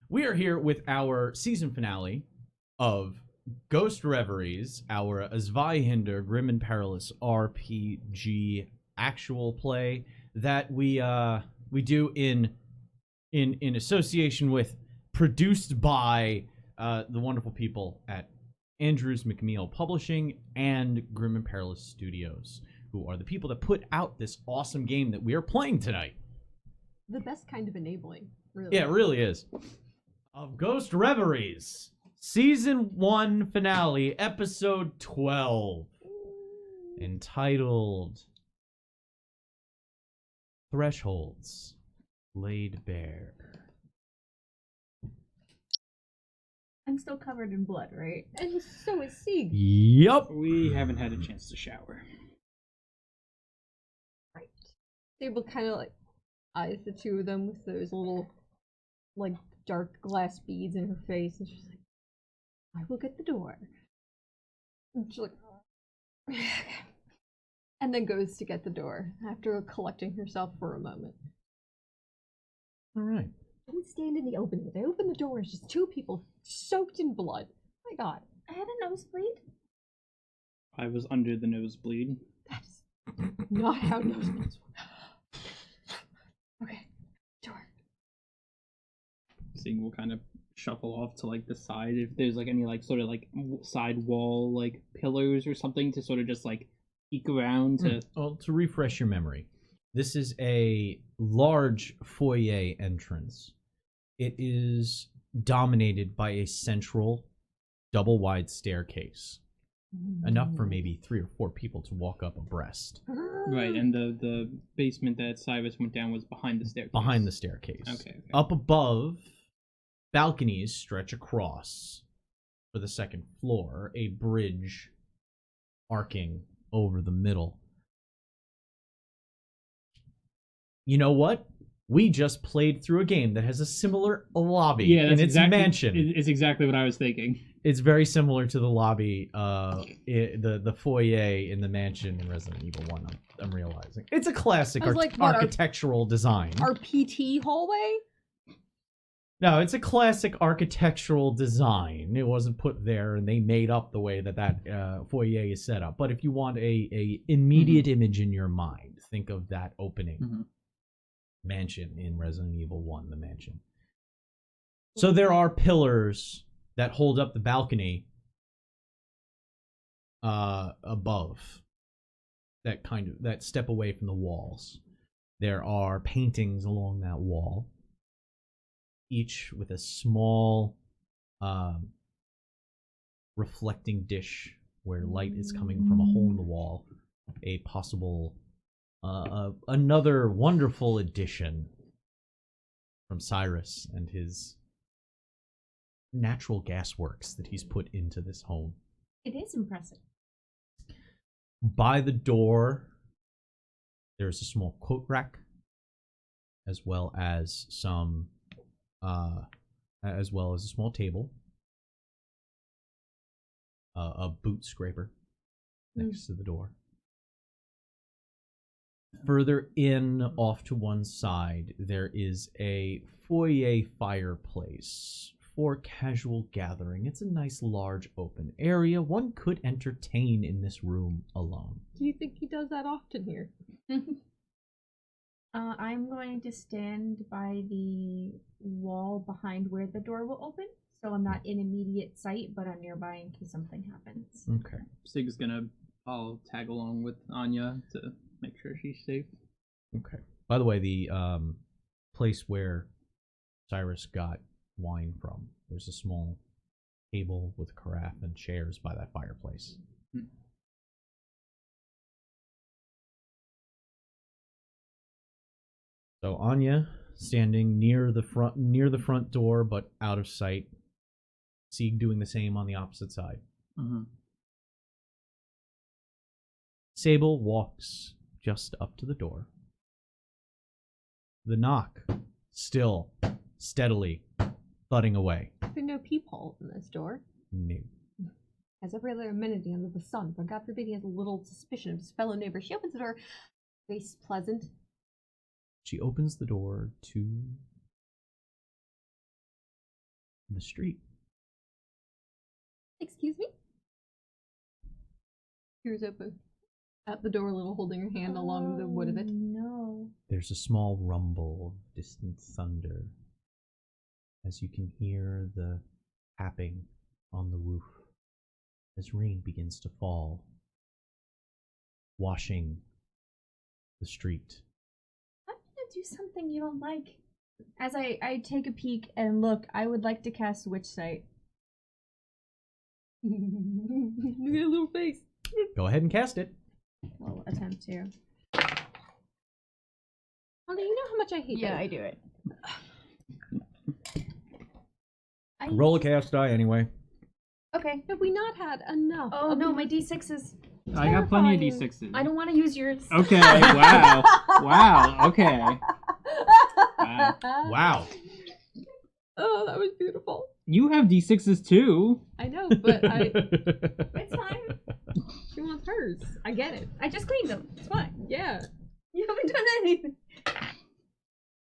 We are here with our season finale of Ghost Reveries, our Zweihander Grim and Perilous RPG actual play that we do in association with, produced by the wonderful people at Andrews McMeel Publishing and Grim and Perilous Studios, who are the people that put out this awesome game that we are playing tonight. The best kind of enabling, really. Yeah, it really is. Of Ghost Reveries, Season 1 Finale, Episode 12, entitled Thresholds Laid Bare. I'm still covered in blood, right? And so is Sieg. Yup. We haven't had a chance to shower. Right. Sable kind of like eyes the two of them with those little, like, dark glass beads in her face, and she's like, I will get the door. And she's like, and then goes to get the door after collecting herself for a moment. All right. Don't stand in the open. When they open the door, it's just two people soaked in blood. My god. I had a nosebleed. I was under the nosebleed. That's not how nosebleeds work. Okay, door. Seeing will kind of shuffle off to like the side if there's like any like sort of like side wall like pillars or something to sort of just like peek around to. Well, to refresh your memory, this is a large foyer entrance. It is dominated by a central double wide staircase, enough for maybe 3 or 4 people to walk up abreast. Right, and the basement that Cyrus went down was behind the staircase. Behind the staircase. Okay. Up above, balconies stretch across for the second floor, a bridge arcing over the middle. You know what? We just played through a game that has a similar lobby in its mansion. It's exactly what I was thinking. It's very similar to the lobby, the foyer in the mansion in Resident Evil 1, I'm realizing. It's a classic architectural design. Our PT hallway? No, it's a classic architectural design. It wasn't put there, and they made up the way that foyer is set up. But if you want a immediate image in your mind, think of that opening mansion in Resident Evil 1, the mansion. So there are pillars that hold up the balcony above that step away from the walls. There are paintings along that wall, each with a small reflecting dish where light is coming from a hole in the wall, a possible another wonderful addition from Cyrus and his natural gas works that he's put into this home. It is impressive. By the door, there's a small coat rack, as well as some, as well as a small table, a boot scraper next to the door. Further in, off to one side, there is a foyer fireplace for casual gathering. It's a nice large open area. One could entertain in this room alone. Do you think he does that often here? I'm going to stand by the wall behind where the door will open, so I'm not in immediate sight, but I'm nearby in case something happens. Okay. Sig's I'll tag along with Anya to make sure she's safe. Okay. By the way, the place where Cyrus got wine from, there's a small table with a carafe and chairs by that fireplace. So Anya standing near the front door, but out of sight. Sieg doing the same on the opposite side. Sable walks just up to the door. The knock, still, steadily, thudding away. There are no peepholes in this door. No. Has every other amenity under the sun, but God forbid he has a little suspicion of his fellow neighbor. She opens the door, face pleasant. She opens the door to the street. Excuse me? Here's open. At the door, a little holding her hand along the wood of it. No. There's a small rumble of distant thunder as you can hear the tapping on the roof as rain begins to fall, washing the street. I'm gonna do something you don't like. As I take a peek and look, I would like to cast Witch Sight. Look at her little face. Go ahead and cast it. I'll attempt to. Holly, you know how much I hate that. I do it. Roll a chaos die anyway. Okay. Have we not had enough? Oh of no, these- my D6 is. I got plenty of Terrifying. D6s. I don't want to use yours. Okay, wow. Wow, okay. Wow. Oh, that was beautiful. You have D6s too. I know, but It's fine. she wants hers. I get it. I just cleaned them. It's fine. Yeah. You haven't done anything.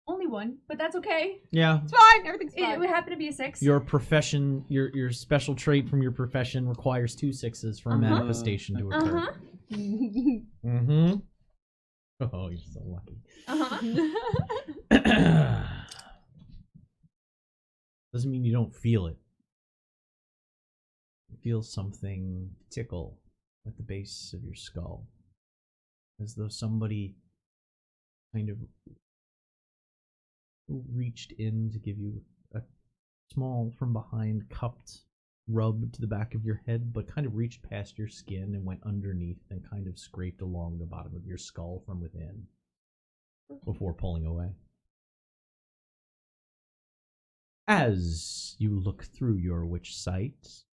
Only one, but that's okay. Yeah. It's fine. Everything's It fine. would happen to be a 6. Your profession, your special trait from your profession requires 2 6s for a manifestation to occur. Uh-huh. Mm-hmm. Oh, you're so lucky. Uh-huh. Doesn't mean you don't feel it. You feel something tickle at the base of your skull. As though somebody kind of reached in to give you a small from behind cupped rub to the back of your head, but kind of reached past your skin and went underneath and kind of scraped along the bottom of your skull from within before pulling away. As you look through your witch sight,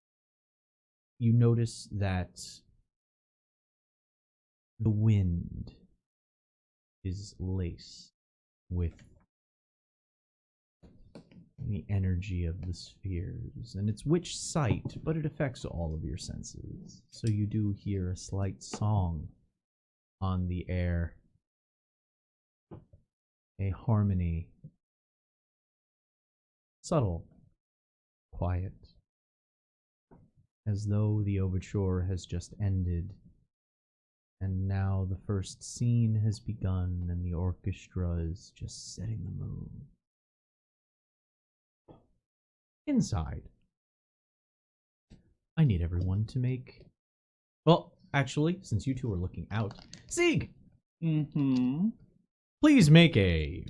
you notice that the wind is laced with the energy of the spheres, and it's witch sight, but it affects all of your senses. So you do hear a slight song on the air, a harmony, subtle, quiet, as though the overture has just ended, and now the first scene has begun, and the orchestra is just setting the mood. Inside, I need everyone to make... Well, actually, since you two are looking out, Sieg! Mm-hmm. Please make a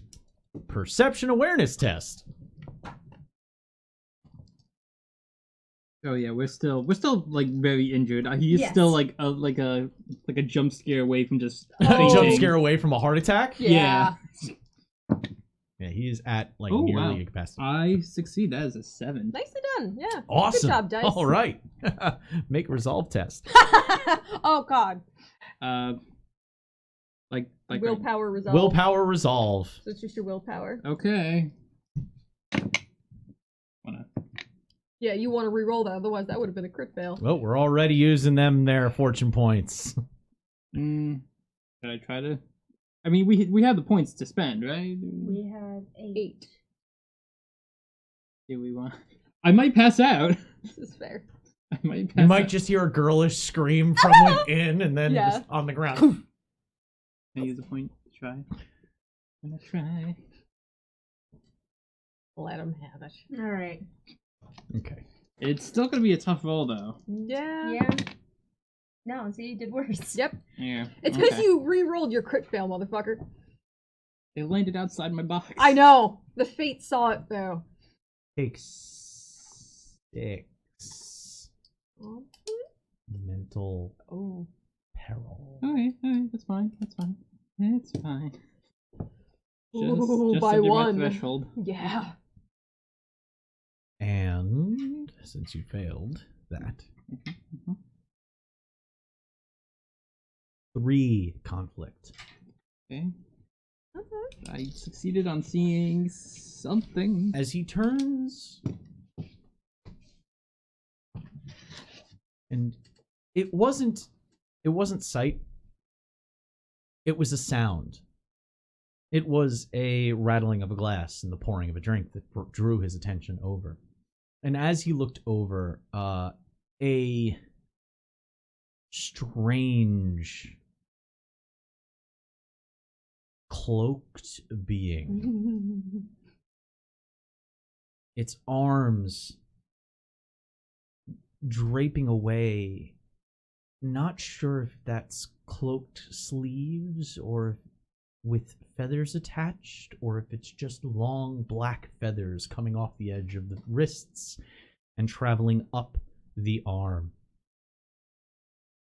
perception awareness test. Oh yeah, we're still like very injured. He's Yes. still like a jump scare away from just A Oh. jump fainting. scare away from a heart attack? Yeah. Yeah, he is at like Oh, nearly wow. a capacity. I succeed. That is a 7. Nicely done. Yeah. Awesome. Good job, Dice. All right. Make a resolve test. Oh God. Like Willpower resolve. Willpower resolve. So it's just your willpower. Okay. Wanna? Yeah, you want to re-roll that, otherwise that would have been a crit fail. Well, we're already using them their fortune points. Should I try to? I mean, we have the points to spend, right? We have 8. Do we want? I might pass out. This is fair. I might pass You might out. just hear a girlish scream from within and then Yeah. just on the ground. Can I use a point to try? I'm gonna try. Let him have it. Alright. Okay. It's still gonna be a tough roll, though. Yeah. Yeah. No, see, you did worse. Yep. Yeah. It's because okay. you re-rolled your crit fail, motherfucker. It landed outside my box. I know. The fate saw it though. Take 6 mental Oh. peril. Alright, that's fine. That's fine. It's fine. Ooh, just by under one. my threshold. Yeah. And since you failed that, 3 conflict. Okay. I succeeded on seeing something. As he turns, and it wasn't sight. It was a sound. It was a rattling of a glass and the pouring of a drink that drew his attention over. And as he looked over, a strange cloaked being, its arms draping away, not sure if that's cloaked sleeves or with feathers attached, or if it's just long black feathers coming off the edge of the wrists and traveling up the arm.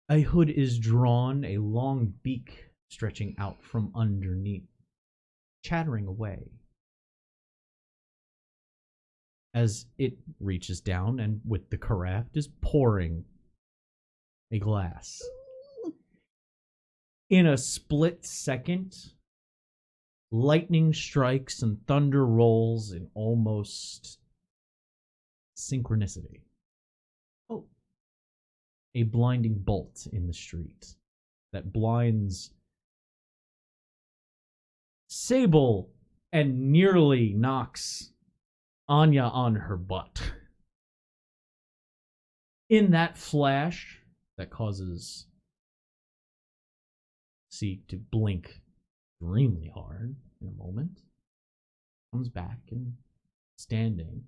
A hood is drawn, a long beak stretching out from underneath, chattering away as it reaches down and with the carafe is pouring a glass. In a split second, lightning strikes and thunder rolls in almost synchronicity. Oh. A blinding bolt in the street that blinds Sable and nearly knocks Anya on her butt. In that flash that causes Seek to blink extremely hard in a moment, comes back and standing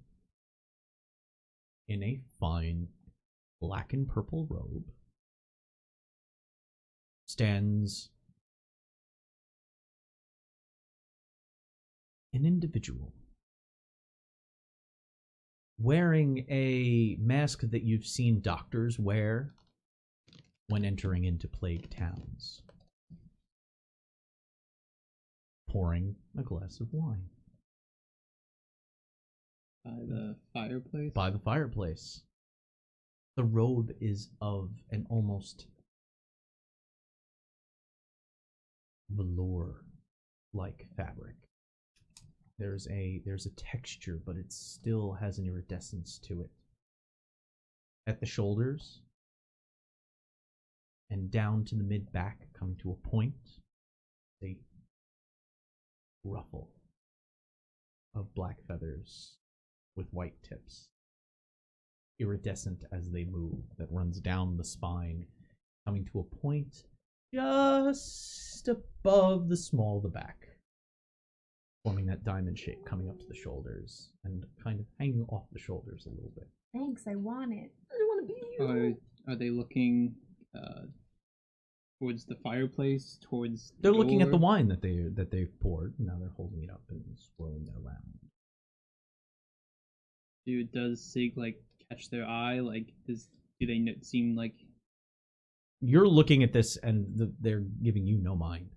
in a fine black and purple robe stands an individual wearing a mask that you've seen doctors wear when entering into plague towns, pouring a glass of wine. By the fireplace? By the fireplace. The robe is of an almost velour-like fabric. There's a texture, but it still has an iridescence to it. At the shoulders and down to the mid-back, coming to a point, a ruffle of black feathers with white tips, iridescent as they move, that runs down the spine, coming to a point just above the small of the back, forming that diamond shape coming up to the shoulders and kind of hanging off the shoulders a little bit. Thanks, I want it. I want to be you. Are they looking towards the fireplace? Towards They're the looking at the door? wine that they've poured. Now they're holding it up and swirling it around. Does Sig like catch their eye? Like, do they seem like? You're looking at this and they're giving you no mind.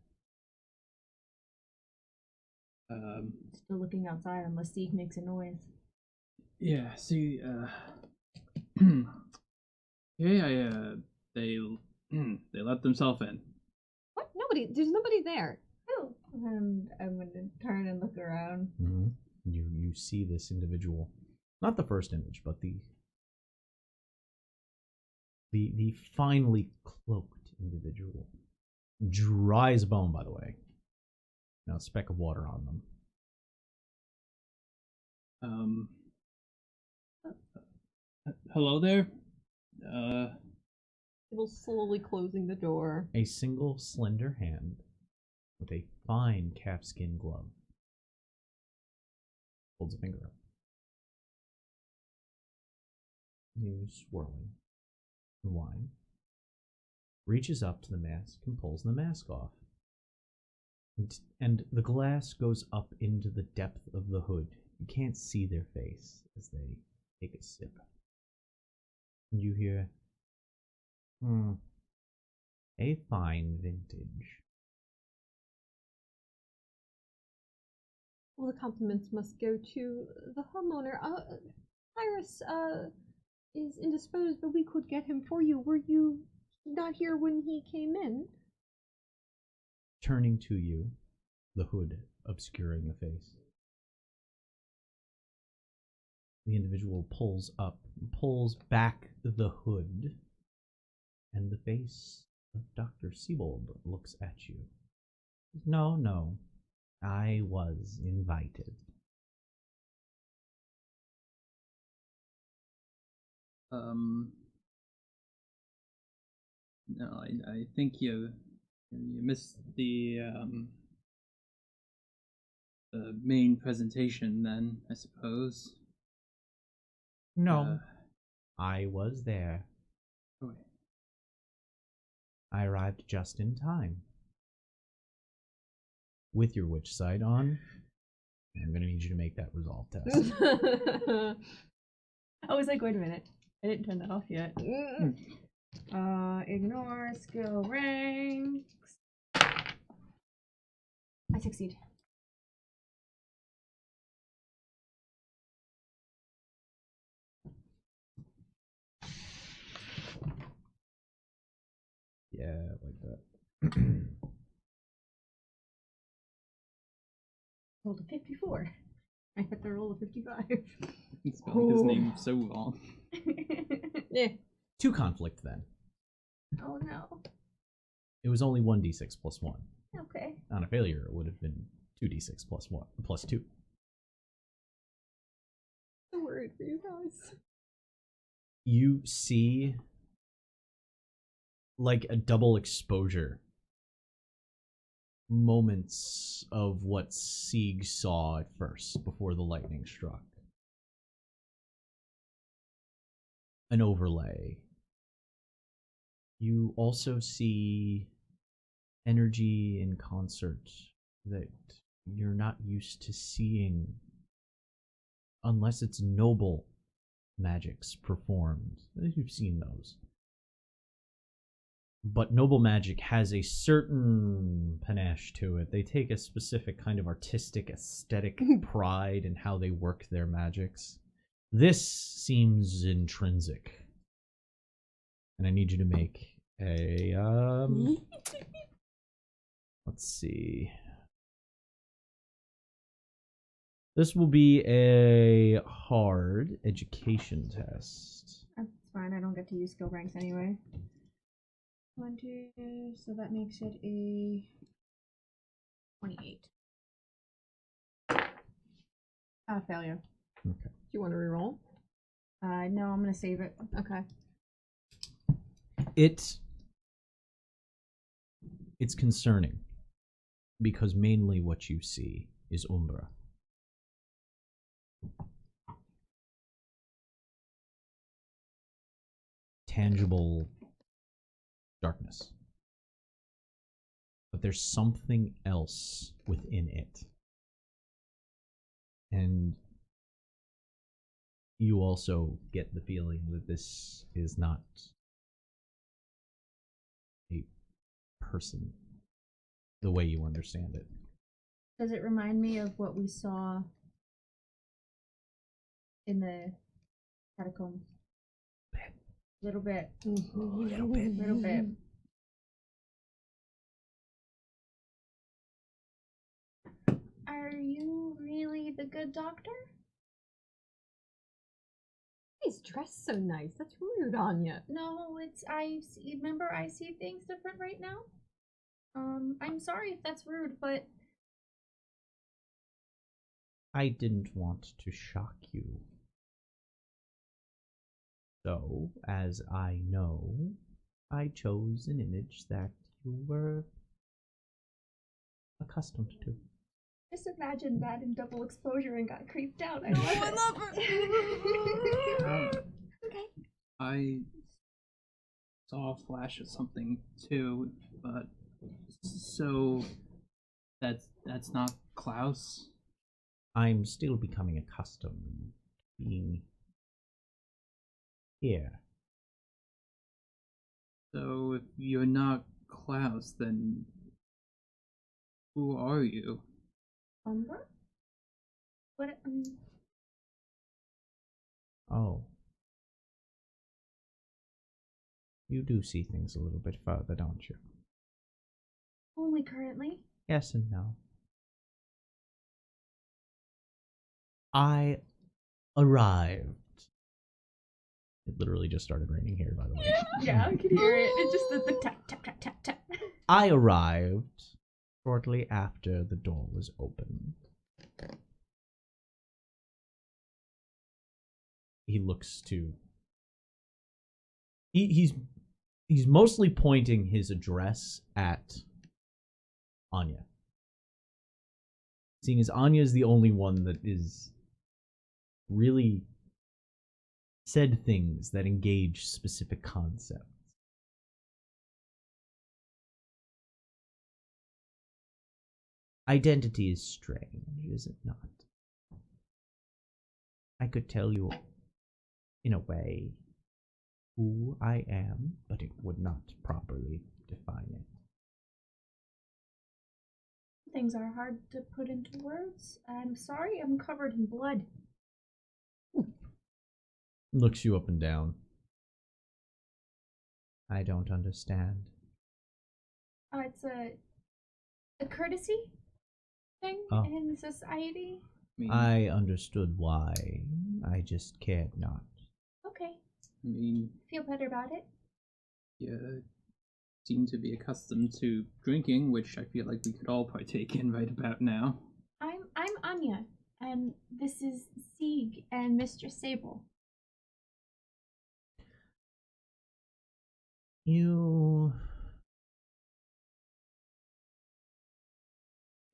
Still looking outside unless Zeke makes a noise. Yeah. See. Yeah. They let themselves in. What? There's nobody there. Oh. And I'm gonna turn and look around. Mm-hmm. You see this individual, not the first image, but the finely cloaked individual, dry as a bone, by the way. Now a speck of water on them. Hello there. It'll slowly closing the door. A single slender hand with a fine calfskin glove holds a finger up. He's swirling the wine, reaches up to the mask and pulls the mask off. And the glass goes up into the depth of the hood. You can't see their face as they take a sip. And you hear, a fine vintage. Well, the compliments must go to the homeowner. Cyrus, is indisposed, but we could get him for you. Were you not here when he came in? Turning to you, the hood obscuring the face. The individual pulls back the hood, and the face of Dr. Siebold looks at you. No, I was invited. No, I think you missed the main presentation. Then I suppose. No, I was there. Oh, I arrived just in time. With your witch sight on, I'm gonna need you to make that resolve test. I was like, wait a minute. I didn't turn that off yet. Ignore skill ranks. I succeed. Yeah, like that. Rolled a 54. I hit the roll of 55. He's spelling his name so wrong. Yeah. 2 conflict then. Oh no. It was only 1d6 plus 1. Okay. On a failure, it would have been 2d6 plus 1 plus 2. So worried for you guys. You see like a double exposure. Moments of what Sieg saw at first before the lightning struck. An overlay. You also see energy in concert that you're not used to seeing unless it's noble magics performed. You've seen those. But noble magic has a certain panache to it. They take a specific kind of artistic, aesthetic pride in how they work their magics. This seems intrinsic. And I need you to make a, let's see. This will be a hard education test. That's fine. I don't get to use skill ranks anyway. 20, so that makes it a 28. Failure. Okay. Do you want to reroll? No, I'm gonna save it. Okay. It's concerning because mainly what you see is Umbra. Tangible darkness. But there's something else within it. And you also get the feeling that this is not a person the way you understand it. Does it remind me of what we saw in the catacombs? Little bit. Little bit. Little bit. Are you really the good doctor? He's dressed so nice. That's rude on you. No, remember I see things different right now. I'm sorry if that's rude, but I didn't want to shock you. So, as I know, I chose an image that you were accustomed to. just imagine that in double exposure and got creeped out. I love it. Okay. I saw a flash of something too, but so that's not Klaus. I'm still becoming accustomed to being here. So if you're not Klaus, then who are you? Umbra? What? Oh. You do see things a little bit further, don't you? Only currently. Yes and no. I arrived. It literally just started raining here, by the way. Yeah, I could hear it. It's just the tap, tap, tap, tap, tap. I arrived shortly after the door was opened. He looks to He's mostly pointing his address at Anya. Seeing as Anya is the only one that is really said things that engage specific concepts. Identity is strange, is it not? I could tell you, in a way, who I am, but it would not properly define it. Things are hard to put into words. I'm sorry, I'm covered in blood. Looks you up and down. I don't understand. It's a courtesy thing Oh. in society. I understood why. I just cared not. Okay, I mean, feel better about it. you seem to be accustomed to drinking, which I feel like we could all partake in right about now. I'm Anya, and this is Sieg and Mistress Sable. You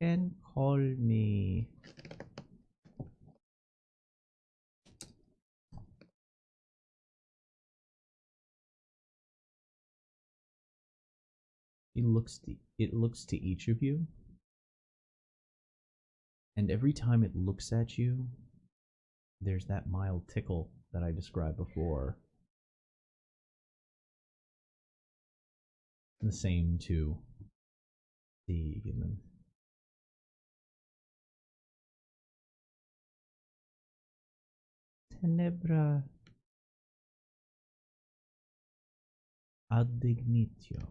can call me. It looks to each of you, and every time it looks at you, there's that mild tickle that I described before. And the same to the human. Tenebra ad dignitio.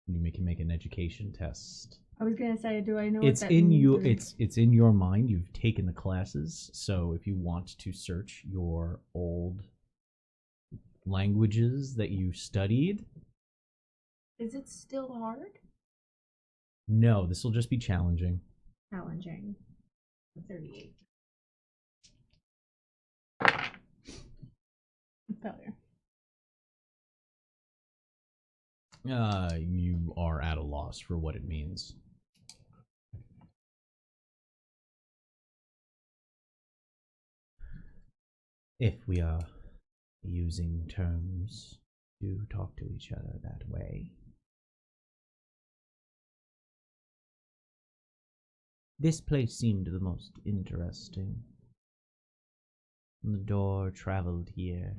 You can make an education test. I was gonna say, do I know It's what that in means? you. or- It's in your mind. You've taken the classes, so if you want to search your old languages that you studied, Is it still hard? no, this will just be challenging. Challenging. 38. Failure. You are at a loss for what it means. If we are using terms to talk to each other that way. This place seemed the most interesting. The door traveled here.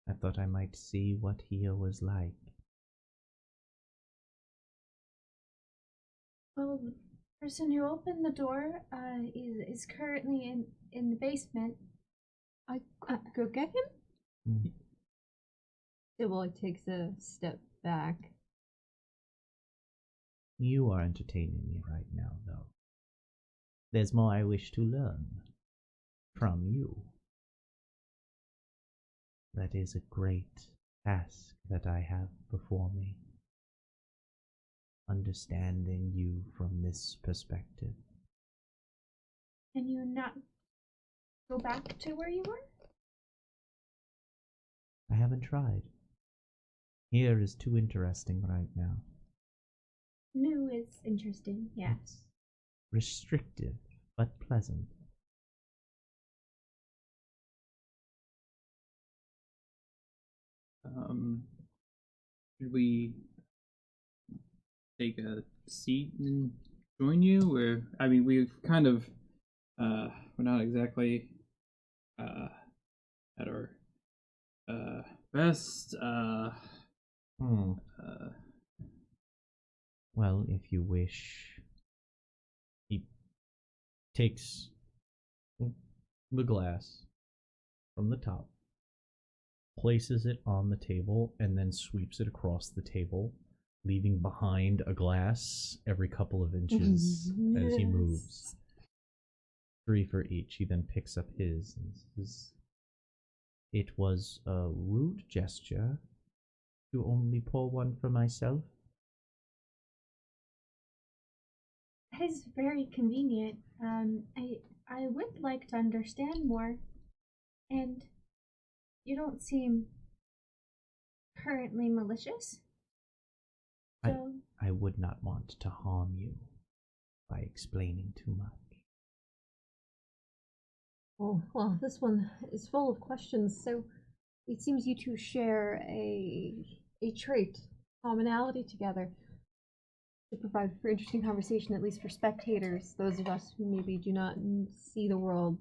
I thought I might see what here was like. Well, the person who opened the door is currently in the basement. I could go get him? Sybil takes a step back. You are entertaining me right now, though. There's more I wish to learn from you. That is a great task that I have before me. Understanding you from this perspective. Can you not go back to where you were? I haven't tried. Here is too interesting right now. New is interesting, yes. It's restrictive, but pleasant. Should we take a seat and join you? Or, I mean, we've kind of, we're not exactly, at our, best, Well, if you wish. He takes the glass from the top, places it on the table, and then sweeps it across the table, leaving behind a glass every couple of inches as he moves. 3 for each. He then picks up his and says, "It was a rude gesture to only pour one for myself? That is very convenient. I would like to understand more, and you don't seem currently malicious. So I would not want to harm you by explaining too much. Oh, well, this one is full of questions, so it seems you two share a trait, commonality together. To provide for interesting conversation, at least for spectators, those of us who maybe do not see the world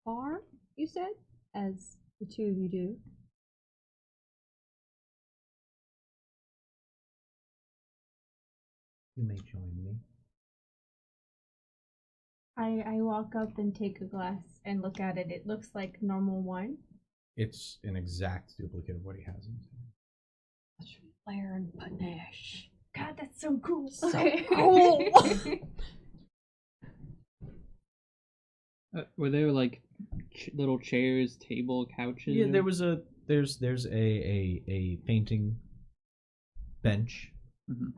far, you said, as the two of you do. You may join me. I walk up and take a glass and look at it. It looks like normal wine. It's an exact duplicate of what he has. Such flair and panache. God, that's so cool. So cool. Were there like little chairs, table, couches? Yeah, there's a painting bench. Mm-hmm.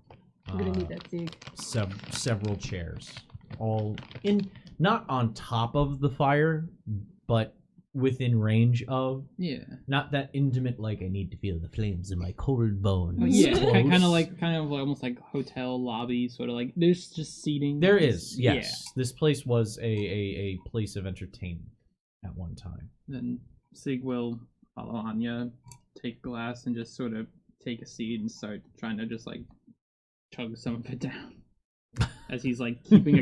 We're gonna need that, Zeke. Several chairs, all in not on top of the fire, but within range of. Yeah. Not that intimate, like I need to feel the flames in my cold bones. Oh, yeah, close. kind of almost like hotel lobby, sort of like there's just seating. There is, yes. Yeah. This place was a place of entertainment at one time. Then Sig will follow Anya, take a glass, and just sort of take a seat and start trying to just like chug some of it down. As he's like keeping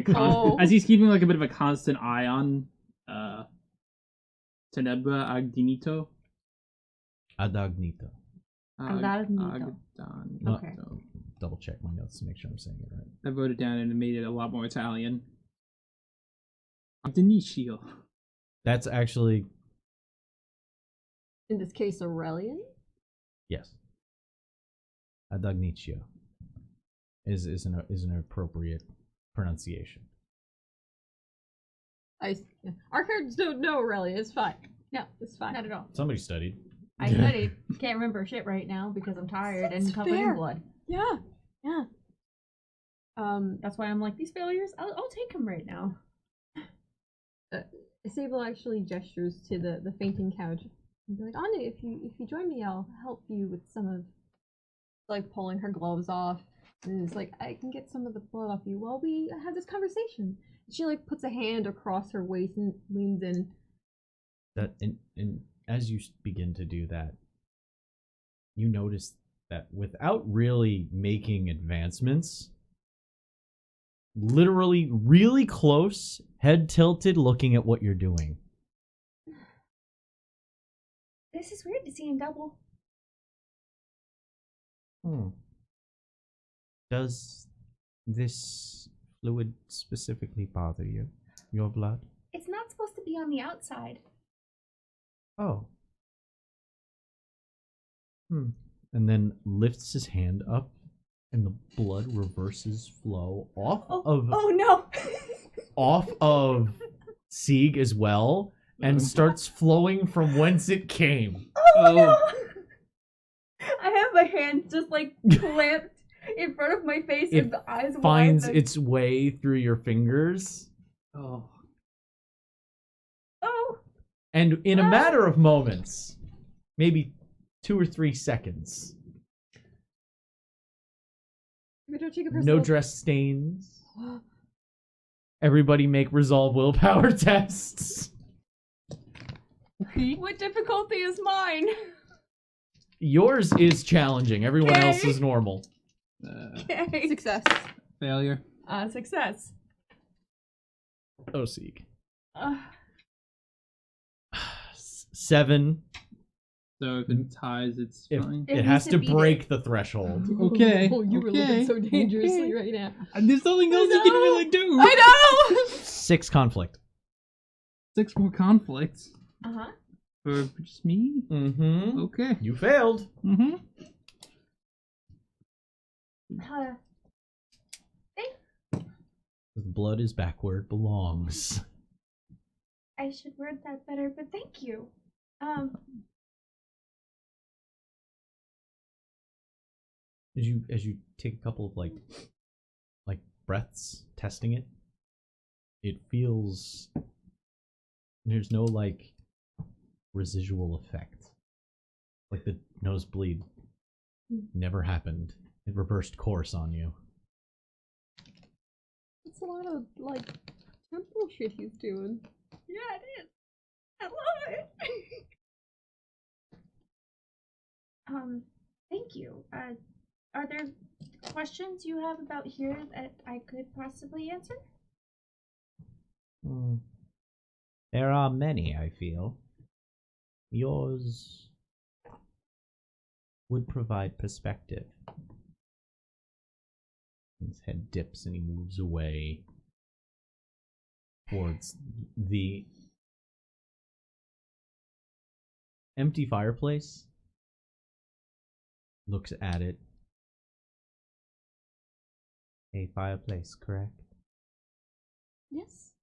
as he's keeping like a bit of a constant eye on Tenebra Agdinito. Adagnito. Adagnito. Okay. Double check my notes to make sure I'm saying it right. I wrote it down and it made it a lot more Italian. Agdinicio. That's actually In this case, Aurelian? yes. Adagnicio is an appropriate pronunciation. Our characters don't know Aurelian. It's fine. No, it's fine. Not at all. Somebody studied. I studied. Can't remember shit right now because I'm tired and covered in blood. Yeah, yeah. That's why I'm like, these failures, I'll take them right now. Sable actually gestures to the fainting couch and be like, Anya, if you join me, I'll help you with some of, like, pulling her gloves off. And it's like, I can get some of the blood off you while we have this conversation. She like puts a hand across her waist and leans in. That and as you begin to do that, you notice that without really making advancements, literally really close, head tilted, looking at what you're doing. This is weird to see in double. Does this fluid specifically bother you? Your blood? It's not supposed to be on the outside. Oh. And then lifts his hand up, and the blood reverses flow off of. Oh no! Off of Sieg as well, and starts flowing from whence it came. Oh no! I have my hand just like clamped in front of my face and the eyes finds wide. its way through your fingers. Oh. And in a matter of moments, maybe 2 or 3 seconds, no dress stains. Everybody make resolve willpower tests. What difficulty is mine? Yours is challenging. Everyone else is normal. Okay. Success. Failure. Success. Oh, Sieg. 7. So if it ties, it's fine. It has to break the threshold. Okay. Oh, you were looking so dangerously right now. There's nothing else you can really do. I know! 6 conflict. 6 more conflicts. Uh-huh. For just me? Mm-hmm. Okay. You failed. Mm-hmm. The blood is back where it belongs. I should word that better, but thank you. As you take a couple of like breaths, testing it, it feels there's no like residual effect. Like the nosebleed never happened. It reversed course on you. It's a lot of like temple shit he's doing. Yeah, it is. I love it. Thank you. Are there questions you have about here that I could possibly answer? There are many, I feel. Yours would provide perspective. His head dips and he moves away towards the empty fireplace. Looks at it. A fireplace, correct? Yes.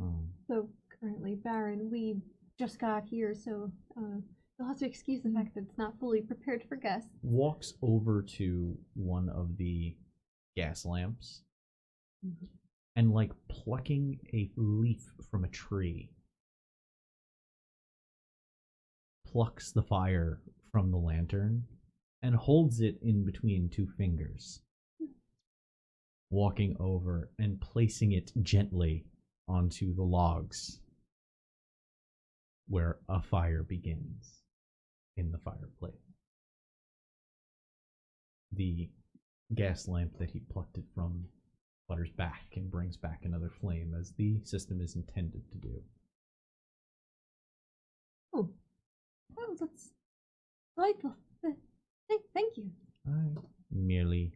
Oh. So currently, Baron, we just got here, so you'll have to excuse the fact that it's not fully prepared for guests. Walks over to one of the gas lamps and like plucking a leaf from a tree, plucks the fire from the lantern and holds it in between two fingers, walking over and placing it gently onto the logs where a fire begins in the fireplace. The gas lamp that he plucked it from flutters back and brings back another flame, as the system is intended to do. Oh, well, that's delightful. Thank you. I'm merely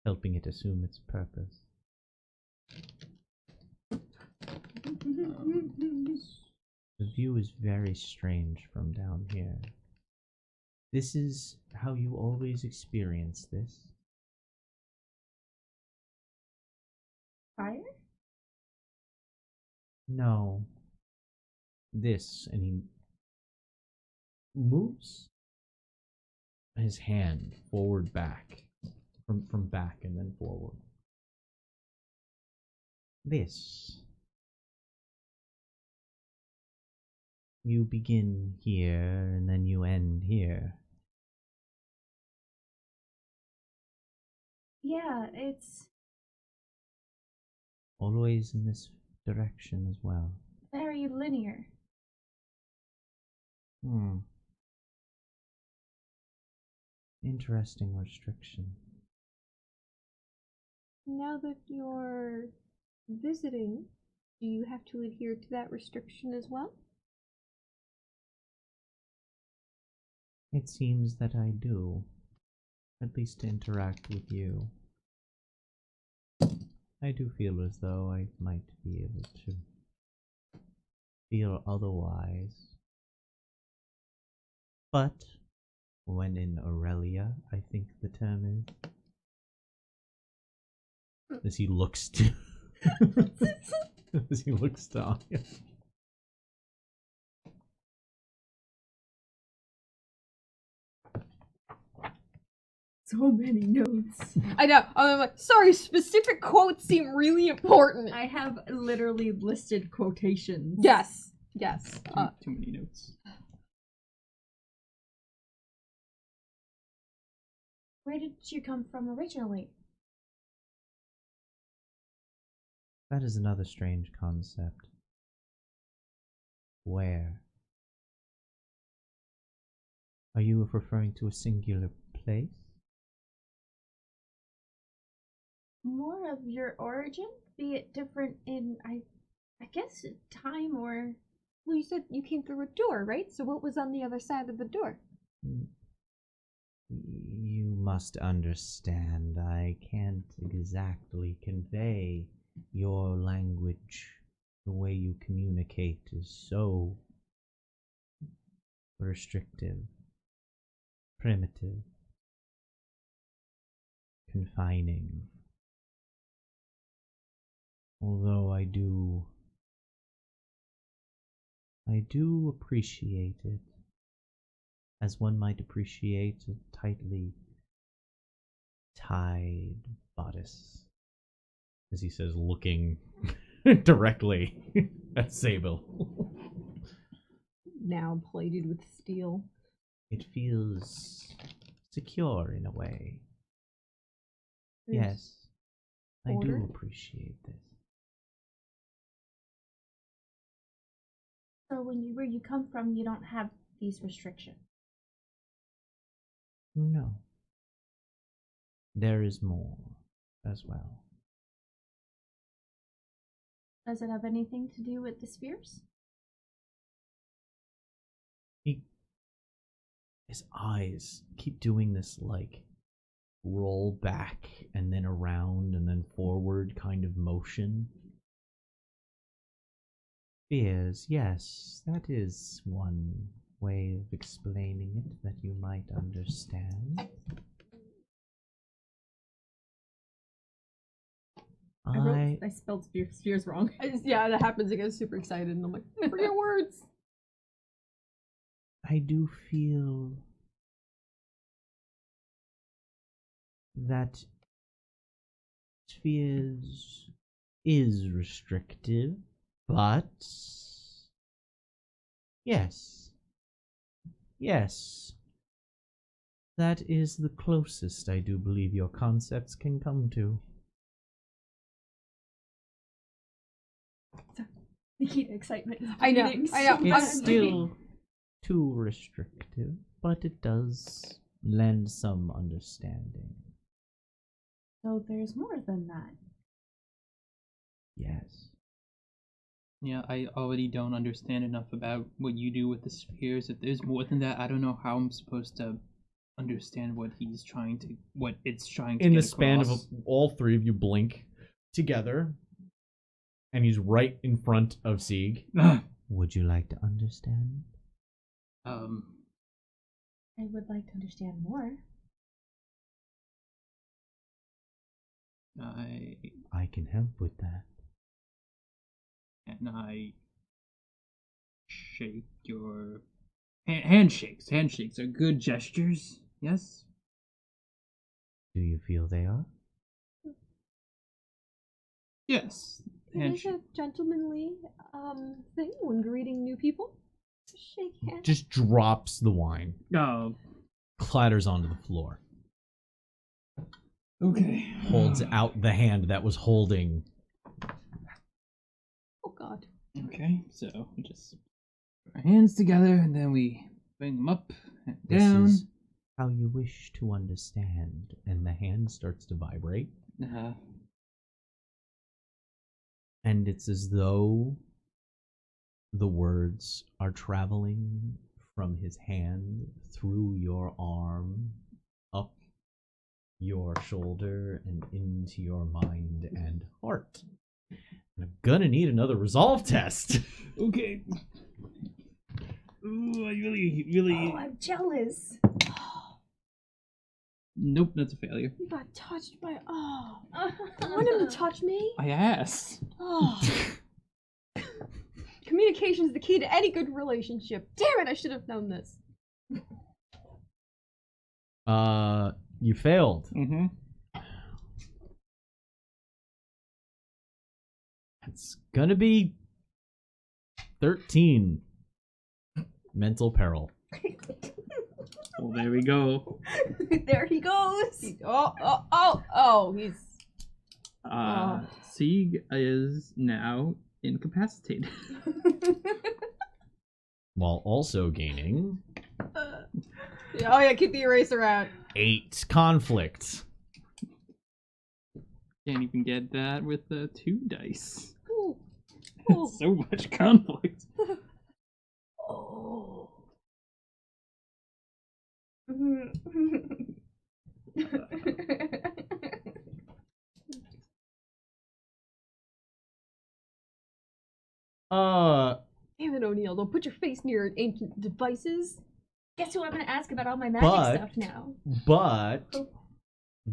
helping it assume its purpose. The view is very strange from down here. This is how you always experience this? Fire? No. This, and he moves his hand forward, back, from back and then forward. This. You begin here, and then you end here. Yeah, it's Always in this direction as well. very linear. Interesting restriction. Now that you're visiting, do you have to adhere to that restriction as well? It seems that I do. At least to interact with you. I do feel as though I might be able to feel otherwise. But when in Aurelia, I think the term is. As he looks to as he looks to Anya. So many notes. I know. I'm like, sorry, specific quotes seem really important. I have literally listed quotations. Yes. Yes. Too many notes. Where did you come from originally? That is another strange concept. Where? Are you referring to a singular place? More of your origin, be it different in, I guess, time or... Well, you said you came through a door, right? So what was on the other side of the door? You must understand, I can't exactly convey your language. The way you communicate is so restrictive, primitive, confining. Although I do appreciate it. as one might appreciate a tightly tied bodice. As he says, looking directly at Sable. Now plated with steel. It feels secure in a way. There's Yes, I order? do appreciate this. So where you come from, you don't have these restrictions. No. There is more as well. Does it have anything to do with the spheres? His eyes keep doing this, like, roll back and then around and then forward kind of motion. Spheres, yes, that is one way of explaining it that you might understand. I spelled spheres wrong. Yeah, that happens. I get super excited and I'm like, I forget words. I do feel that spheres is restrictive, but yes, that is the closest I do believe your concepts can come to. The key to excitement. I know. It's still too restrictive, but it does lend some understanding. So there's more than that. Yes. Yeah, I already don't understand enough about what you do with the spheres. If there's more than that, I don't know how I'm supposed to understand what it's trying to In the get span of across. all three of you blink together, and he's right in front of Sieg. Would you like to understand? I would like to understand more. I can help with that. I shake your handshakes. Handshakes are good gestures. Yes. Do you feel they are? Yes. It is a gentlemanly thing when greeting new people. Shake hands. Just drops the wine, Oh. clatters onto the floor, Okay. holds out the hand that was holding. Oh God. Okay, so we just put our hands together and then we bring them up and This down. is how you wish to understand, and the hand starts to vibrate. And it's as though the words are traveling from his hand through your arm, up your shoulder, and into your mind and heart. And I'm gonna need another resolve test. Okay. Ooh, I really. Oh, I'm jealous. Nope, that's a failure. You got touched by. Oh. You want him to touch me? I asked. Oh. Communication is the key to any good relationship. Damn it! I should have known this. You failed. Mm-hmm. It's gonna be 13 mental peril. Well, there we go. There he goes. Oh, he's. Sieg is now incapacitated. While also gaining Oh yeah, keep the eraser out. 8 conflict. Can't even get that with the 2 dice. Ooh. That's so much conflict. Oh. Damn it, O'Neill! Don't put your face near ancient devices. Guess who I'm gonna ask about all my magic But- stuff now? But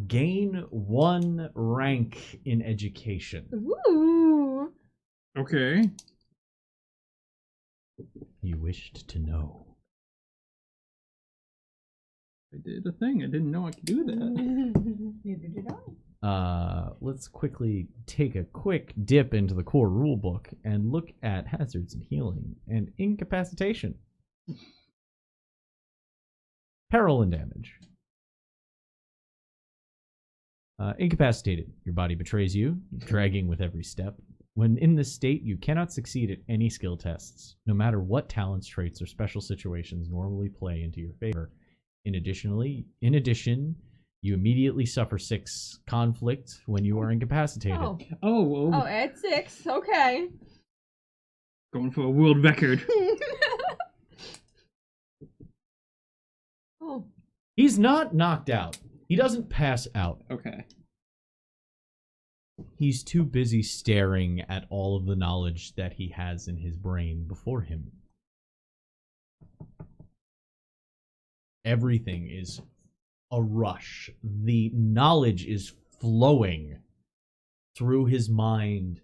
gain 1 rank in education. Ooh. Okay. You wished to know. I did a thing. I didn't know I could do that. Neither did I. Let's quickly take a quick dip into the core rulebook and look at hazards and healing and incapacitation. Peril and damage. Incapacitated. Your body betrays you, dragging with every step. When in this state, you cannot succeed at any skill tests, no matter what talents, traits, or special situations normally play into your favor. In addition, you immediately suffer 6 conflict when you are incapacitated. Oh, at 6. Okay. Going for a world record. Oh. He's not knocked out. He doesn't pass out. Okay. He's too busy staring at all of the knowledge that he has in his brain before him. Everything is a rush. The knowledge is flowing through his mind.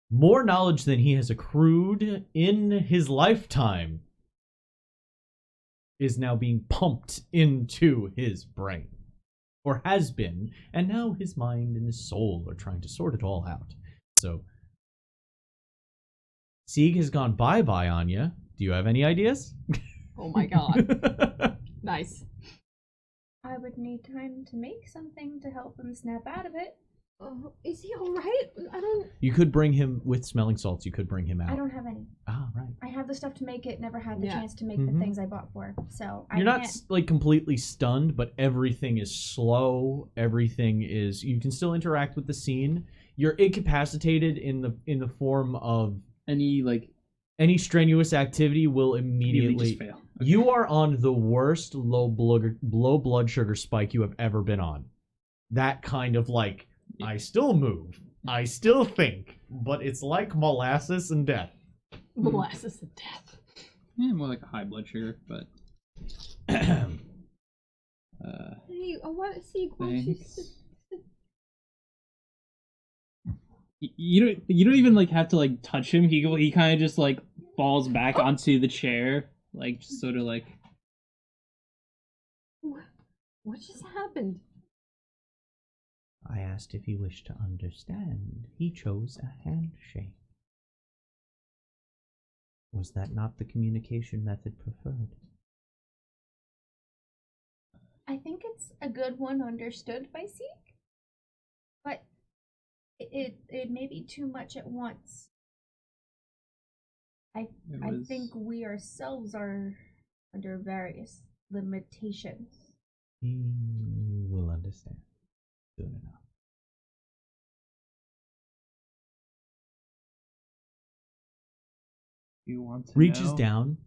More knowledge than he has accrued in his lifetime is now being pumped into his brain. Or has been, and now his mind and his soul are trying to sort it all out. So, Sieg has gone bye-bye, Anya. Do you have any ideas? Oh my god. Nice. I would need time to make something to help him snap out of it. Is he alright? I don't... You could bring him, with smelling salts, you could bring him out. I don't have any. Ah, right. I have the stuff to make it, never had the Yeah. chance to make the things I bought for. So You're not like completely stunned, but everything is slow. Everything is. You can still interact with the scene. You're incapacitated in the form of any strenuous activity will immediately just fail. Okay. You are on the worst low blood sugar spike you have ever been on. That kind of like, I still move, I still think, but it's like molasses and death. Molasses and death. Yeah, more like a high blood sugar, but. Hey, what? See, Thanks. You don't even like have to like touch him. He kind of just like falls back onto the chair, like just sort of like. What just happened? I asked if he wished to understand. He chose a handshake. Was that not the communication method preferred? I think it's a good one understood by Seek, but it may be too much at once. I think we ourselves are under various limitations. He will understand soon enough. You want to Reaches know? down,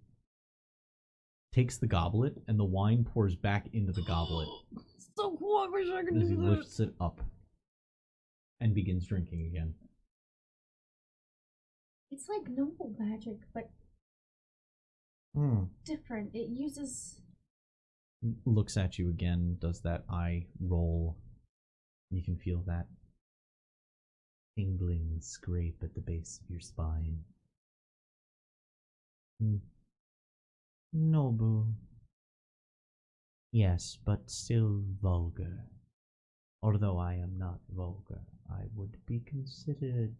takes the goblet, and the wine pours back into the goblet So cool, I wish I could as he do that. lifts it up and begins drinking again. It's like noble magic, but different. It uses... Looks at you again, does that eye roll. You can feel that tingling scrape at the base of your spine. Noble. Yes, but still vulgar. Although I am not vulgar, I would be considered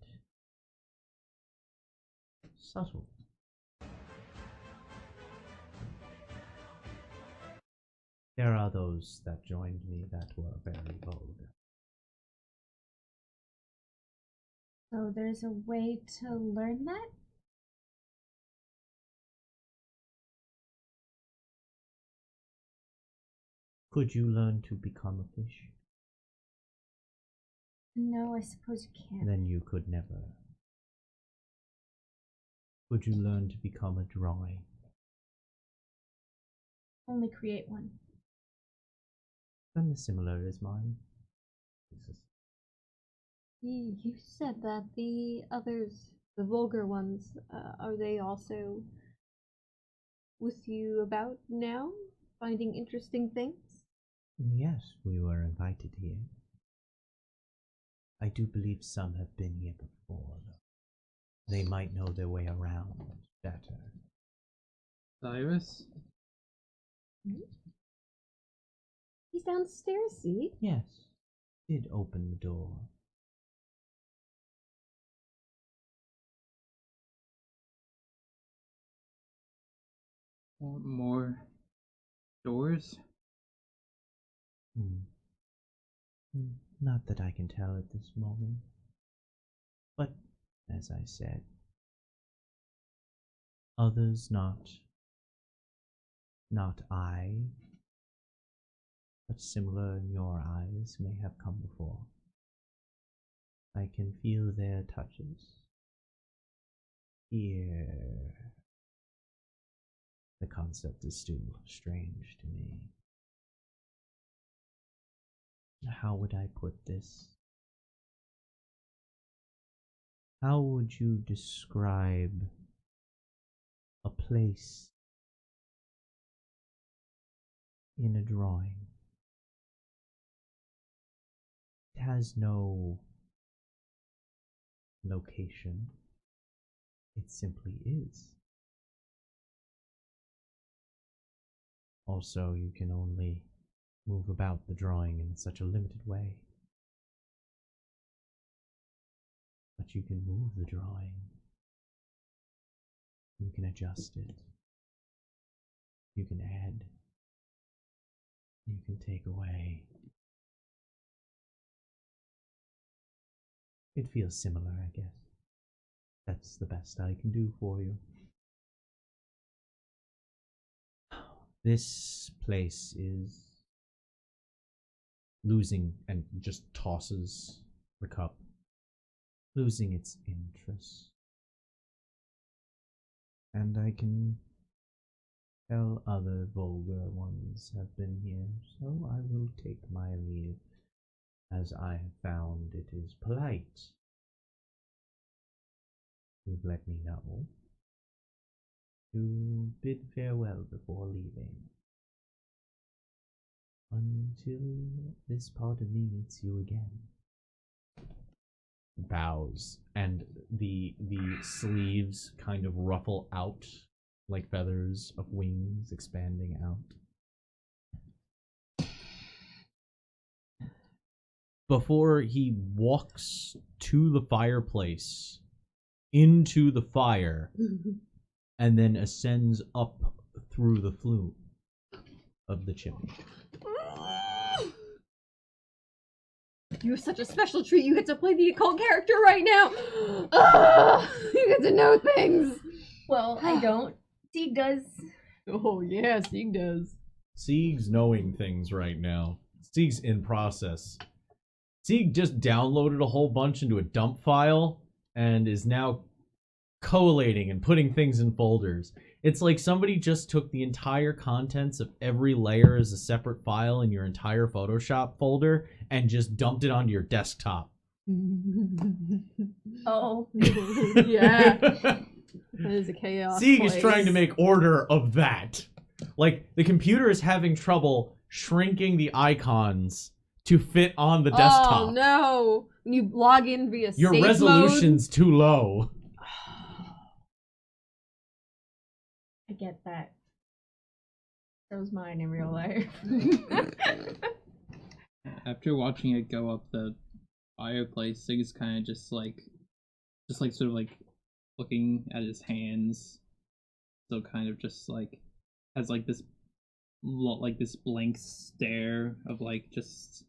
subtle. There are those that joined me that were very vulgar. So there's a way to learn that? Could you learn to become a fish? No, I suppose you can't. Then you could never. Could you learn to become a drawing? Only create one. Then the similar is mine. You said that the others, the vulgar ones, are they also with you about now? Finding interesting things? Yes, we were invited here. I do believe some have been here before. They might know their way around better. Cyrus? He's downstairs, see? Yes, did open the door. Want more doors? Not that I can tell at this moment. But, as I said, others not I, but similar in your eyes may have come before. I can feel their touches. Here. The concept is still strange to me. How would I put this? How would you describe a place in a drawing? It has no location. It simply is. Also, you can only move about the drawing in such a limited way. But you can move the drawing. You can adjust it. You can add. You can take away. It feels similar, I guess. That's the best I can do for you. This place is losing, and just tosses the cup, losing its interest. And I can tell other vulgar ones have been here, so I will take my leave, as I have found it is polite. You've let me know to bid farewell before leaving. Until this part of me meets you again. Bows, and the sleeves kind of ruffle out like feathers of wings expanding out. Before he walks to the fireplace, into the fire, and then ascends up through the flume of the chimney. You're such a special treat. You get to play the occult character right now. You get to know things. Well, I don't. Sieg does. Oh yeah, Sieg does. Sieg's knowing things right now. Sieg's in process. Sieg just downloaded a whole bunch into a dump file and is now collating and putting things in folders. It's like somebody just took the entire contents of every layer as a separate file in your entire Photoshop folder and just dumped it onto your desktop. Oh. Yeah. That is a chaos. Sieg place. is trying to make order of that. Like, the computer is having trouble shrinking the icons to fit on the desktop. Oh no! When you log in via Your safe resolution's too low. I get that. So's mine in real life. After watching it go up the fireplace, Sig's kind of just like sort of like looking at his hands. So kind of just like has like this blank stare of like just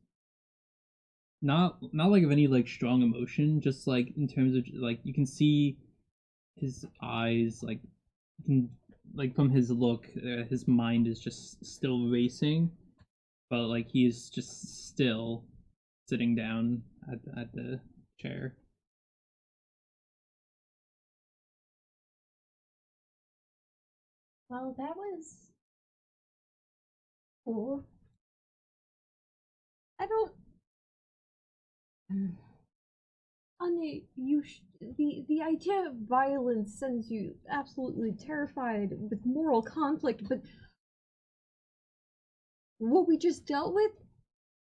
not like of any like strong emotion, just like in terms of like you can see his eyes, like you can, like from his look, his mind is just still racing, but like he's just still sitting down at the chair. Well, that was cool. I don't. Anya, the idea of violence sends you absolutely terrified with moral conflict, but what we just dealt with,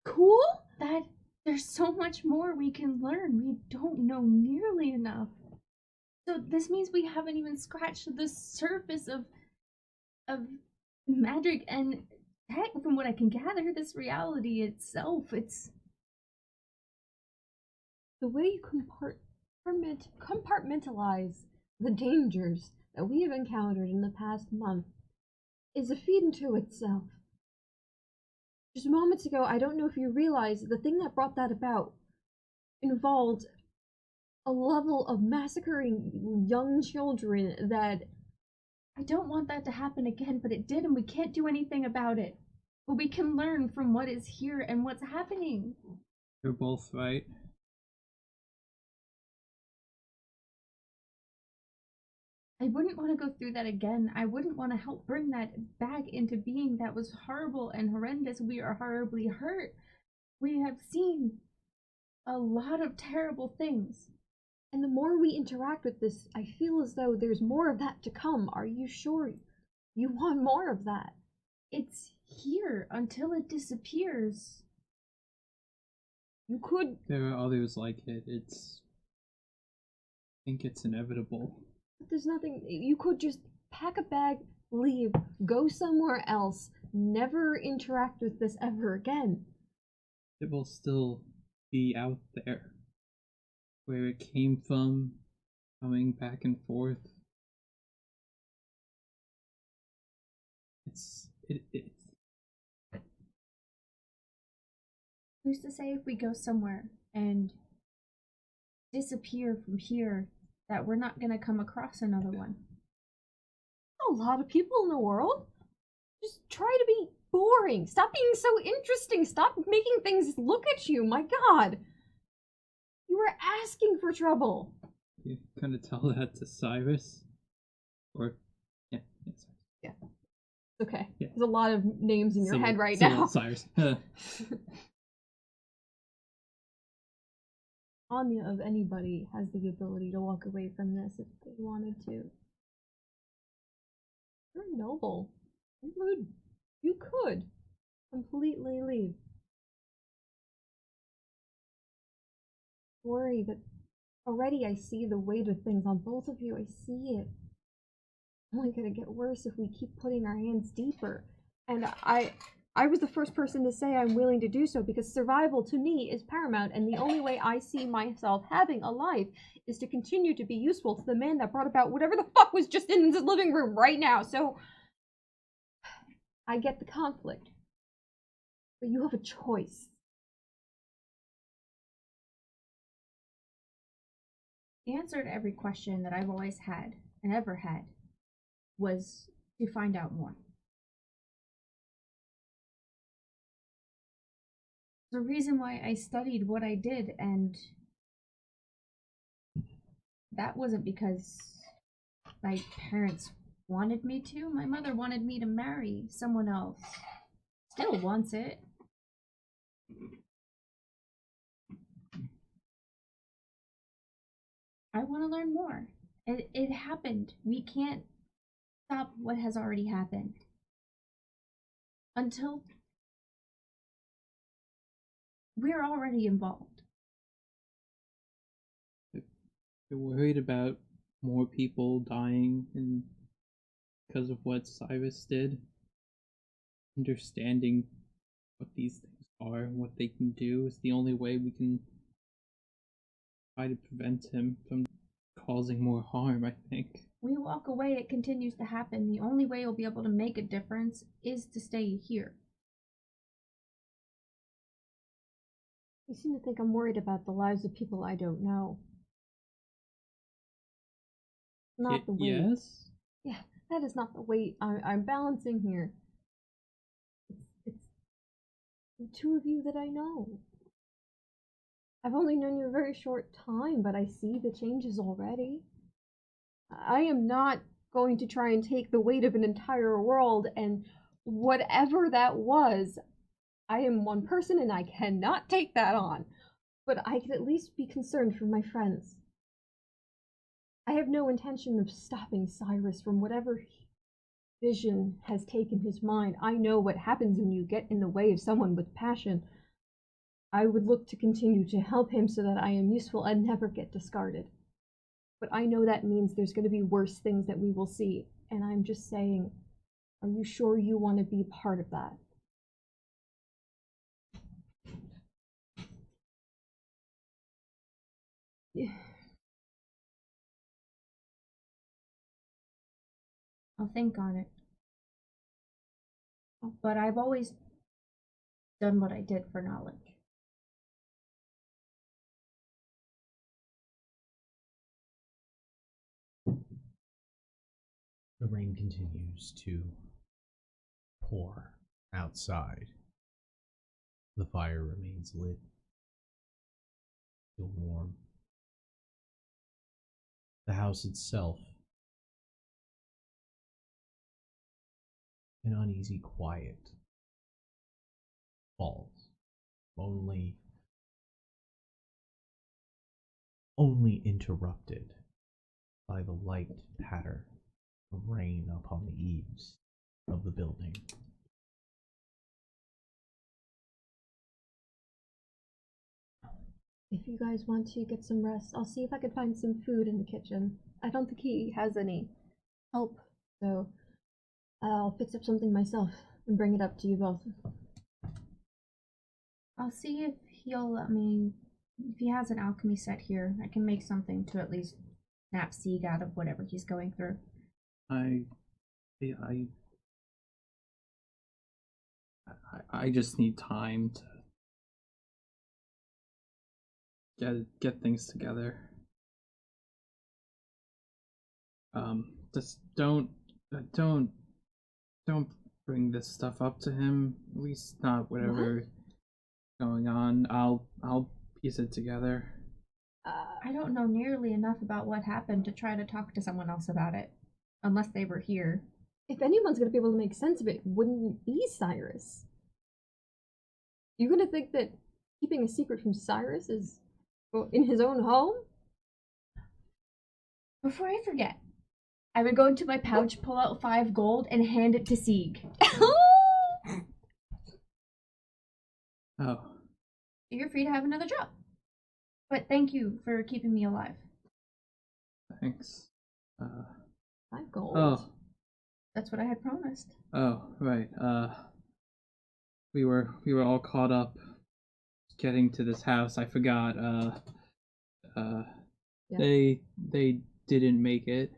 cool? That there's so much more we can learn. We don't know nearly enough. So this means we haven't even scratched the surface of magic, and heck, from what I can gather, this reality itself, it's... The way you compartmentalize the dangers that we have encountered in the past month is a feed into itself. Just moments ago, I don't know if you realize, the thing that brought that about involved a level of massacring young children that... I don't want that to happen again, but it did, and we can't do anything about it. But we can learn from what is here and what's happening. You're both right. I wouldn't want to go through that again. I wouldn't want to help bring that back into being. That was horrible and horrendous. We are horribly hurt. We have seen a lot of terrible things. And the more we interact with this, I feel as though there's more of that to come. Are you sure you want more of that? It's here until it disappears. You could... There are others like it. I think it's inevitable. But there's nothing... You could just pack a bag, leave, go somewhere else, never interact with this ever again. It will still be out there. Where it came from, coming back and forth. It's Who's to say if we go somewhere and disappear from here that we're not gonna come across another one? A lot of people in the world. Just try to be boring. Stop being so interesting. Stop making things look at you. My God. You were asking for trouble. You gonna tell that to Cyrus? Or yeah. Yeah. Okay. Yeah. There's a lot of names in your head right now. Cyrus. Anya of anybody has the ability to walk away from this if they wanted to. You're noble. You could completely leave. Worry that already I see the weight of things on both of you. I see it. It's only gonna get worse if we keep putting our hands deeper. And I was the first person to say I'm willing to do so because survival to me is paramount, and the only way I see myself having a life is to continue to be useful to the man that brought about whatever the fuck was just in his living room right now. So I get the conflict. But you have a choice. The answer to every question that I've always had and ever had was to find out more. The reason why I studied what I did, and that wasn't because my parents wanted me to. My mother wanted me to marry someone else. Still wants it. I want to learn more. It happened. We can't stop what has already happened. Until we're already involved. You're worried about more people dying because of what Cyrus did. Understanding what these things are and what they can do is the only way we can try to prevent him from causing more harm, I think. We walk away, it continues to happen. The only way you'll be able to make a difference is to stay here. You seem to think I'm worried about the lives of people I don't know. Not the weight. Yes? Yeah, that is not the weight I'm balancing here. It's the two of you that I know. I've only known you a very short time, but I see the changes already. I am not going to try and take the weight of an entire world, and whatever that was, I am one person and I cannot take that on. But I can at least be concerned for my friends. I have no intention of stopping Cyrus from whatever vision has taken his mind. I know what happens when you get in the way of someone with passion. I would look to continue to help him so that I am useful and never get discarded. But I know that means there's going to be worse things that we will see. And I'm just saying, are you sure you want to be part of that? I'll think on it. But I've always done what I did for knowledge. The rain continues to pour outside. The fire remains lit, still warm. The house itself, an uneasy quiet falls, only interrupted by the light patter of rain upon the eaves of the building. If you guys want to get some rest, I'll see if I can find some food in the kitchen. I don't think he has any help, so I'll fix up something myself and bring it up to you both. I'll see if he'll let me. If he has an alchemy set here, I can make something to at least snap Sieg out of whatever he's going through. I just need time to get things together. Just don't bring this stuff up to him. At least not whatever going on. I'll piece it together. I don't know nearly enough about what happened to try to talk to someone else about it, unless they were here. If anyone's gonna be able to make sense of it, wouldn't it be Cyrus? You gonna think that keeping a secret from Cyrus is in his own home? Before I forget, I would go into my pouch, pull out 5 gold, and hand it to Sieg. Oh. You're free to have another job. But thank you for keeping me alive. Thanks. 5 gold. Oh. That's what I had promised. Oh, right. We were all caught up getting to this house. I forgot. Yeah. They didn't make it.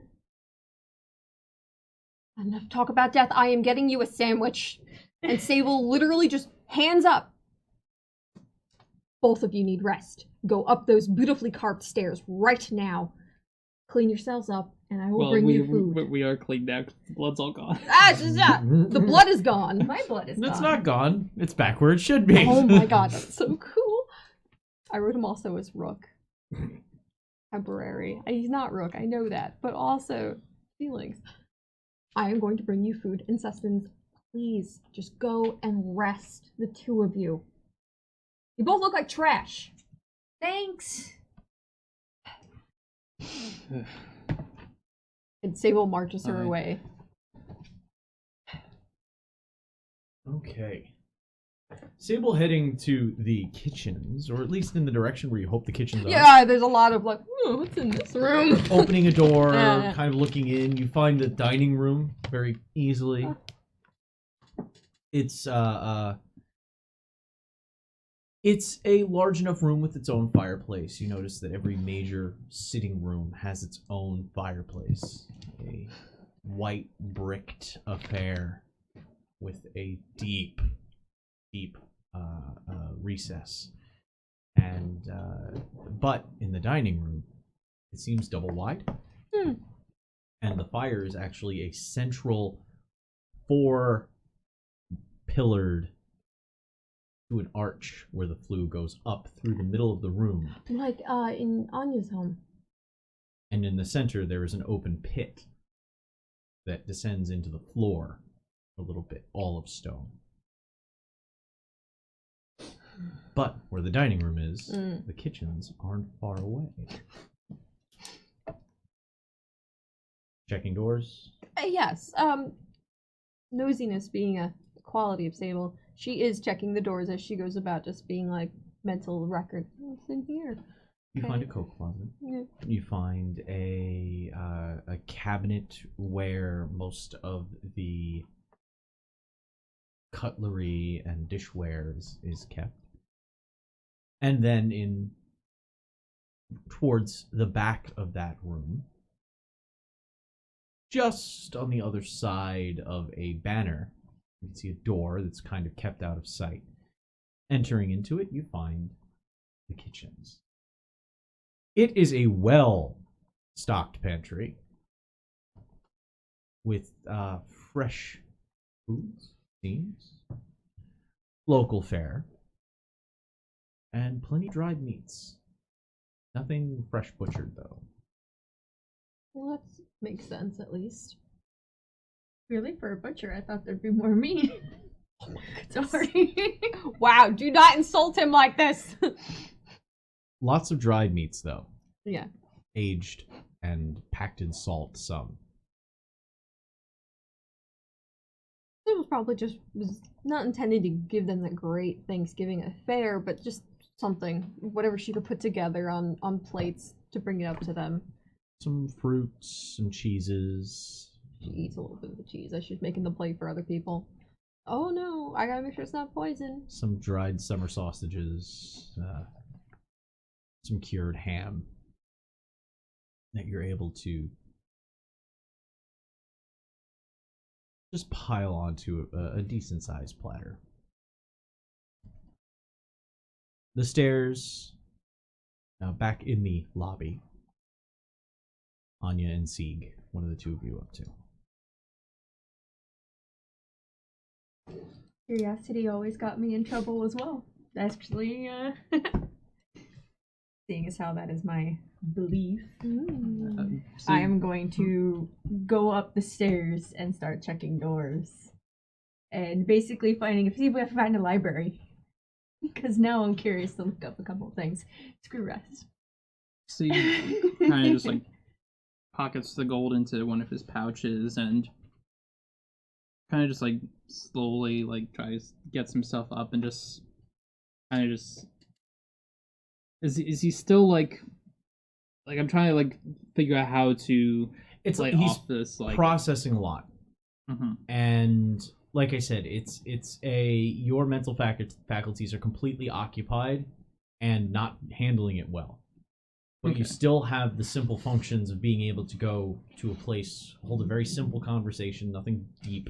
Enough talk about death. I am getting you a sandwich. And Sable literally just hands up. Both of you need rest. Go up those beautifully carved stairs right now. Clean yourselves up, and I will bring you food. We are clean now 'cause the blood's all gone. The blood is gone. My blood is gone. It's not gone. It's back where it should be. Oh my god, that's so cool. I wrote him also as Rook. Temporary. He's not Rook, I know that. But also, feelings. I am going to bring you food and sustenance. Please, just go and rest, the two of you. You both look like trash. Thanks. And Sable marches her Alright. away. Okay. Sable heading to the kitchens, or at least in the direction where you hope the kitchens are. Yeah, there's a lot of like, what's in this room? Opening a door, Yeah. kind of looking in, you find the dining room very easily. It's a large enough room with its own fireplace. You notice that every major sitting room has its own fireplace. A white bricked affair with a deep recess. And but in the dining room, it seems double wide. And the fire is actually a central 4-pillared to an arch where the flue goes up through the middle of the room. Like in Anya's home. And in the center, there is an open pit that descends into the floor a little bit, all of stone. But where the dining room is, the kitchens aren't far away. Checking doors? Yes. Nosiness being a quality of Sable, she is checking the doors as she goes about, just being like mental record. What's in here? You Okay. find a coat closet. Yeah. You find a cabinet where most of the cutlery and dishware is kept. And then in towards the back of that room, just on the other side of a banner, you can see a door that's kind of kept out of sight. Entering into it, you find the kitchens. It is a well-stocked pantry with fresh foods, seems, local fare, and plenty of dried meats. Nothing fresh butchered, though. Well, that makes sense, at least. Really, for a butcher, I thought there'd be more meat. Oh my god, sorry. Wow, do not insult him like this! Lots of dried meats, though. Yeah. Aged and packed in salt, some. It was probably just was not intended to give them the great Thanksgiving affair, but just something, whatever she could put together on plates to bring it up to them. Some fruits, some cheeses. She eats a little bit of the cheese as she's making the plate for other people. Oh no, I gotta make sure it's not poison. Some dried summer sausages. Some cured ham that you're able to just pile onto a decent-sized platter. The stairs, back in the lobby. Anya and Sieg, what are the two of you up to? Curiosity always got me in trouble as well. Actually, seeing as how that is my belief, I am going to go up the stairs and start checking doors. And basically see if we have to find a library. Because now I'm curious to look up a couple of things. Screw rest. See, kind of just like pockets the gold into one of his pouches and kind of just like slowly like tries gets himself up and just kind of just is he still like I'm trying to like figure out how to It's play he's off this like processing a lot. Mm-hmm. And like I said, it's your mental faculties are completely occupied and not handling it well. But Okay. you still have the simple functions of being able to go to a place, hold a very simple conversation, nothing deep.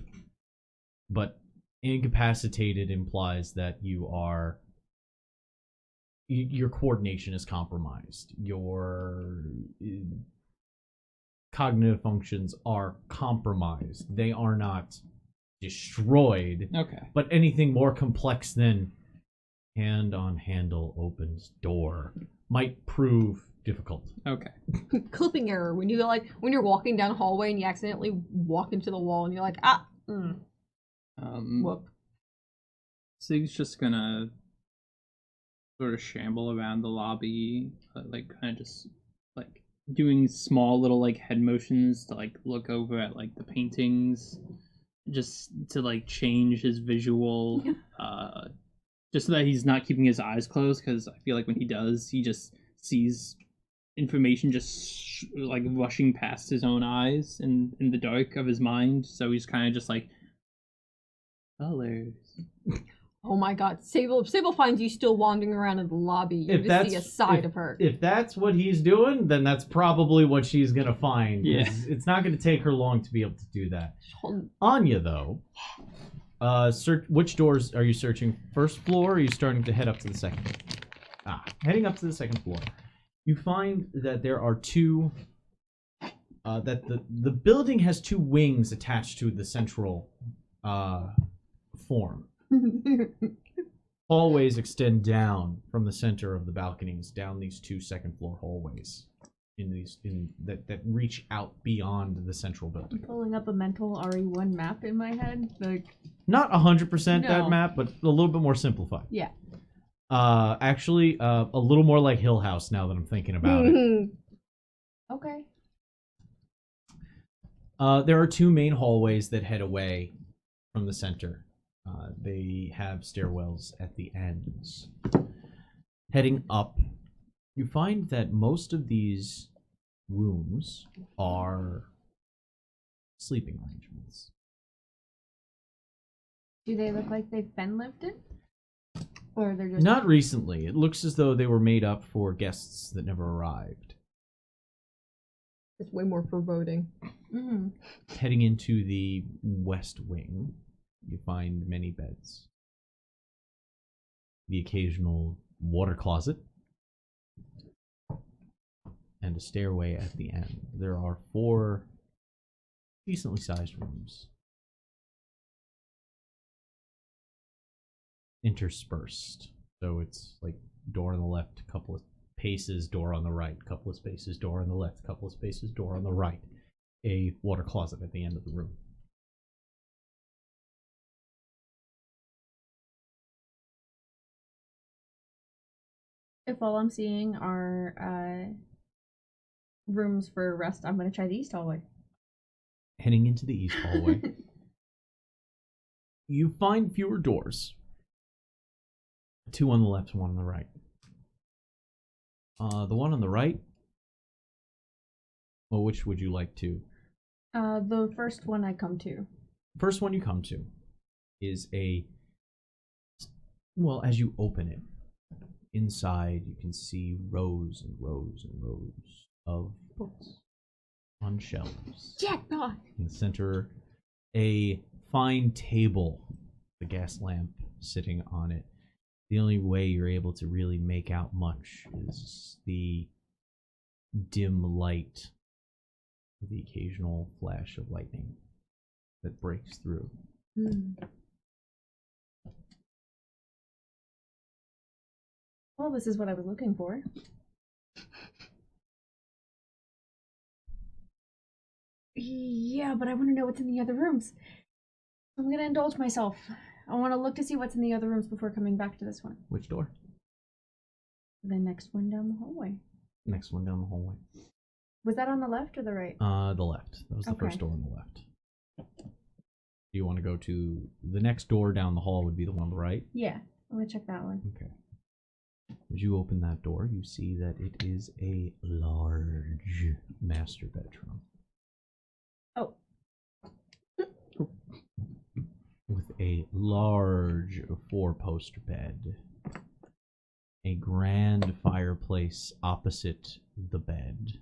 But incapacitated implies that your coordination is compromised. Your cognitive functions are compromised. They are not destroyed. Okay. But anything more complex than hand on handle opens door might prove difficult. Okay. Clipping error, when you're walking down a hallway and you accidentally walk into the wall and you're like, whoop. Sig's just gonna sort of shamble around the lobby, like kind of just like doing small little like head motions to like look over at like the paintings, just to like change his visual, just so that he's not keeping his eyes closed. Because I feel like when he does, he just sees information just like rushing past his own eyes in the dark of his mind. So he's kind of just like colors. Oh my god, Sable finds you still wandering around in the lobby. You just see a side of her. If that's what he's doing, then that's probably what she's gonna find. Yeah. It's not gonna take her long to be able to do that. Anya, though, which doors are you searching? First floor, or are you starting to head up to the second? Heading up to the second floor. You find that there are two, that the building has two wings attached to the central form. Hallways extend down from the center of the balconies, down these two second floor hallways that reach out beyond the central building. Pulling up a mental RE1 map in my head, like Not 100% that No. map, but a little bit more simplified. yeah. Actually, a little more like Hill House now that I'm thinking about it. Okay. There are two main hallways that head away from the center. They have stairwells at the ends. Heading up, you find that most of these rooms are sleeping arrangements. Do they look like they've been lived in? Or they're just Not recently. It looks as though they were made up for guests that never arrived. It's way more foreboding. Mhm. Heading into the west wing, you find many beds. The occasional water closet. And a stairway at the end. There are 4 decently sized rooms. Interspersed. So it's like door on the left, a couple of paces, door on the right, couple of spaces, door on the left, couple of spaces, door on the right. A water closet at the end of the room. If all I'm seeing are rooms for rest, I'm gonna try the east hallway. Heading into the east hallway, you find fewer doors. 2 on the left, 1 on the right. The one on the right. Well, which would you like to? The first one I come to. First one you come to is well, as you open it, inside you can see rows and rows and rows of books on shelves. Jackpot! In the center, a fine table, the gas lamp sitting on it. The only way you're able to really make out much is the dim light, the occasional flash of lightning that breaks through. Well, this is what I was looking for. Yeah, but I want to know what's in the other rooms. I'm gonna indulge myself. I want to look to see what's in the other rooms before coming back to this one. Which door? The next one down the hallway. Next one down the hallway. Was that on the left or the right? The left. That was the first door on the left. Do you want to go to the next door down the hall? Would be the one on the right. Yeah, I'm gonna check that one. Okay. As you open that door, you see that it is a large master bedroom. Oh. With a large 4-poster bed. A grand fireplace opposite the bed.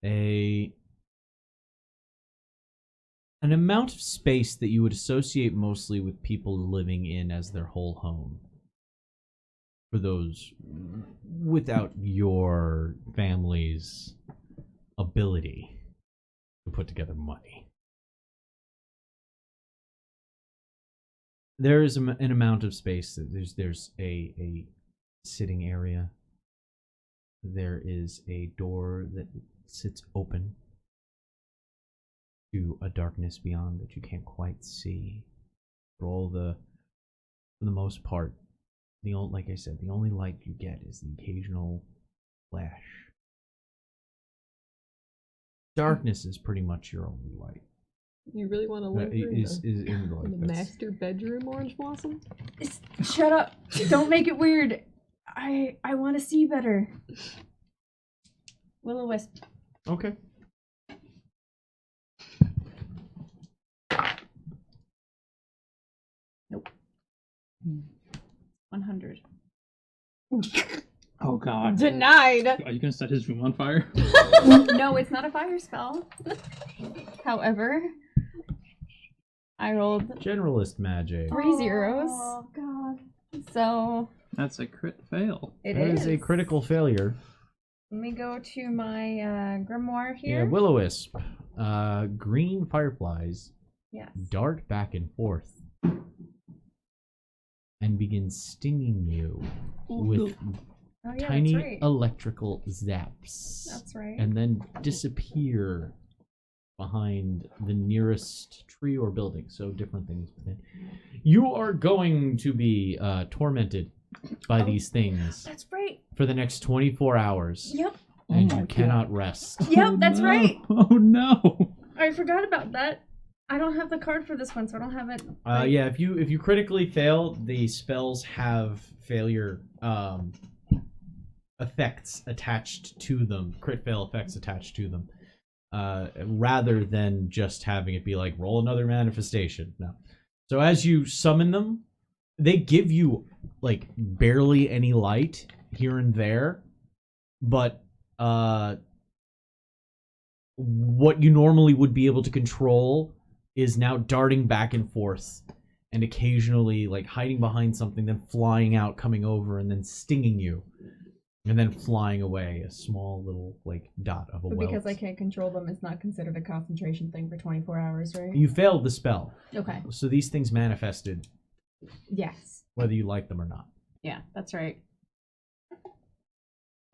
An amount of space that you would associate mostly with people living in as their whole home. For those without your family's ability to put together money. There is an amount of space. That there's a sitting area. There is a door that sits open to a darkness beyond that you can't quite see. For the most part, like I said, the only light you get is the occasional flash. Darkness is pretty much your only light. You really want to live in the master bedroom, Orange Blossom? Shut up! Don't make it weird. I want to see better. Will-o-wisp. Okay. Nope. 100. Oh god. Denied! Are you gonna set his room on fire? No, it's not a fire spell. However, I rolled Generalist magic. 3 zeros. Oh, God. So That's a crit fail. it That is a critical failure. Let me go to my grimoire here. Yeah, Will-o-wisp. Green fireflies Yes. dart back and forth and begin stinging you with Oh yeah, tiny that's right. electrical zaps. That's right. And then disappear behind the nearest tree or building. So different things within. You are going to be tormented by these things That's right. for the next 24 hours. Yep. And Oh my you cannot rest. Yep, that's no. right. Oh no. I forgot about that. I don't have the card for this one, so I don't have it. Yeah, if you critically fail, the spells have failure effects attached to them, crit fail effects attached to them, rather than just having it be like roll another manifestation. No. So as you summon them, they give you like barely any light here and there, but what you normally would be able to control is now darting back and forth and occasionally like hiding behind something, then flying out, coming over, and then stinging you, and then flying away, a small little like dot of a But welt. because I can't control them, it's not considered a concentration thing for 24 hours, right? You failed the spell, Okay. so these things manifested Yes. whether you like them or not. Yeah, that's right.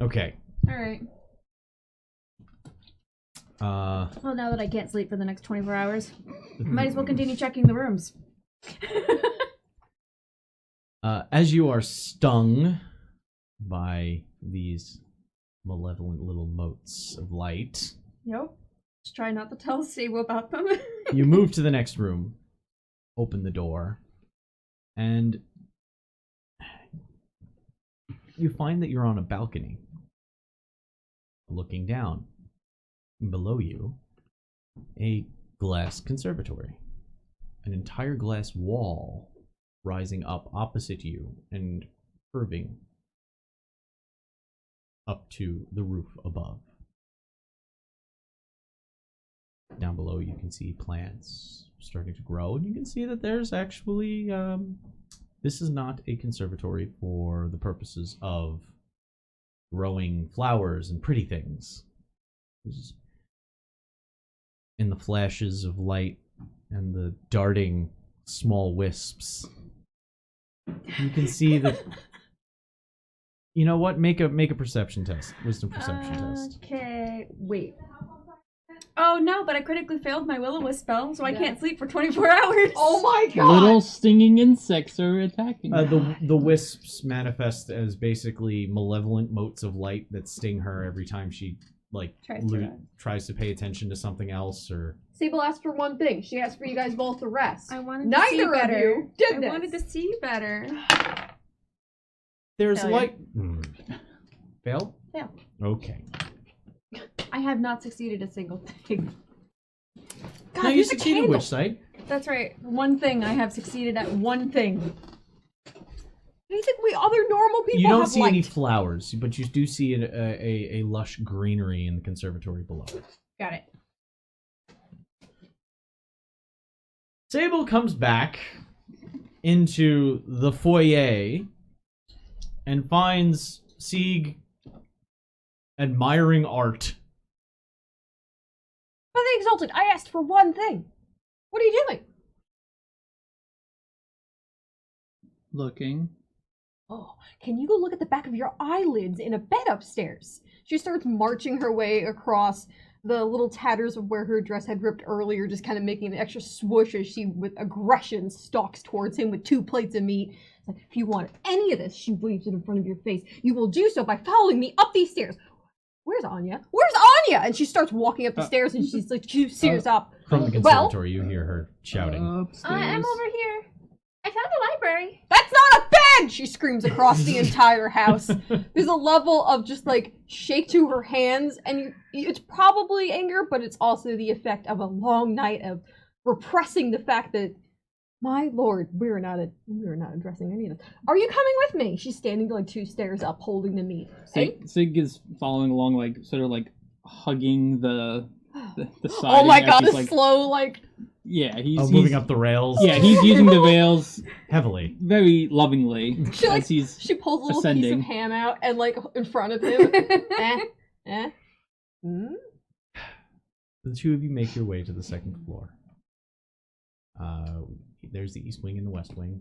Okay. Alright. Well, now that I can't sleep for the next 24 hours, might as well continue checking the rooms. As you are stung by these malevolent little motes of light, Yep. Just try not to tell Sable about them. you move to the next room, open the door, and you find that you're on a balcony, looking down. Below you, a glass conservatory, an entire glass wall rising up opposite you and curving up to the roof above. Down below you can see plants starting to grow, and you can see that there's actually this is not a conservatory for the purposes of growing flowers and pretty things. In the flashes of light and the darting small wisps, you can see that. You know what? Make a perception test, wisdom perception test. Okay, wait. Oh no, but I critically failed my will-o-wisp spell, so I can't sleep for 24 hours. Oh my god! Little stinging insects are attacking. The wisps manifest as basically malevolent motes of light that sting her every time she tries to pay attention to something else or. Sable asked for one thing. She asked for you guys both to rest. I wanted to see Neither of better. you did I this. wanted to see better. There's Failure. light. Fail? Fail. Okay. I have not succeeded a single thing. God, No, you there's a succeeded candle. which site? That's right. One thing. I have succeeded at one thing. Do you think we other normal people You don't have see light? any flowers, but you do see a lush greenery in the conservatory below. Got it. Sable comes back into the foyer and finds Sieg admiring art. Nothing exalted. I asked for one thing. What are you doing? Looking. Oh, can you go look at the back of your eyelids in a bed upstairs? She starts marching her way across the little tatters of where her dress had ripped earlier, just kind of making an extra swoosh as she, with aggression, stalks towards him with 2 plates of meat. It's like, if you want any of this, she waves it in front of your face. You will do so by following me up these stairs. Where's Anya? Where's Anya? And she starts walking up the stairs, and she's like 2 stairs up. From the conservatory, you hear her shouting. Upstairs. I'm over here. I found the library. That's not a bed! She screams across the entire house. There's a level of just like shake to her hands, and it's probably anger, but it's also the effect of a long night of repressing the fact that, my lord, we're not addressing any of this. Are you coming with me? She's standing like 2 stairs up, holding the meat. Sig is following along, like sort of like hugging the side. Oh my god, he's, the like, slow like. Yeah, he's Moving up the rails. Yeah, he's using the veils Heavily. very lovingly She, like, as he's she pulls a little piece ascending. of ham out and like in front of him. The 2 of you make your way to the 2nd floor. There's the east wing and the west wing.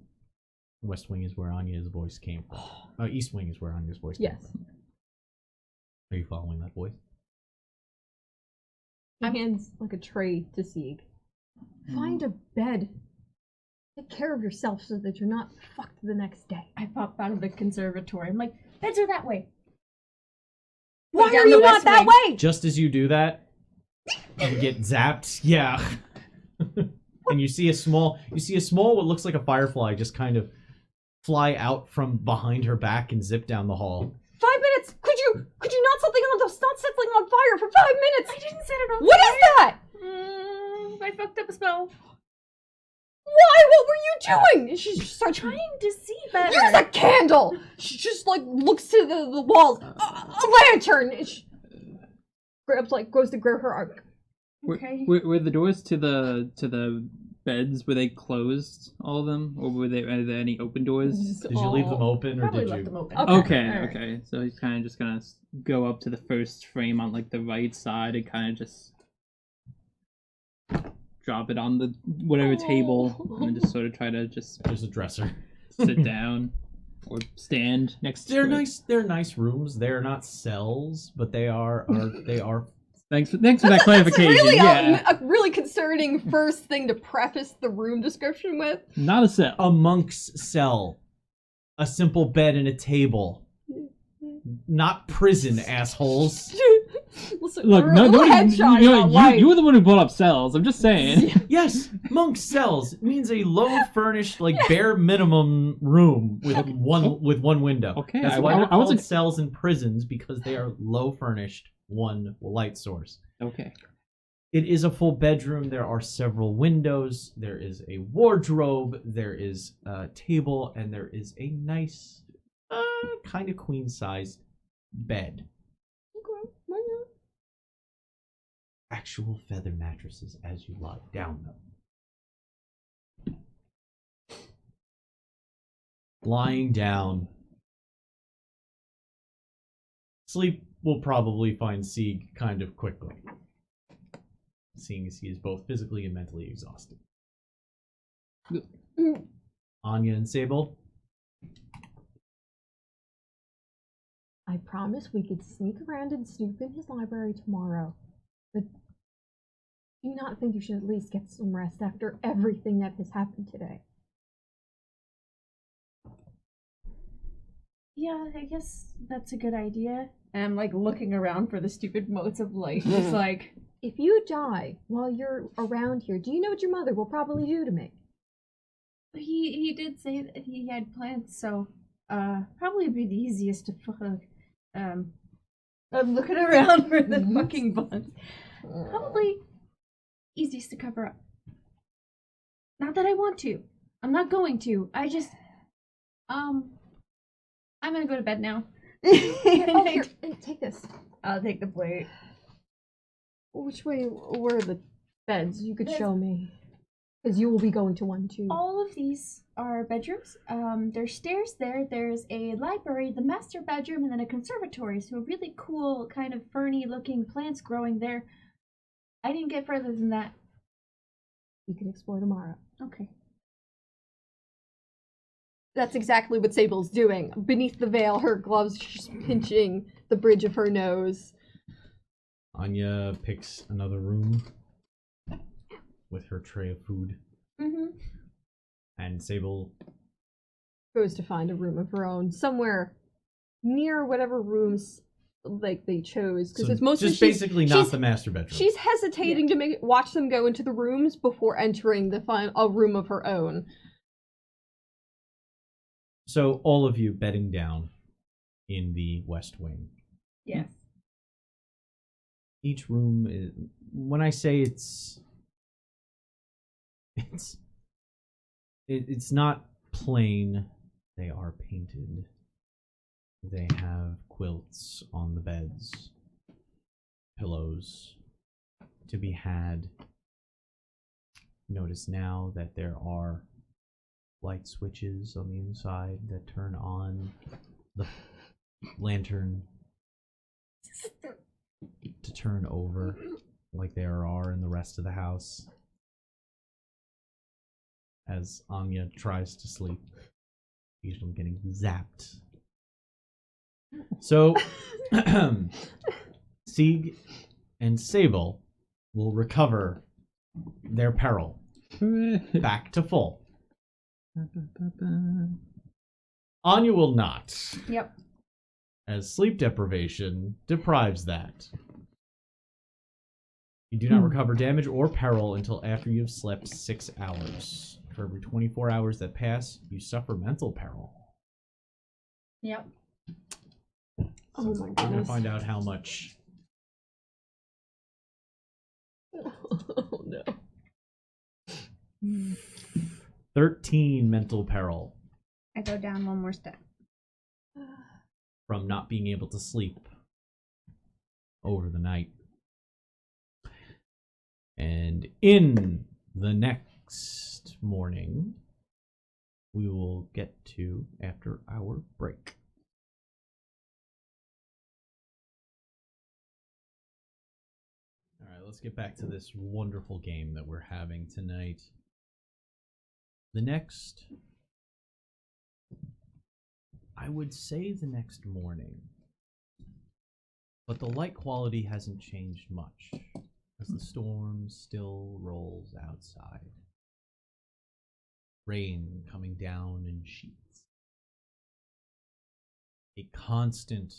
The west wing is where Anya's voice came from. East wing is where Anya's voice came Yes. from. Are you following that voice? He hands like a tray to Sieg. Find a bed. Take care of yourself so that you're not fucked the next day. I pop out of the conservatory. I'm like, beds are that way. Why down are the you west not that wing. way? Just as you do that, you get zapped. Yeah. And you see a small what looks like a firefly just kind of fly out from behind her back and zip down the hall. 5 minutes. Could you not stop something on fire for 5 minutes? I didn't set it on What is that? I fucked up a spell. Why? What were you doing? And she just starts Trying to see better. Use a candle! She just like looks to the walls. A lantern! And she goes to grab her arm. Okay. Were the doors to the beds, were they closed, all of them, or are there any open doors? Did you leave them open, or Probably did left you? them open. Okay, Alright. okay. So he's kind of just gonna go up to the first frame on like the right side and kind of just drop it on the whatever table, and then just sort of try to just There's a dresser. sit down or stand next to They're it. nice. They're nice rooms. They're not cells, but they are Thanks for that clarification. It's really Yeah, a really concerning first thing to preface the room description with. not a cell. a monk's cell, a simple bed and a table. Not prison, assholes. Listen, Look, we're a no, little nobody. headshot about life. You were the one who brought up cells. I'm just saying. Yes, monk's cells means a low furnished, like bare minimum room with one window. Okay, That's I why they're wasn't- called cells in prisons, because they are low furnished, one light source. Okay. It is a full bedroom. There are several windows. There is a wardrobe. There is a table, and there is a nice, kind of queen-sized bed. Actual feather mattresses as you lie down, though. Lying down. Sleep will probably find Sieg kind of quickly, seeing as he is both physically and mentally exhausted. Anya and Sable. I promise we could sneak around and snoop in his library tomorrow. But do you not think you should at least get some rest after everything that has happened today? Yeah, I guess that's a good idea. And I'm like looking around for the stupid motes of light. Just like, If you die while you're around here, do you know what your mother will probably do to me? He did say that he had plans, so probably be the easiest to fuck. I'm looking around for the fucking buns. Probably easiest to cover up. Not that I want to. I'm not going to. I just I'm gonna go to bed now. Here, take this. I'll take the plate. Which way were the beds? You could There's- show me. Because you will be going to one too. All of these are bedrooms. There's stairs there. There's a library, the master bedroom, and then a conservatory. So really cool, kind of ferny looking plants growing there. I didn't get further than that. You can explore tomorrow. Okay. That's exactly what Sable's doing. Beneath the veil, her gloves just pinching the bridge of her nose. Anya picks another room with her tray of food, Mm-hmm. and Sable Goes to find a room of her own somewhere near whatever rooms like they chose, because it's mostly just basically not the master bedroom. She's hesitating to watch them go into the rooms before entering a room of her own. So all of you bedding down in the West Wing. Yes. Each room is, when I say it's not plain. They are painted. They have quilts on the beds, pillows to be had. Notice now that there are light switches on the inside that turn on the lantern to turn over like there are in the rest of the house. As Anya tries to sleep, usually getting zapped. So, Sieg and Sable will recover their peril back to full. Anya will not, Yep. as sleep deprivation deprives that. You do not recover damage or peril until after you have slept 6 hours. For every 24 hours that pass, you suffer mental peril. Yep. Oh my We're going to goodness. find out how much. Oh no. 13 mental peril I go down one more step. from not being able to sleep over the night. And in the next morning, we will get to after our break. All right, let's get back to this wonderful game that we're having tonight. The next, I would say the next morning, but the light quality hasn't changed much as the storm still rolls outside. Rain coming down in sheets. A constant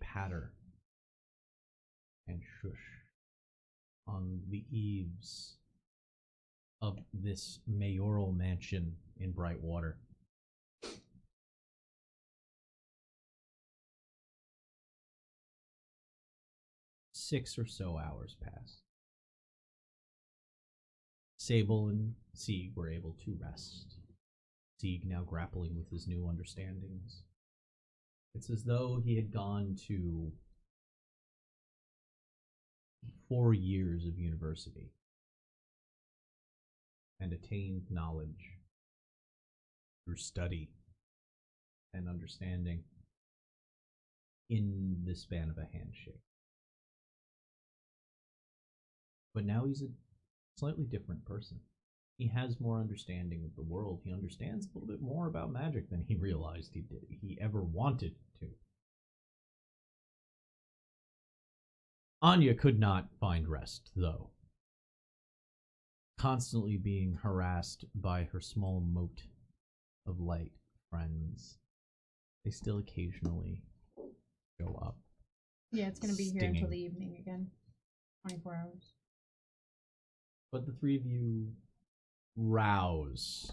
patter and shush on the eaves of this mayoral mansion in Brightwater. Six or so hours pass. Sable and Sieg were able to rest. Sieg now grappling with his new understandings. It's as though he had gone to 4 years of university and attained knowledge through study and understanding in the span of a handshake. But now he's a slightly different person. He has more understanding of the world. He understands a little bit more about magic than he realized he ever wanted to. Anya could not find rest, though. Constantly being harassed by her small mote of light friends. They still occasionally show up. Yeah, it's going to be here Stinging. until the evening again. 24 hours. But the three of you rouse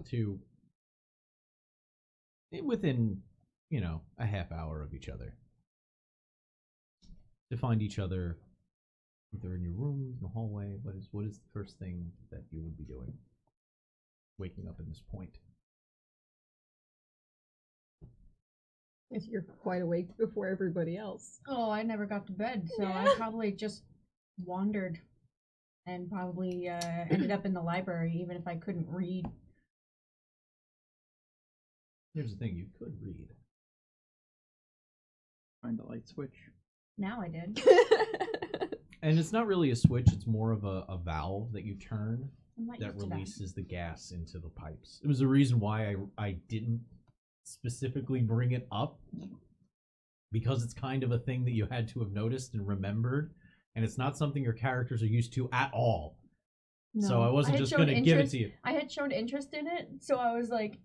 to within, a half hour of each other. To find each other either in your rooms, in the hallway. What is the first thing that you would be doing? Waking up at this point. If you're quite awake before everybody else. Oh, I never got to bed, so Yeah. I probably just wandered and probably ended up in the library, even if I couldn't read. Here's the thing, you could read. Find the light switch. Now I did. And it's not really a switch, it's more of a valve that you turn I'm not that used to releases the gas into the pipes. It was the reason why I didn't specifically bring it up, because it's kind of a thing that you had to have noticed and remembered, and it's not something your characters are used to at all. No. So I wasn't just going to give it to you. I had shown interest in it, so I was like,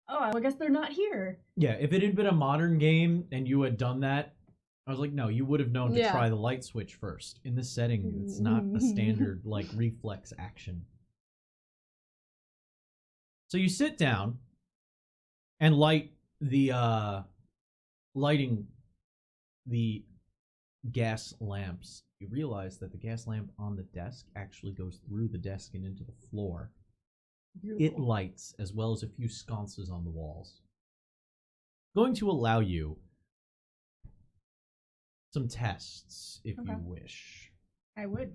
oh, I guess they're not here. Yeah, if it had been a modern game and you had done that, I was like, no, you would have known to Yeah. try the light switch first. In this setting, it's not a standard, reflex action. So you sit down and lighting the gas lamps. You realize that the gas lamp on the desk actually goes through the desk and into the floor. It lights, as well as a few sconces on the walls. Going to allow you some tests, if Okay. you wish. I would.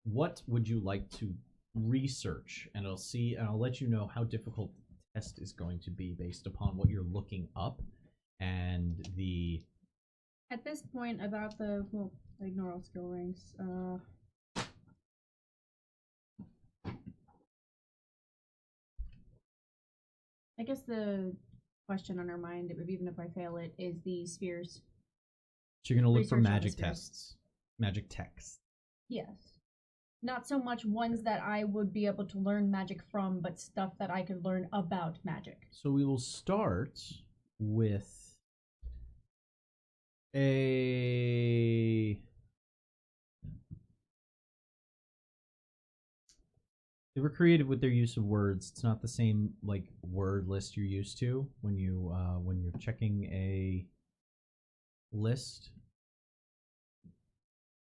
What would you like to research? And I'll let you know how difficult the test is going to be based upon what you're looking up and the... At this point, about the, ignore all skill ranks. I guess the question on our mind, even if I fail it, is the spheres. So you're going to look for Research magic atmospheres. tests. Magic texts. Yes. Not so much ones that I would be able to learn magic from, but stuff that I could learn about magic. So we will start with a... They were creative with their use of words. It's not the same word list you're used to when you're checking a list.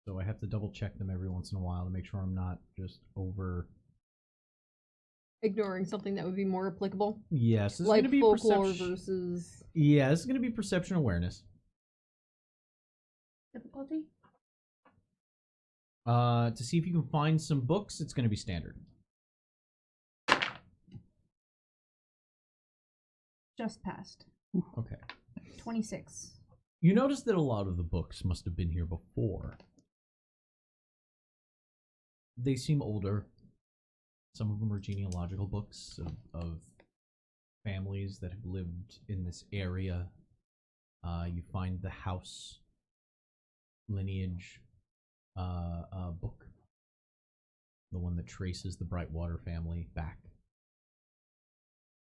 So I have to double check them every once in a while to make sure I'm not just over. Ignoring something that would be more applicable. Yes, this is Like going to be folklore perception versus. Yeah, this is going to be perception awareness. Difficulty? To see if you can find some books, it's going to be standard. Just passed. Okay. 26. You notice that a lot of the books must have been here before. They seem older. Some of them are genealogical books of families that have lived in this area. You find the house lineage book, the one that traces the Brightwater family back,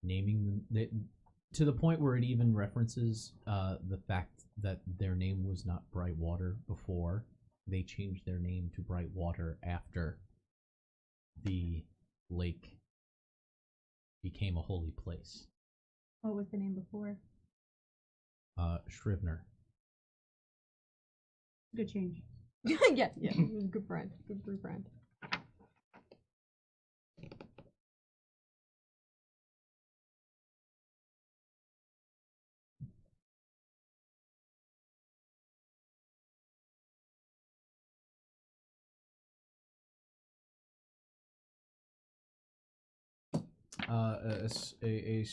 naming them to the point where it even references the fact that their name was not Brightwater before. They changed their name to Brightwater after the lake became a holy place. What was the name before? Shrivner. Good change. Yeah, good friend. Good friend. A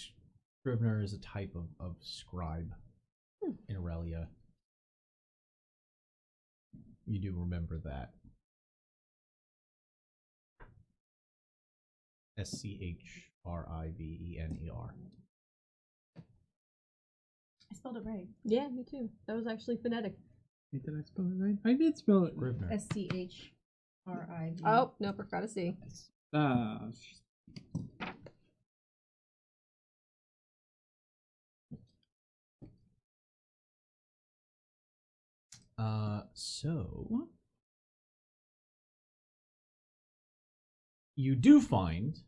Scrivener is a type of scribe in Aurelia. You do remember that. Schrivener. I spelled it right. Yeah, me too. That was actually phonetic. Wait, did I spell it right? I did spell it. Scrivener. SCHRIV. Oh, no, forgot a C. Ah, So you do find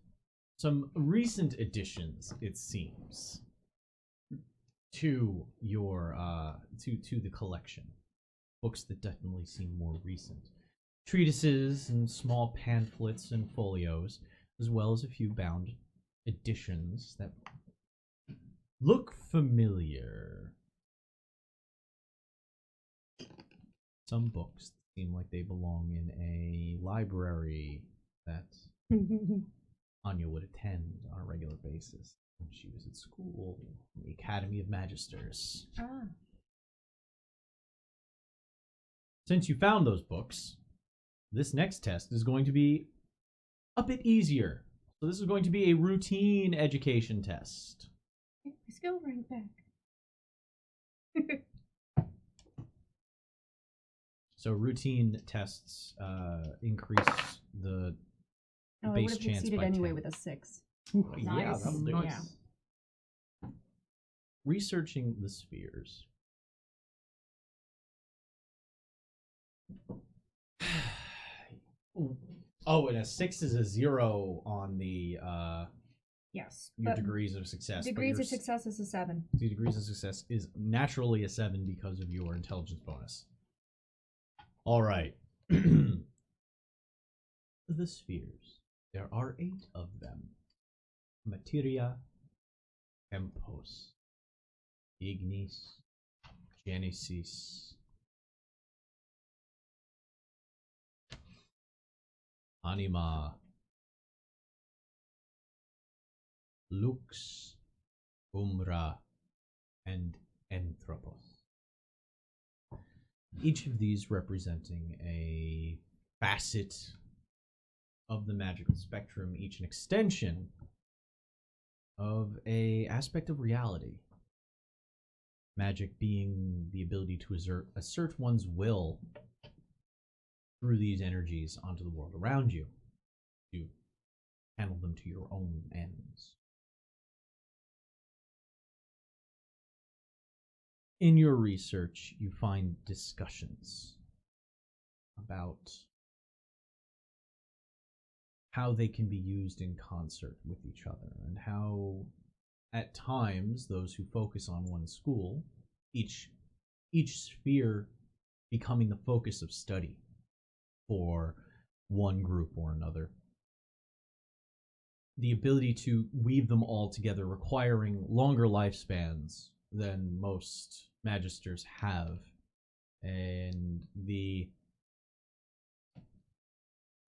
some recent additions, it seems, to your to the collection. Books that definitely seem more recent. Treatises and small pamphlets and folios, as well as a few bound editions that look familiar. Some books seem like they belong in a library that Anya would attend on a regular basis when she was at school, the Academy of Magisters. Ah. Since you found those books, this next test is going to be a bit easier. So this is going to be a routine education test. Get my skill rank back. So routine tests increase the No, I base would have chance succeeded by anyway 10. with a 6. Yeah, Nice. that'll do it. Yeah. Researching the spheres. Oh, and a 6 is a 0 on the Yes. your but degrees of success. but degrees your of success is a 7. The degrees of success is naturally a 7 because of your intelligence bonus. All right. The spheres. There are 8 of them. Materia, Tempos, Ignis, Genesis, Anima, Lux, Umbra, and Anthropos. Each of these representing a facet of the magical spectrum, each an extension of a aspect of reality. Magic being the ability to assert one's will through these energies onto the world around you, to channel them to your own ends. In your research, you find discussions about how they can be used in concert with each other, and how, at times, those who focus on one school, each sphere becoming the focus of study for one group or another. The ability to weave them all together, requiring longer lifespans than most magisters have, and the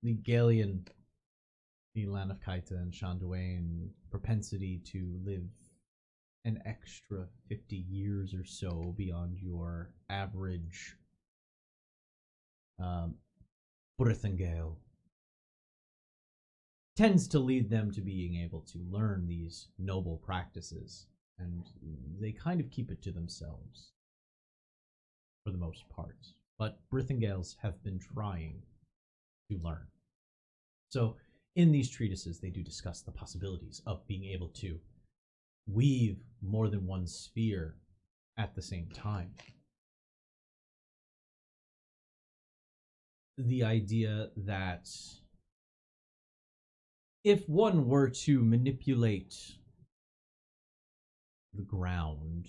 Galian, the Lan of Kaita and Shanduane propensity to live an extra 50 years or so beyond your average Brithengale tends to lead them to being able to learn these noble practices, and they kind of keep it to themselves for the most part. But Brithengales have been trying to learn. So in these treatises, they do discuss the possibilities of being able to weave more than one sphere at the same time. The idea that if one were to manipulate the ground,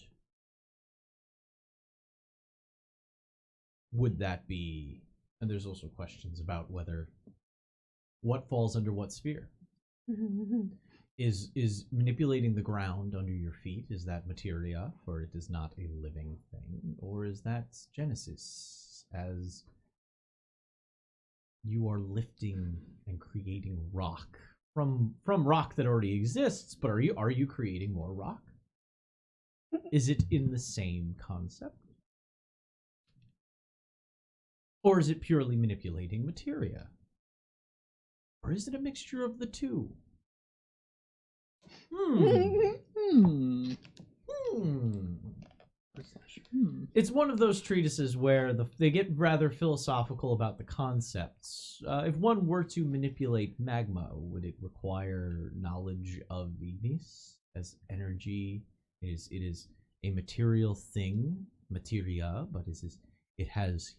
would that be... And there's also questions about whether what falls under what sphere. Is manipulating the ground under your feet, is that materia, for it is not a living thing, or is that Genesis, as you are lifting and creating rock from rock that already exists, but are you creating more rock? Is it in the same concept? Or is it purely manipulating materia? Or is it a mixture of the two? It's one of those treatises where they get rather philosophical about the concepts. If one were to manipulate magma, would it require knowledge of ignis as energy? It is a material thing, materia, but it has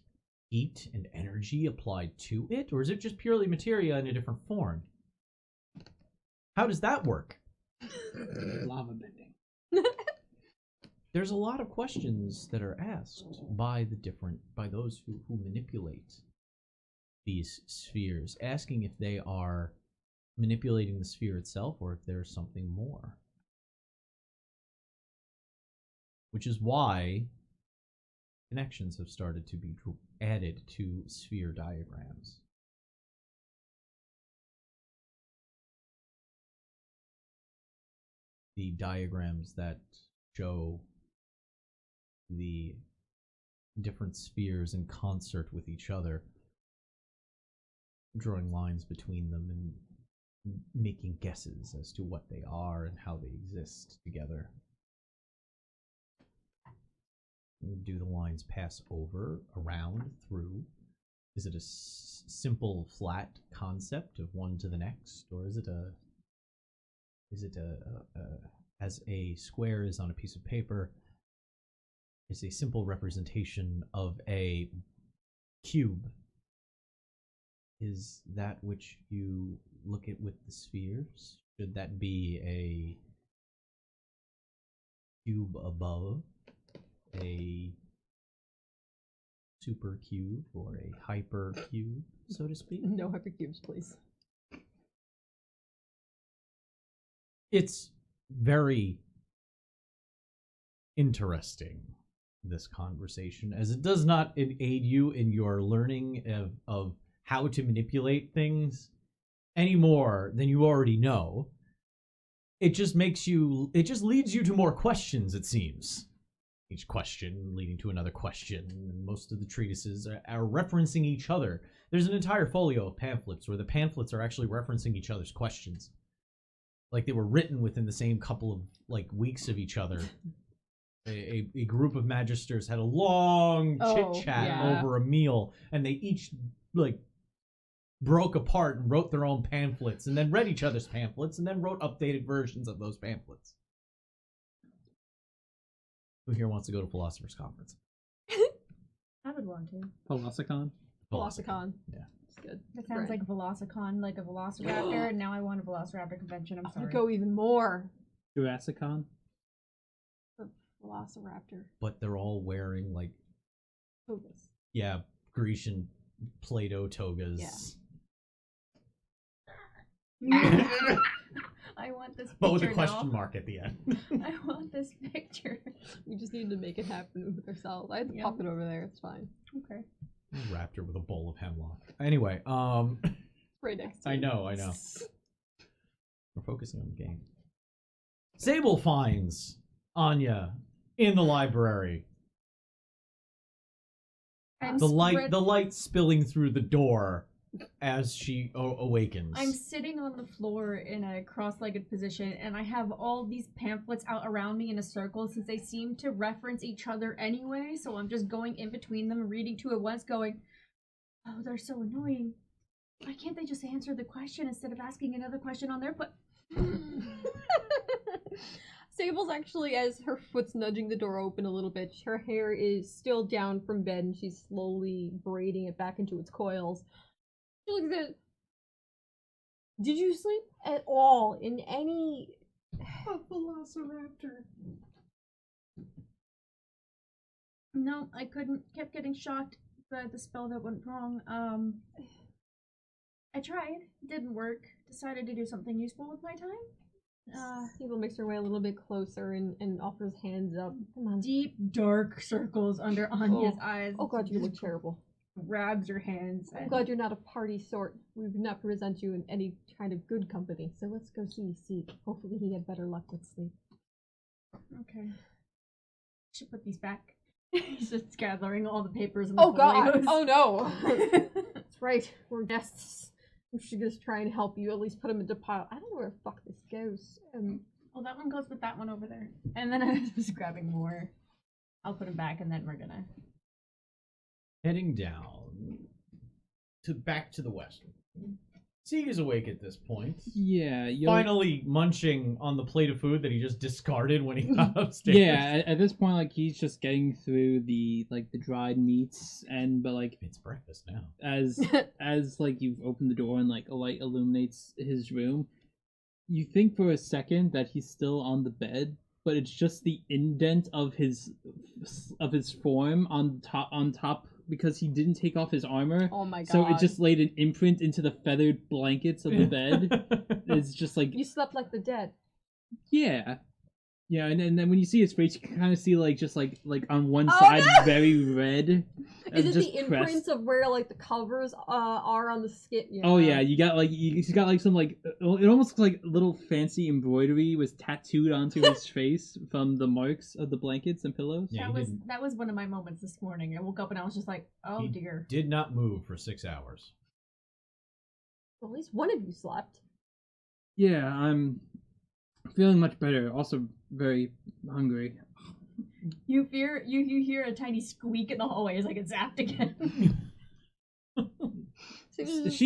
heat and energy applied to it? Or is it just purely materia in a different form? How does that work? Lava bending. There's a lot of questions that are asked by those who manipulate these spheres, asking if they are manipulating the sphere itself or if there's something more. Which is why connections have started to be added to sphere diagrams. The diagrams that show the different spheres in concert with each other, drawing lines between them and making guesses as to what they are and how they exist together. Do the lines pass over, around, through? Is it a simple, flat concept of one to the next, or is it as a square is on a piece of paper, is a simple representation of a cube? Is that which you look at with the spheres? Should that be a cube above a super cube or a hyper cube, so to speak? No hypercubes, please. It's very interesting, this conversation, as it does not aid you in your learning of how to manipulate things any more than you already know. It just leads you to more questions, it seems. Each question leading to another question, and most of the treatises are referencing each other. There's an entire folio of pamphlets where the pamphlets are actually referencing each other's questions. Like they were written within the same couple of weeks of each other. A group of magisters had a long chit-chat over a meal, and they each broke apart and wrote their own pamphlets, and then read each other's pamphlets, and then wrote updated versions of those pamphlets. Who here wants to go to Philosopher's Conference? I would want to. Velocicon? Velocicon. Yeah. It's good. That sounds like a Velocicon, like a Velociraptor, and now I want a Velociraptor convention. I'm I sorry. would go even more. Jurassicon? Velociraptor. But they're all wearing Togas. Grecian Play-Doh togas. I want this picture But with a now. question mark at the end. I want this picture. We just need to make it happen with ourselves. I have the Yep. puppet over there. It's fine. Okay. Raptor with a bowl of hemlock. Anyway, Right next to I you. know. We're focusing on the game. Sable finds Anya in the library. I'm The spread- light spilling through the door as she awakens. I'm sitting on the floor in a cross-legged position, and I have all these pamphlets out around me in a circle since they seem to reference each other anyway, so I'm just going in between them, reading two at once, going, oh, they're so annoying. Why can't they just answer the question instead of asking another question on their Sable's actually, as her foot's nudging the door open a little bit, her hair is still down from bed and she's slowly braiding it back into its coils. She looks at it. Did you sleep at all in any... A velociraptor. No, I couldn't. Kept getting shocked by the spell that went wrong. I tried. Didn't work. Decided to do something useful with my time. Sable makes her way a little bit closer and offers hands up. Come on. Deep, dark circles under Anya's eyes. Oh god, you look Just terrible. grabs her hands. I'm glad you're not a party sort. We would not present you in any kind of good company. So let's go see Seek. Hopefully he had better luck with sleep. Okay. Should put these back. He's just gathering all the papers and the Oh god! folios. Oh no! That's right. We're guests. We should just try and help you. At least put them into pile. I don't know where the fuck this goes. Well, that one goes with that one over there. And then I was just grabbing more. I'll put them back, and then we're gonna. Heading down back to the west. Sieg is awake at this point. Yeah, Finally munching on the plate of food that he just discarded when he got upstairs. Yeah, at this point, like he's just getting through the dried meats, but It's breakfast now. as like you've opened the door and like a light illuminates his room, you think for a second that he's still on the bed, but it's just the indent of his form on top because he didn't take off his armor. Oh my god. So it just laid an imprint into the feathered blankets of the bed. It's just like You slept like the dead. yeah, and then when you see his face, you can kind of see like just like on one Oh, side no! very red. Is it just the imprints of where like the covers are on the skin? Yeah. Oh yeah, you got like he's got like some like it almost looks like little fancy embroidery was tattooed onto his face from the marks of the blankets and pillows. Yeah, That was one of my moments this morning. I woke up and I was just like, oh He dear. did not move for 6 hours. Well, at least one of you slept. Yeah, I'm feeling much better. Also very hungry. You hear a tiny squeak in the hallway as I get zapped again. So it was Is just,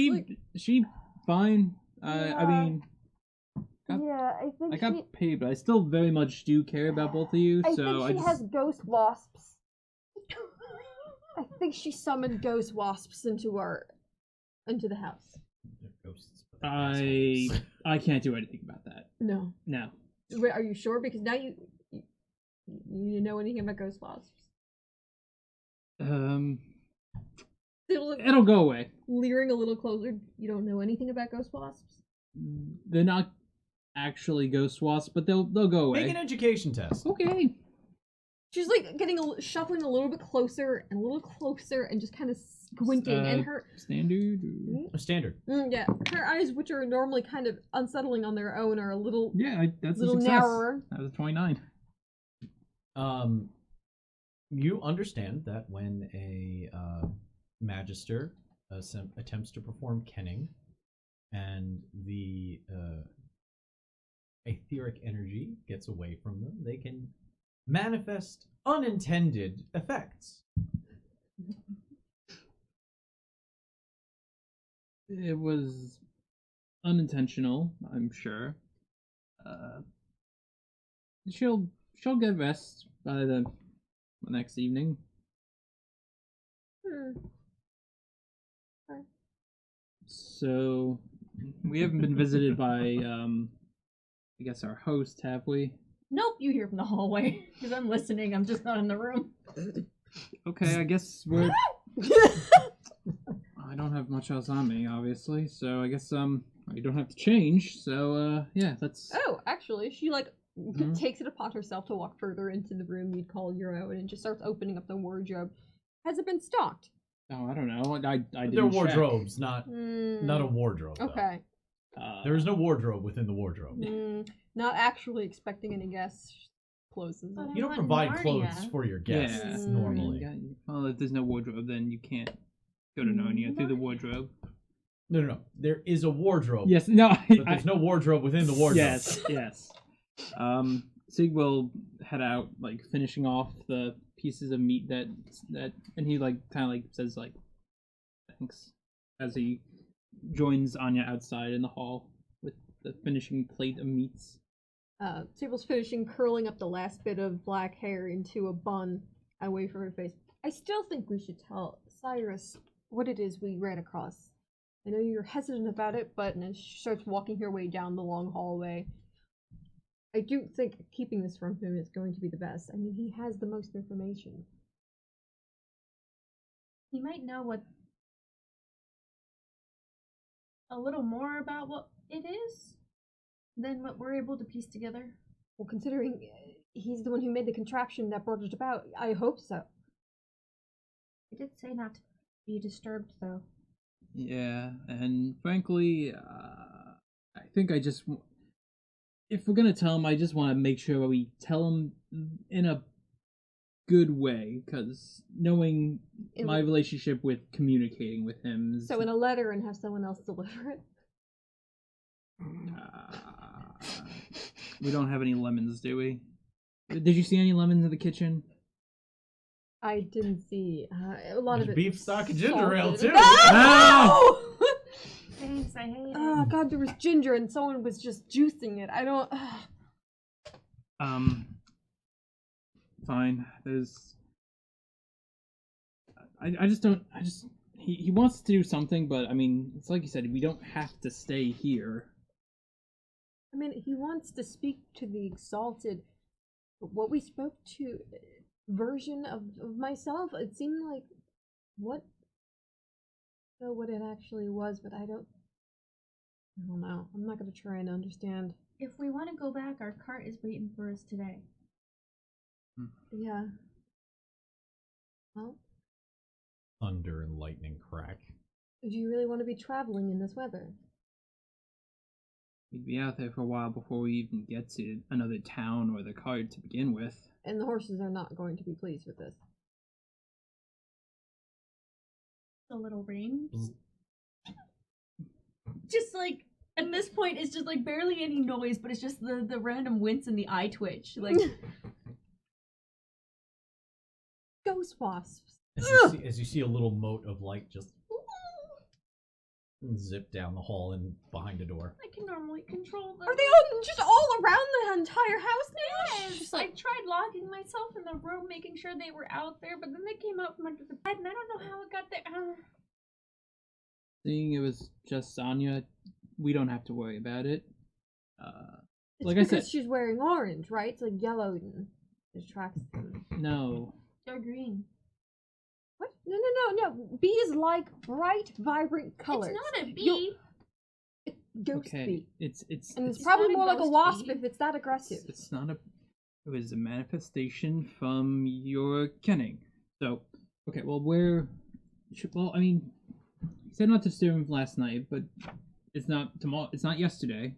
she fine? I mean, yeah, I think I got paid, but I still very much do care about both of you. So think she has ghost wasps. I think she summoned ghost wasps into the house. They're ghosts, but they're assholes. I can't do anything about that. No. No. Wait, are you sure? Because now you know anything about ghost wasps? It'll go away. Leering a little closer. You don't know anything about ghost wasps? They're not actually ghost wasps, but they'll go away. Make an education test. Okay. She's like shuffling a little bit closer and just kind of squinting, and her Standard. Standard. yeah, her eyes, which are normally kind of unsettling on their own, are a little That's a little success. narrower. That was a 29. You understand that when a magister attempts to perform kenning, and the etheric energy gets away from them, they can manifest unintended effects. It was unintentional, I'm sure. She'll get rest by the next evening. So we haven't been visited by I guess our host, have we? Nope, you hear from the hallway. Because I'm listening, I'm just not in the room. Okay, I guess we're I don't have much else on me, obviously, so I guess you don't have to change. So yeah, that's. Oh, actually, she takes it upon herself to walk further into the room you'd call your own and just starts opening up the wardrobe. Has it been stocked? Oh, I don't know. I didn't They're check. wardrobes, not a wardrobe. Though. Okay. There is no wardrobe within the wardrobe. Not actually expecting any guests. Closes. But You don't provide clothes for your guests Yeah. normally. Well, if there's no wardrobe, then you can't go to Narnia through the wardrobe. No. There is a wardrobe. Yes, no. But there's no wardrobe within the wardrobe. Yes. Sig will head out, like finishing off the pieces of meat that, and he kind of says thanks as he joins Anya outside in the hall with the finishing plate of meats. Sable's finishing curling up the last bit of black hair into a bun away from her face. I still think we should tell Cyrus what it is we ran across. I know you're hesitant about it, but as she starts walking her way down the long hallway, I do think keeping this from him is going to be the best. I mean, he has the most information. He might know a little more about what it is than what we're able to piece together. Well, considering he's the one who made the contraption that brought it about, I hope so. I did say not to be disturbed, though. Yeah, and frankly, I think if we're gonna tell him, I just want to make sure we tell him in a good way, because knowing my relationship with communicating with him. So in a letter and have someone else deliver it? We don't have any lemons, do we? Did you see any lemons in the kitchen? I didn't see a lot of it. Beef stock and ginger ale too. No! Thanks, I hate it. Oh god, there was ginger and someone was just juicing it. I don't. Fine. There's. I just don't. He wants to do something, but I mean, it's like you said, we don't have to stay here. I mean, he wants to speak to the exalted, what we spoke to, version of myself. It seemed like, what? I don't know what it actually was, but I don't know. I'm not gonna try and understand. If we want to go back, our cart is waiting for us today. Yeah. Well, Thunder and lightning crack. do you really want to be traveling in this weather? We'd be out there for a while before we even get to another town or the cart to begin with. And the horses are not going to be pleased with this. A little rain. Just at this point, it's just barely any noise, but it's just the random wince and the eye twitch. Ghost wasps. As you see a little mote of light just zip down the hall and behind a door. I can normally control them. Are they all just all around the entire house now? Yes, I tried locking myself in the room, making sure they were out there, but then they came out from under the bed, and I don't know how it got there. Seeing it was just Anya, we don't have to worry about it. It's like I because said, she's wearing orange, right? It's like yellow and distracts them. no. They're green. What? No. Bees like bright, vibrant colors. It's not a bee. Ghost Okay, bee. it's And it's It's probably not a more like a ghost wasp bee. if it's that aggressive. It's not a. It was a manifestation from your kenning. So, okay, well, I mean, he said not to disturb him last night, but it's not tomorrow. It's not yesterday.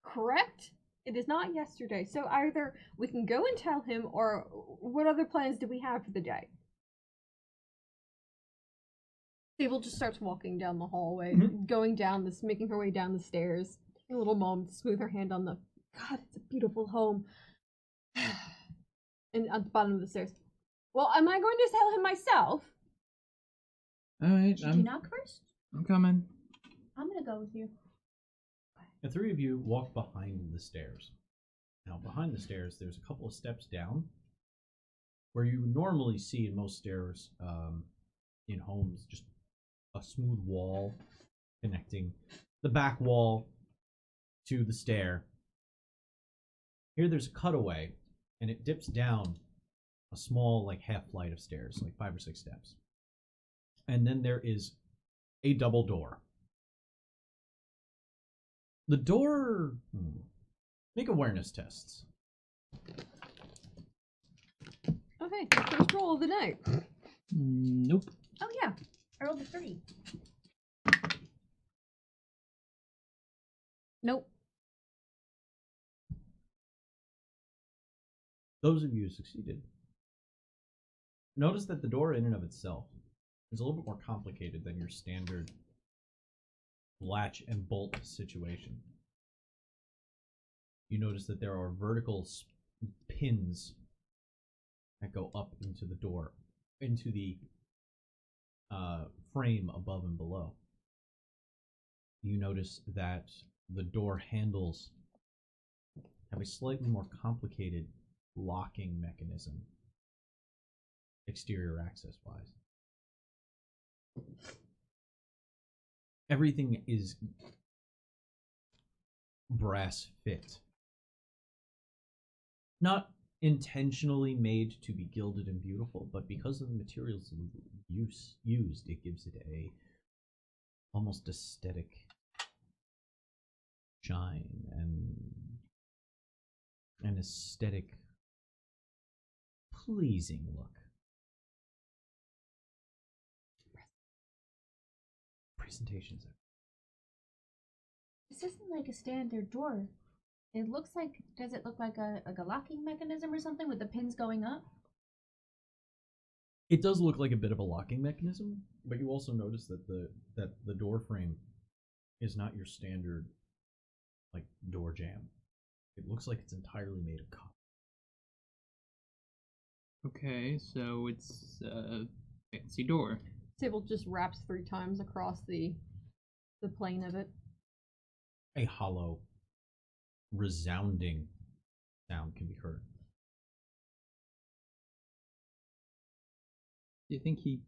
Correct? It is not yesterday. So either we can go and tell him, or what other plans do we have for the day? Sable just starts walking down the hallway, going down this, making her way down the stairs. Taking a little moment to smooth her hand on the. God, it's a beautiful home. And at the bottom of the stairs. Well, am I going to tell him myself? All right, Did you knock first? I'm coming. I'm gonna go with you. The three of you walk behind the stairs. Now, behind the stairs, there's a couple of steps down where you would normally see in most stairs in homes just a smooth wall connecting the back wall to the stair. Here, there's a cutaway, and it dips down a small, half flight of stairs, 5 or 6 steps. And then there is a double door. The door... Make awareness tests. Okay, first roll of the night. Nope. Oh yeah, I rolled a 3. Nope. Those of you who succeeded, notice that the door in and of itself is a little bit more complicated than your standard latch and bolt situation. You notice that there are vertical pins that go up into the door, into the frame above and below. You notice that the door handles have a slightly more complicated locking mechanism, exterior access wise. Everything is brass fit. Not intentionally made to be gilded and beautiful, but because of the materials used, it gives it a almost aesthetic shine and an aesthetic pleasing look. Presentations. This isn't like a standard door. It looks like, does it look like a locking mechanism or something with the pins going up? It does look like a bit of a locking mechanism, but you also notice that the door frame is not your standard like door jamb. It looks like it's entirely made of copper. Okay, so it's a fancy door. Table just wraps 3 times across the plane of it. A hollow, resounding sound can be heard. Do you think he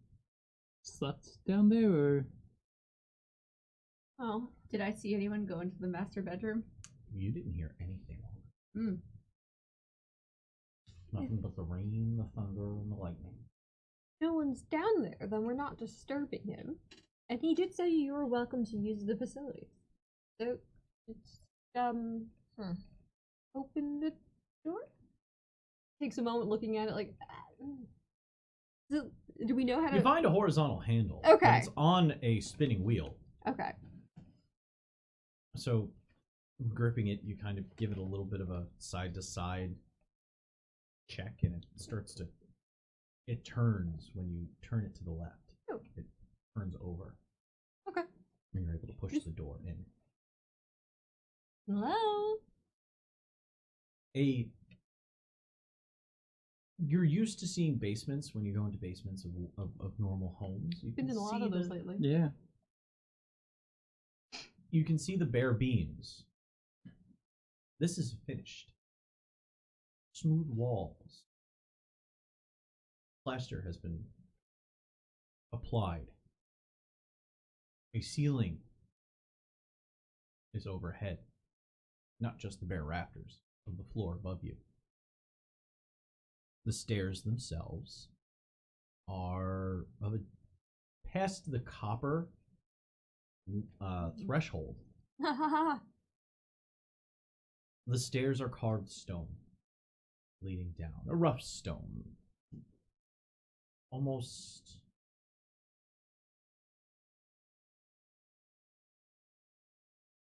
slept down there, or? Oh, did I see anyone go into the master bedroom? You didn't hear anything. Hmm. Nothing but the rain, the thunder, and the lightning. No one's down there, then we're not disturbing him. And he did say you were welcome to use the facilities. So, it's, open the door? Takes a moment looking at it like, do we know how to... You find a horizontal handle. but Okay. It's on a spinning wheel. Okay. So, gripping it, you kind of give it a little bit of a side-to-side check, and it turns when you turn it to the left. Oh. It turns over. Okay. And you're able to push the door in. Hello? You're used to seeing basements when you go into basements of normal homes. You Been can in a lot see of those lately. Yeah. You can see the bare beams. This is finished. Smooth walls. Plaster has been applied. A ceiling is overhead, not just the bare rafters of the floor above you. The stairs themselves are past the copper threshold. Ha ha ha. The stairs are carved stone, leading down. A rough stone. Almost...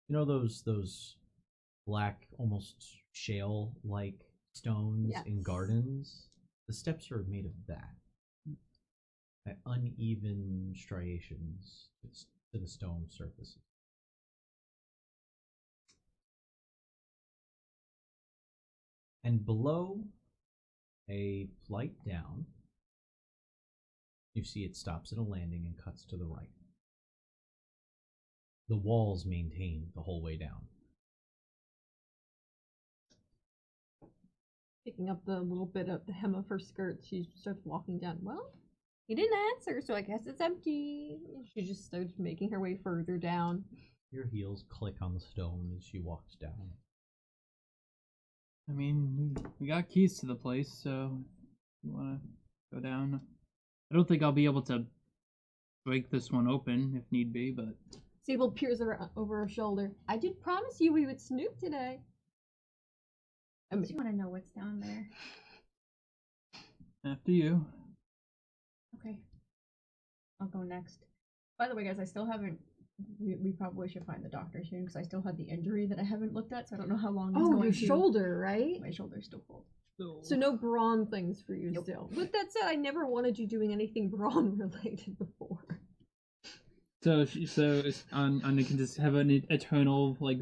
You know those black, almost shale-like stones in Yes. gardens? The steps are made of that. Uneven striations to the stone surfaces. And below, a flight down, you see it stops at a landing and cuts to the right. The walls maintain the whole way down. Picking up the little bit of the hem of her skirt, she starts walking down. Well, he didn't answer, so I guess it's empty. She just starts making her way further down. Your heels click on the stone as she walks down. I mean, we got keys to the place, so if you want to go down. I don't think I'll be able to break this one open if need be, but Sable peers over her shoulder. I did promise you we would snoop today. I just want to know what's down there. after you. Okay. I'll go next. By the way, guys, I still haven't. We probably should find the doctor soon because I still have the injury that I haven't looked at, so I don't know how long it's Oh, going your to. shoulder, right? My shoulder's still cold. So no brawn things for you Nope. still. With that said, I never wanted you doing anything brawn related before. So Anna can just have an eternal like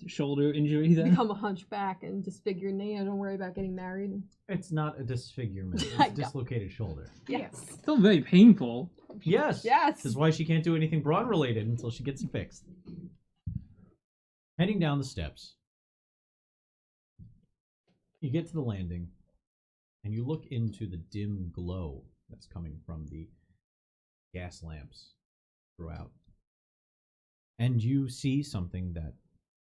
shoulder injury then. Become a hunchback and disfigured knee. Don't worry about getting married. It's not a disfigurement. It's I a know. dislocated shoulder. Yes. Still very painful. Yes. Yes. This is why she can't do anything brawn related until she gets it fixed. Heading down the steps, you get to the landing, and you look into the dim glow that's coming from the gas lamps throughout. And you see something that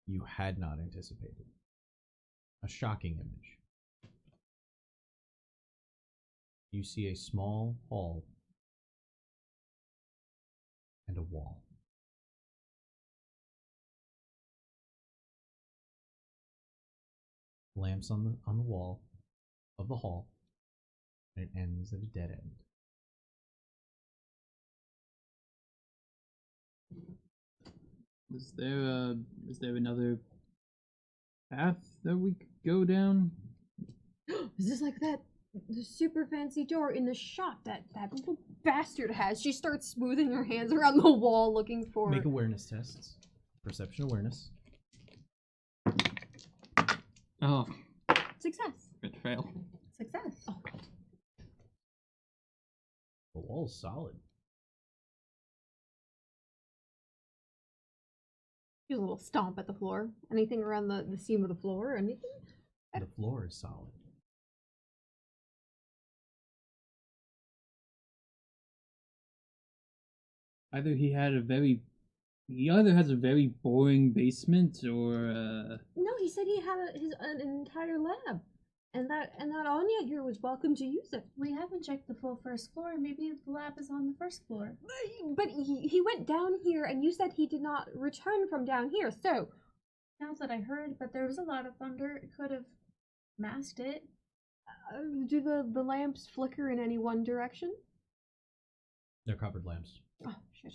you had not anticipated. A shocking image. You see a small hall and a wall. Lamps on the wall of the hall, and it ends at a dead end. Is there another path that we could go down? Is this like the super fancy door in the shop that little bastard has? She starts smoothing her hands around the wall looking for... Make awareness tests. Perception awareness. Oh, Success. crit fail. Success. Oh, God. The wall's solid. Just a little stomp at the floor. Anything around the seam of the floor or anything? The floor is solid. He either has a very boring basement or No, he said he had an entire lab. And that Anya here was welcome to use it. We haven't checked the full first floor. Maybe the lab is on the first floor. But he went down here, and you said he did not return from down here, so... Sounds that I heard, but there was a lot of thunder. It could have masked it. Do the lamps flicker in any one direction? They're covered lamps. Oh, shit.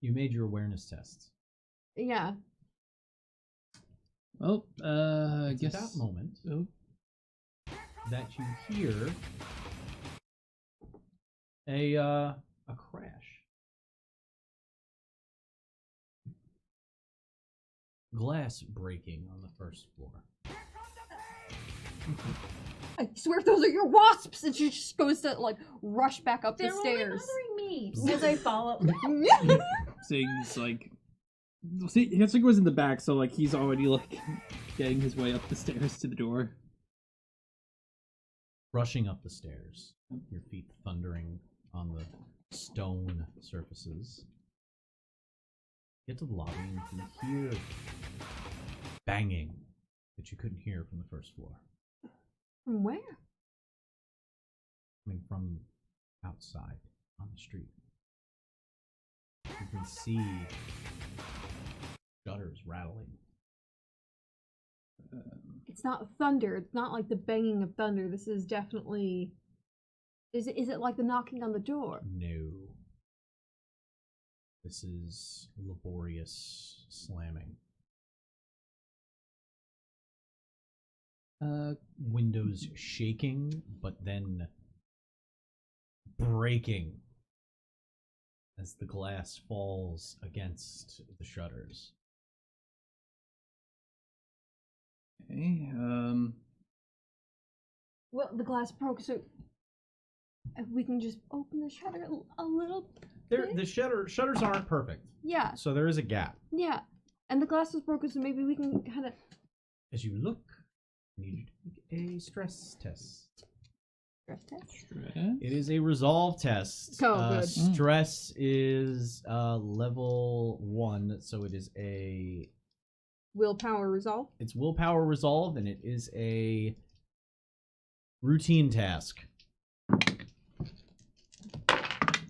You made your awareness tests. Yeah. well, I It's guess at that moment Oh, that you hear a crash. Glass breaking on the first floor. I swear if those are your wasps! And she just goes to, like, rush back up They're the only stairs. bothering me. As I follow. Sig's like, see, Sig was in the back, so like he's already like getting his way up the stairs to the door. Rushing up the stairs, your feet thundering on the stone surfaces. Get to the lobby and you can hear banging that you couldn't hear from the first floor. From where? Coming from outside on the street. You can see gutters rattling. It's not thunder. It's not like the banging of thunder. This is definitely... Is it like the knocking on the door? No. This is laborious slamming. Windows shaking, but then breaking as the glass falls against the shutters. Okay, Well, the glass broke, so if we can just open the shutter a little bit. The shutters aren't perfect, Yeah, so there is a gap. yeah. And the glass was broken, so maybe we can kind of... As you look, I need you to make a stress test. Stress test? It is a resolve test. Oh, good. Stress is level 1, so it is a... Willpower resolve? It's willpower resolve, and it is a routine task.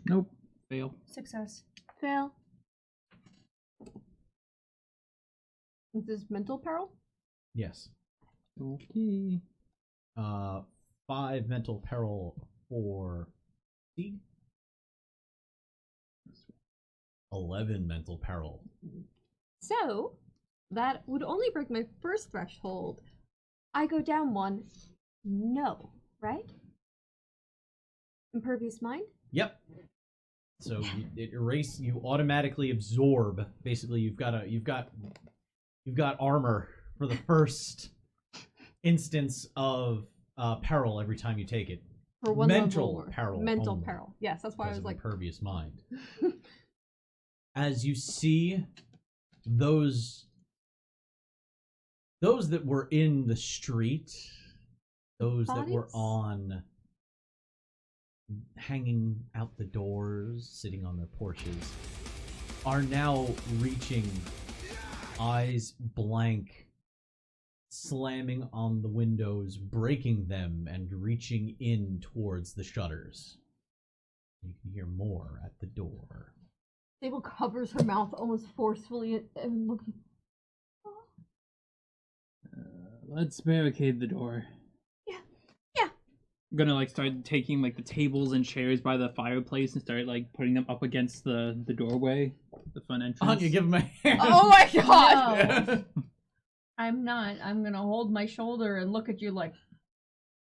Nope. Fail. Success. Fail. Is this mental peril? Yes. Okay. 5 mental peril for C. 11 mental peril. So, that would only break my first threshold. I go down 1. No, right? Impervious mind? Yep. So you automatically absorb. Basically, you've got armor for the first instance of peril every time you take it. For one mental level. peril. Mental only, peril. Yes, that's why I because was of like. impervious mind. As you see those that were in the street, those that were Bodies? hanging out the doors, sitting on their porches, are now reaching, eyes blank, slamming on the windows, breaking them, and reaching in towards the shutters. You can hear more at the door. Sable covers her mouth almost forcefully and looking. Let's barricade the door. Yeah. I'm gonna like start taking like the tables and chairs by the fireplace and start like putting them up against the doorway, the front entrance. Anya, give him a hand. Oh my god! No. I'm not. I'm gonna hold my shoulder and look at you like,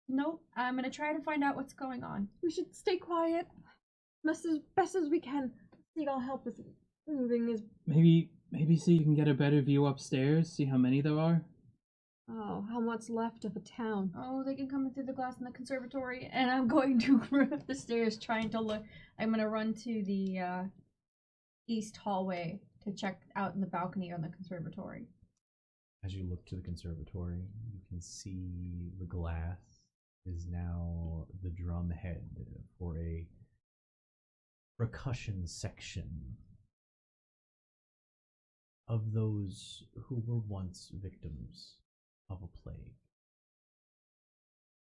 nope, I'm gonna try to find out what's going on. We should stay quiet. Best as we can. See, I'll help us moving his. Maybe see you can get a better view upstairs. See how many there are. Oh, how much left of a town? Oh, they can come in through the glass in the conservatory, and I'm going to run up the stairs trying to look. I'm gonna run to the east hallway to check out in the balcony on the conservatory. As you look to the conservatory, you can see the glass is now the drum head for a percussion section of those who were once victims of a plague.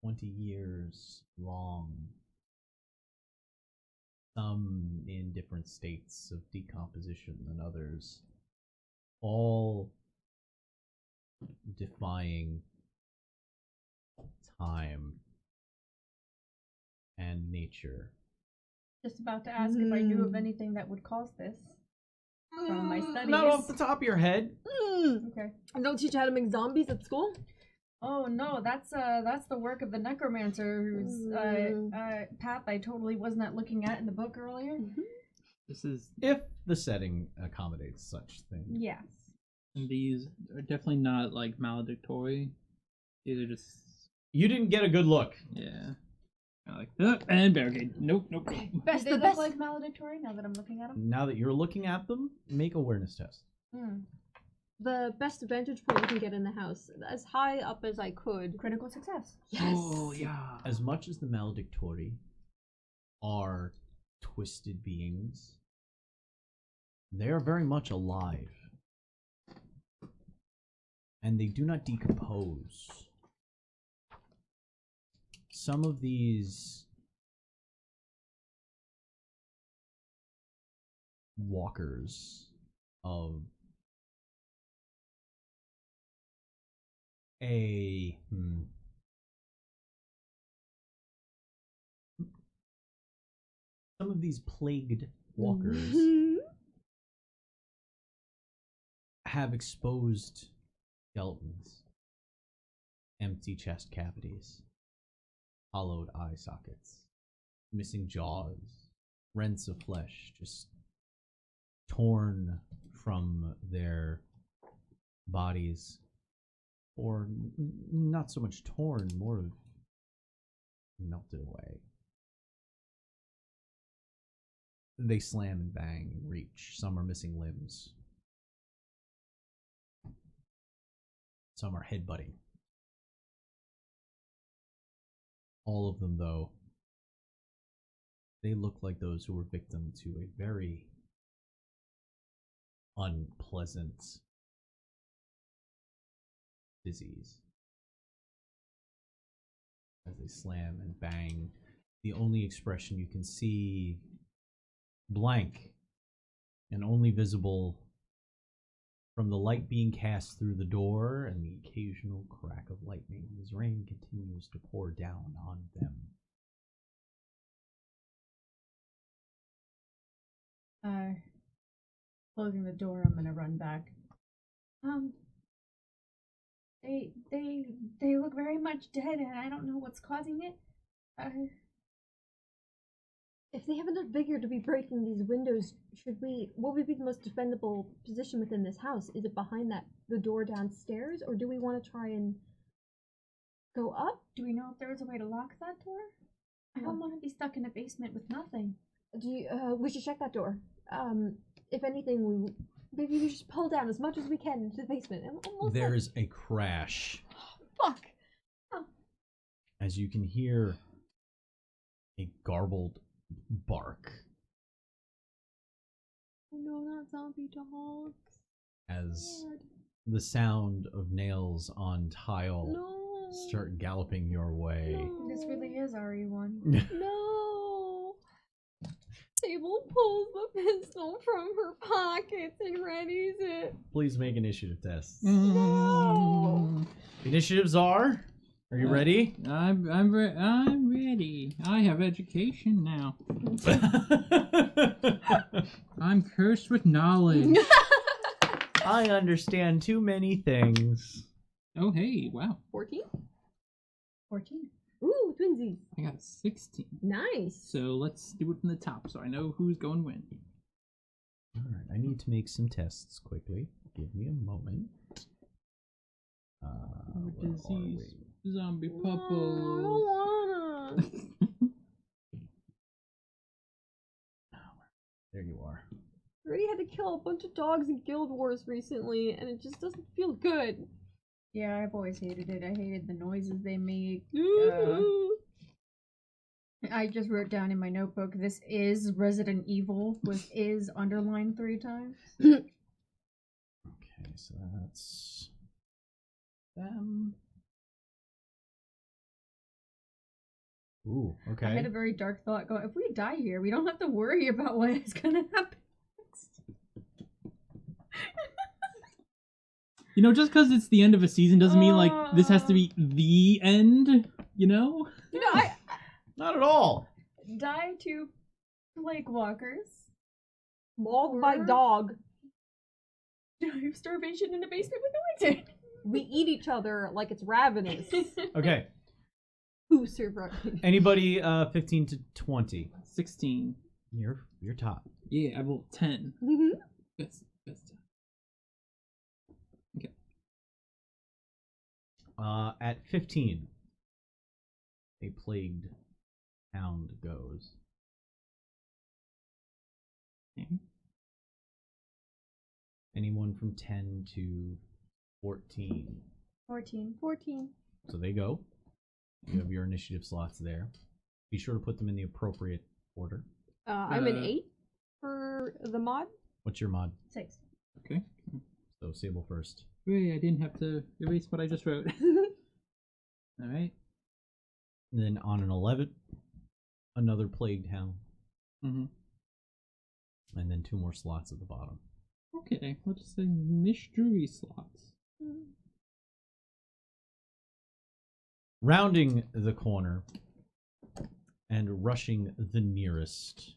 20 years long, some in different states of decomposition than others, all defying time and nature. Just about to ask if I knew of anything that would cause this from my studies. Not off the top of your head. Okay. And don't teach you how to make zombies at school? Oh no, that's the work of the necromancer whose path I totally was not looking at in the book earlier. This is If the setting accommodates such things. Yes. and these are definitely not like maledictory. These are just You didn't get a good look. yeah. Like and barricade. Nope. Do they look like maledictory now that I'm looking at them? Now that you're looking at them, make awareness test. The best vantage point you can get in the house, as high up as I could. Critical success. Yes. Oh yeah. As much as the maledictory are twisted beings, they are very much alive. And they do not decompose. Some of these walkers of some of these plagued walkers have exposed skeletons, empty chest cavities, hollowed eye sockets, missing jaws, rents of flesh just torn from their bodies, or not so much torn, more of melted away. They slam and bang and reach. Some are missing limbs. Some are headbutting. All of them, though, they look like those who were victim to a very unpleasant disease. As they slam and bang, the only expression you can see blank and only visible from the light being cast through the door and the occasional crack of lightning as rain continues to pour down on them. Closing the door, I'm gonna run back. They look very much dead, and I don't know what's causing it. If they have enough vigor to be breaking these windows, what would be the most defendable position within this house? Is it behind the door downstairs, or do we want to try and go up? Do we know if there was a way to lock that door? I don't want to be stuck in a basement with nothing. We should check that door. If anything, maybe we just pull down as much as we can into the basement. There's a crash. Fuck! As you can hear a garbled bark. Oh no, not zombie dogs. As the sound of nails on tile start galloping your way. No. This really is RE1. No! Sable pulls the pistol from her pockets and readies it. Please make initiative tests. No! Initiatives are you ready? I'm ready. I have education now. I'm cursed with knowledge. I understand too many things. Oh, hey, wow. 14? 14. Ooh, twinsies. I got a 16. Nice. So let's do it from the top so I know who's going to win. Alright, I need to make some tests quickly. Give me a moment. Where are Disease. we? Zombie I don't puppos. wanna. There you are. I already had to kill a bunch of dogs in Guild Wars recently, and it just doesn't feel good. Yeah, I've always hated it. I hated the noises they make. I just wrote down in my notebook, this is Resident Evil with is underlined 3 times. Okay, so that's them. Ooh, okay. I had a very dark thought going, if we die here, we don't have to worry about what is gonna happen next. You know, just because it's the end of a season doesn't mean, like, this has to be the end, you know? You know, I Not at all. die to plague walkers. Mauled by Or- dog. Die of starvation in a basement with a wizard. We eat each other like it's ravenous. Okay. Who survived? Anybody 15 to 20? 16. You're top. Yeah, I rolled 10. That's 10. Okay. At 15, a plagued hound goes. Okay. Anyone from 10 to 14. 14. So they go. You have your initiative slots there. Be sure to put them in the appropriate order. I'm an 8 for the mod. What's your mod? 6. Okay. So Sable first. Wait, I didn't have to erase what I just wrote. Alright. And then on an 11, another plagued hound. Mm-hmm. And then 2 more slots at the bottom. Okay, we'll just say mystery slots. Rounding the corner and rushing the nearest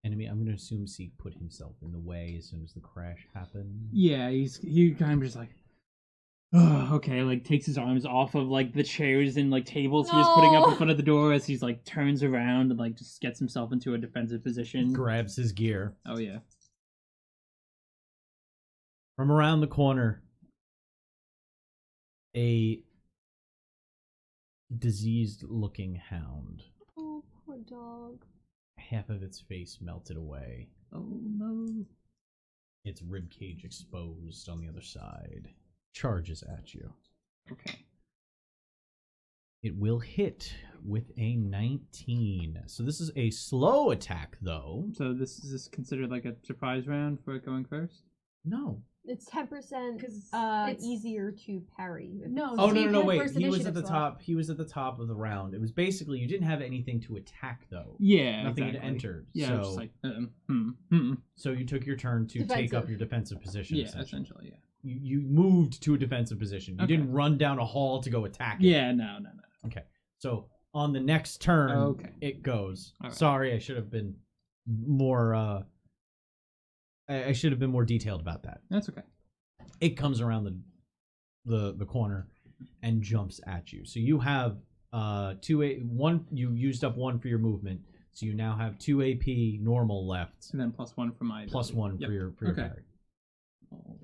enemy. I'm going to assume Seek put himself in the way as soon as the crash happened. Yeah, he kind of just like, oh, okay, like takes his arms off of like the chairs and like tables he was putting up in front of the door as he's like turns around and like just gets himself into a defensive position. Grabs his gear. Oh yeah. From around the corner, a diseased-looking hound. Oh, poor dog. Half of its face melted away. Oh no. Its ribcage exposed on the other side. Charges at you. Okay. It will hit with a 19. So this is a slow attack, though. So this is considered like a surprise round for it going first? No. It's 10% 'Cause it's- easier to parry. No. Oh so no you no no had wait! first He was at initiative the slot. top. He was at the top of the round. It was basically you didn't have anything to attack though. Yeah, Nothing exactly. had entered. Yeah, so just like so you took your turn to take up Defensive. your defensive position. yeah, essentially. essentially, yeah. You moved to a defensive position. You Okay. didn't run down a hall to go attack it. Yeah, no. Okay. So on the next turn, Okay. it goes. All right. Sorry, I should have been more. I should have been more detailed about that. That's okay. It comes around the corner and jumps at you. So you have 1. You used up 1 for your movement, so you now have 2 AP normal left, And then +1 for my plus ability. 1 Yep. for your Okay. parry. Oh,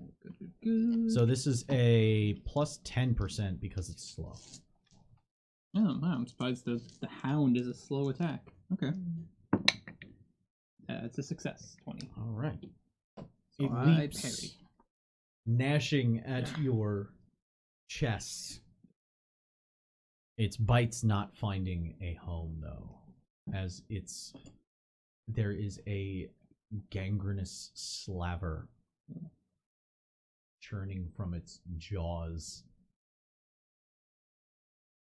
good. So this is a plus 10% because it's slow. Oh, wow, I'm surprised the hound is a slow attack. Okay. It's a success. 20. All right. So It I leaps, parry. gnashing at your chest. Its bite's not finding a home though, as there is a gangrenous slaver churning from its jaws.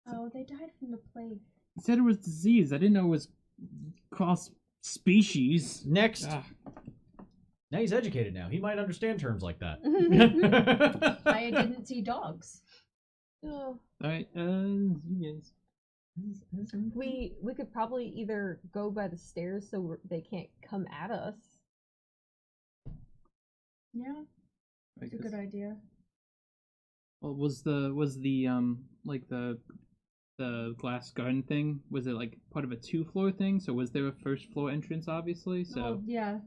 Oh, they died from the plague. He said it was disease. I didn't know it was cross species. Next. Ah, Now he's educated now. He might understand terms like that. I didn't see dogs. Oh. alright, you guys. We could probably either go by the stairs so they can't come at us. Yeah, I it's a guess. good idea. Well, was the like the glass garden thing? Was it like part of a 2-floor thing? So was there a first floor entrance? Obviously, so Well, yeah.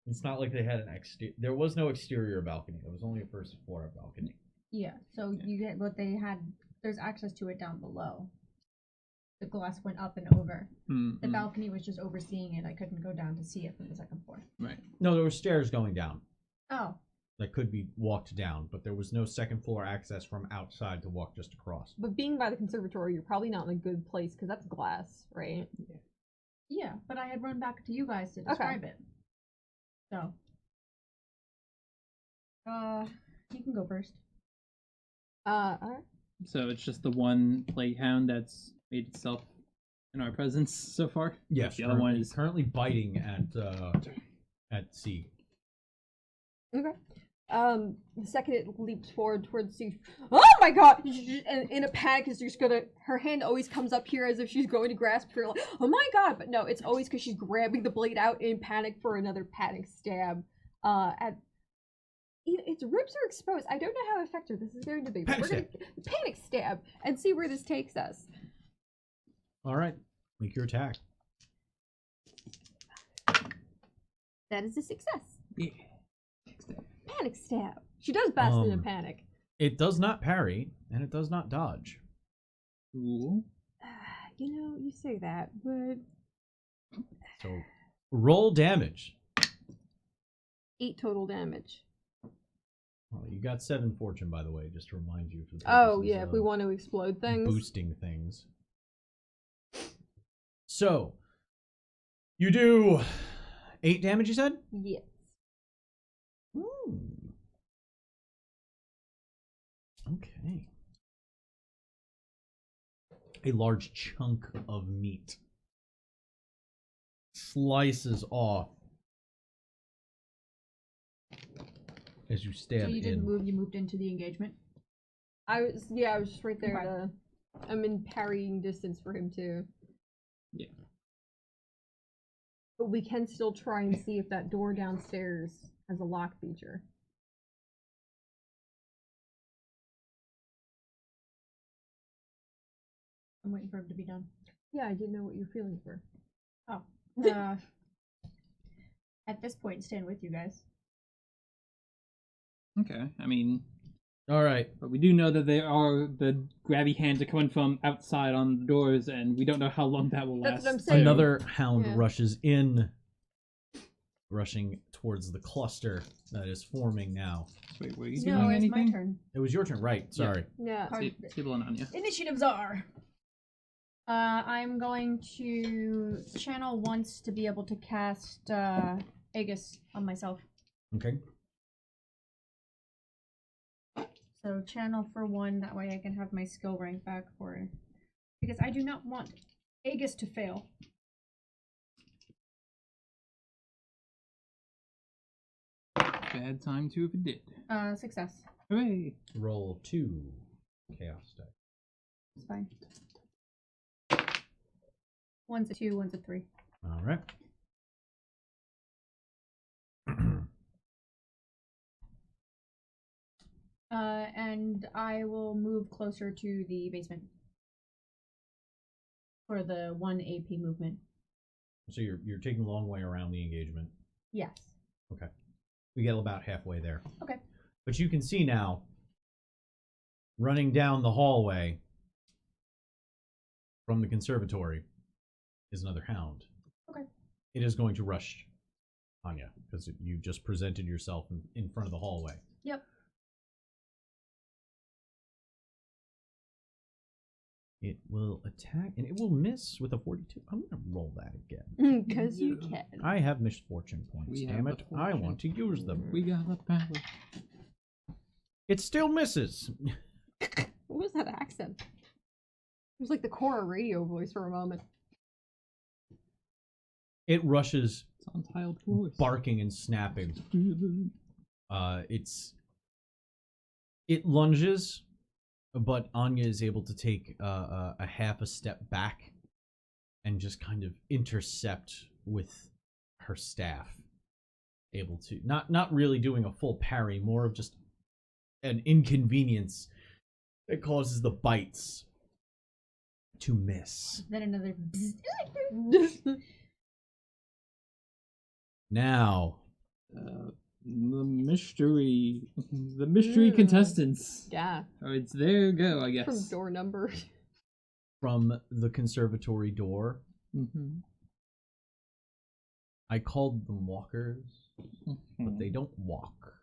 It's not like they had an exterior. There was no exterior balcony. There was only a first floor balcony. Yeah, so Yeah. you get what they had. There's access to it down below. The glass went up and over. The balcony was just overseeing it. I couldn't go down to see it from the second floor. right. No, there were stairs going down Oh, that could be walked down, but there was no second floor access from outside to walk just across. But being by the conservatory, you're probably not in a good place because that's glass, right? yeah, but I had run back to you guys to describe it. So, you can go first. Alright. So it's just the one plague hound that's made itself in our presence so far. Yes, The other one is currently biting at C. Okay. The second it leaps forward towards you, oh my god! And in a panic, is just gonna. Her hand always comes up here as if she's going to grasp her, like, oh my god! But no, it's always because she's grabbing the blade out in panic for another panic stab. At its ribs are exposed. I don't know how effective this is going to be. But Panic we're gonna panic stab and see where this takes us. All right, make your attack. That is a success. yeah. Panic stab. She does best in a Um, panic. It does not parry, and it does not dodge. Cool. You know, you say that, but So roll damage. 8 total damage. Well, you got 7 fortune, by the way, just to remind you. For the Oh purposes yeah, if we of want to explode things. boosting things. So you do 8 damage. You said. Yes. Okay. A large chunk of meat slices off as you stab So you in. didn't move. You moved into the engagement. I was just right there. Okay. I'm in parrying distance for him too. Yeah. But we can still try and see if that door downstairs has a lock feature. I'm waiting for him to be done. Yeah, I didn't know what your feelings were. Oh. At this point, stand with you guys. Okay. I mean, All right. but we do know that the grabby hands are coming from outside on the doors, and we don't know how long that will That's last. what I'm saying. Another hound Yeah. rushes in, rushing towards the cluster that is forming now. Wait, were you No, doing it's anything? my turn. It was your turn, right? Sorry. Yeah. Table and Anya. Initiatives are. I'm going to channel once to be able to cast Aegis on myself. Okay. So channel for 1, that way I can have my skill rank back for... Because I do not want Aegis to fail. Bad time too if it did. Success. Hooray! Roll 2 chaos die. It's fine. One's a 2, one's a 3. All right. And I will move closer to the basement. For the 1 AP movement. So you're taking a long way around the engagement. Yes. Okay. We get about halfway there. Okay. But you can see now, running down the hallway from the conservatory is another hound. Okay. It is going to rush Anya, because you just presented yourself in front of the hallway. Yep. It will attack, and it will miss with a 42. I'm going to roll that again. Because you can. I have misfortune points, We damn have it. the I fortune. want to use them. We got the power. It still misses. What was that accent? It was like the Cora radio voice for a moment. It rushes, It's on tiled floors. barking and snapping. It lunges, but Anya is able to take a half a step back and just kind of intercept with her staff. Able to not really doing a full parry, more of just an inconvenience that causes the bites to miss. Then another. Now, The mystery contestants. Yeah. Oh, it's there. Go, I guess. From door number. from the conservatory door, Mm-hmm. I called them walkers, but they don't walk.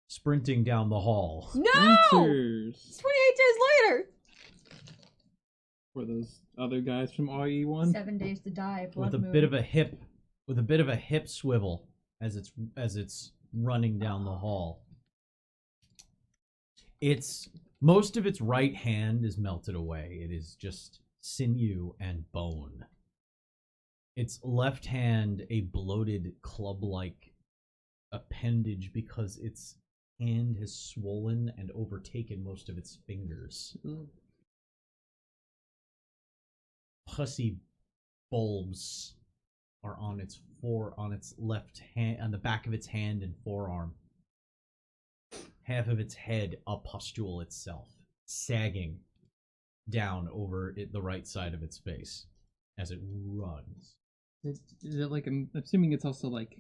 Sprinting down the hall. No! Sprinters. 28 days later! Were those other guys from RE1? 7 days to die. Blood With a moon. bit of a hip swivel as it's running down the hall. Its most of its right hand is melted away. It is just sinew and bone. Its left hand a bloated club-like appendage because its hand has swollen and overtaken most of its fingers. Pussy bulbs are on its left hand, on the back of its hand and forearm. Half of its head a pustule itself, sagging down over the right side of its face as it runs. Is it like, I'm assuming it's also like,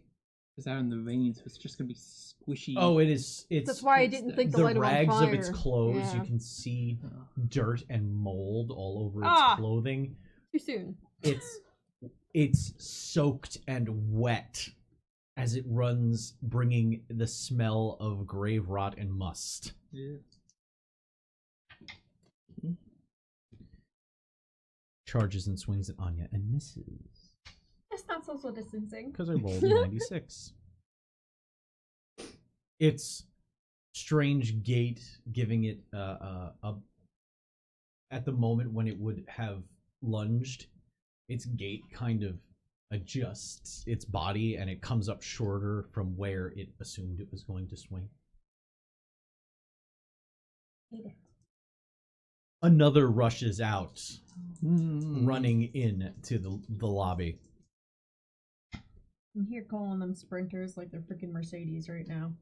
it's out in the veins, so it's just gonna be squishy. Oh, it's That's why I didn't think to the light it on rags fire. of its clothes. Yeah. You can see Oh. dirt and mold all over its Ah! clothing. Too soon. It's soaked and wet as it runs, bringing the smell of grave rot and must. Yeah. Charges and swings at Anya and misses. That's not social distancing. Because I rolled a 96. Its strange gait giving it at the moment when it would have lunged, its gait kind of adjusts its body and it comes up shorter from where it assumed it was going to swing. Hate it. Another rushes out, Mm. running in to the lobby. I'm here calling them sprinters like they're freaking Mercedes right now.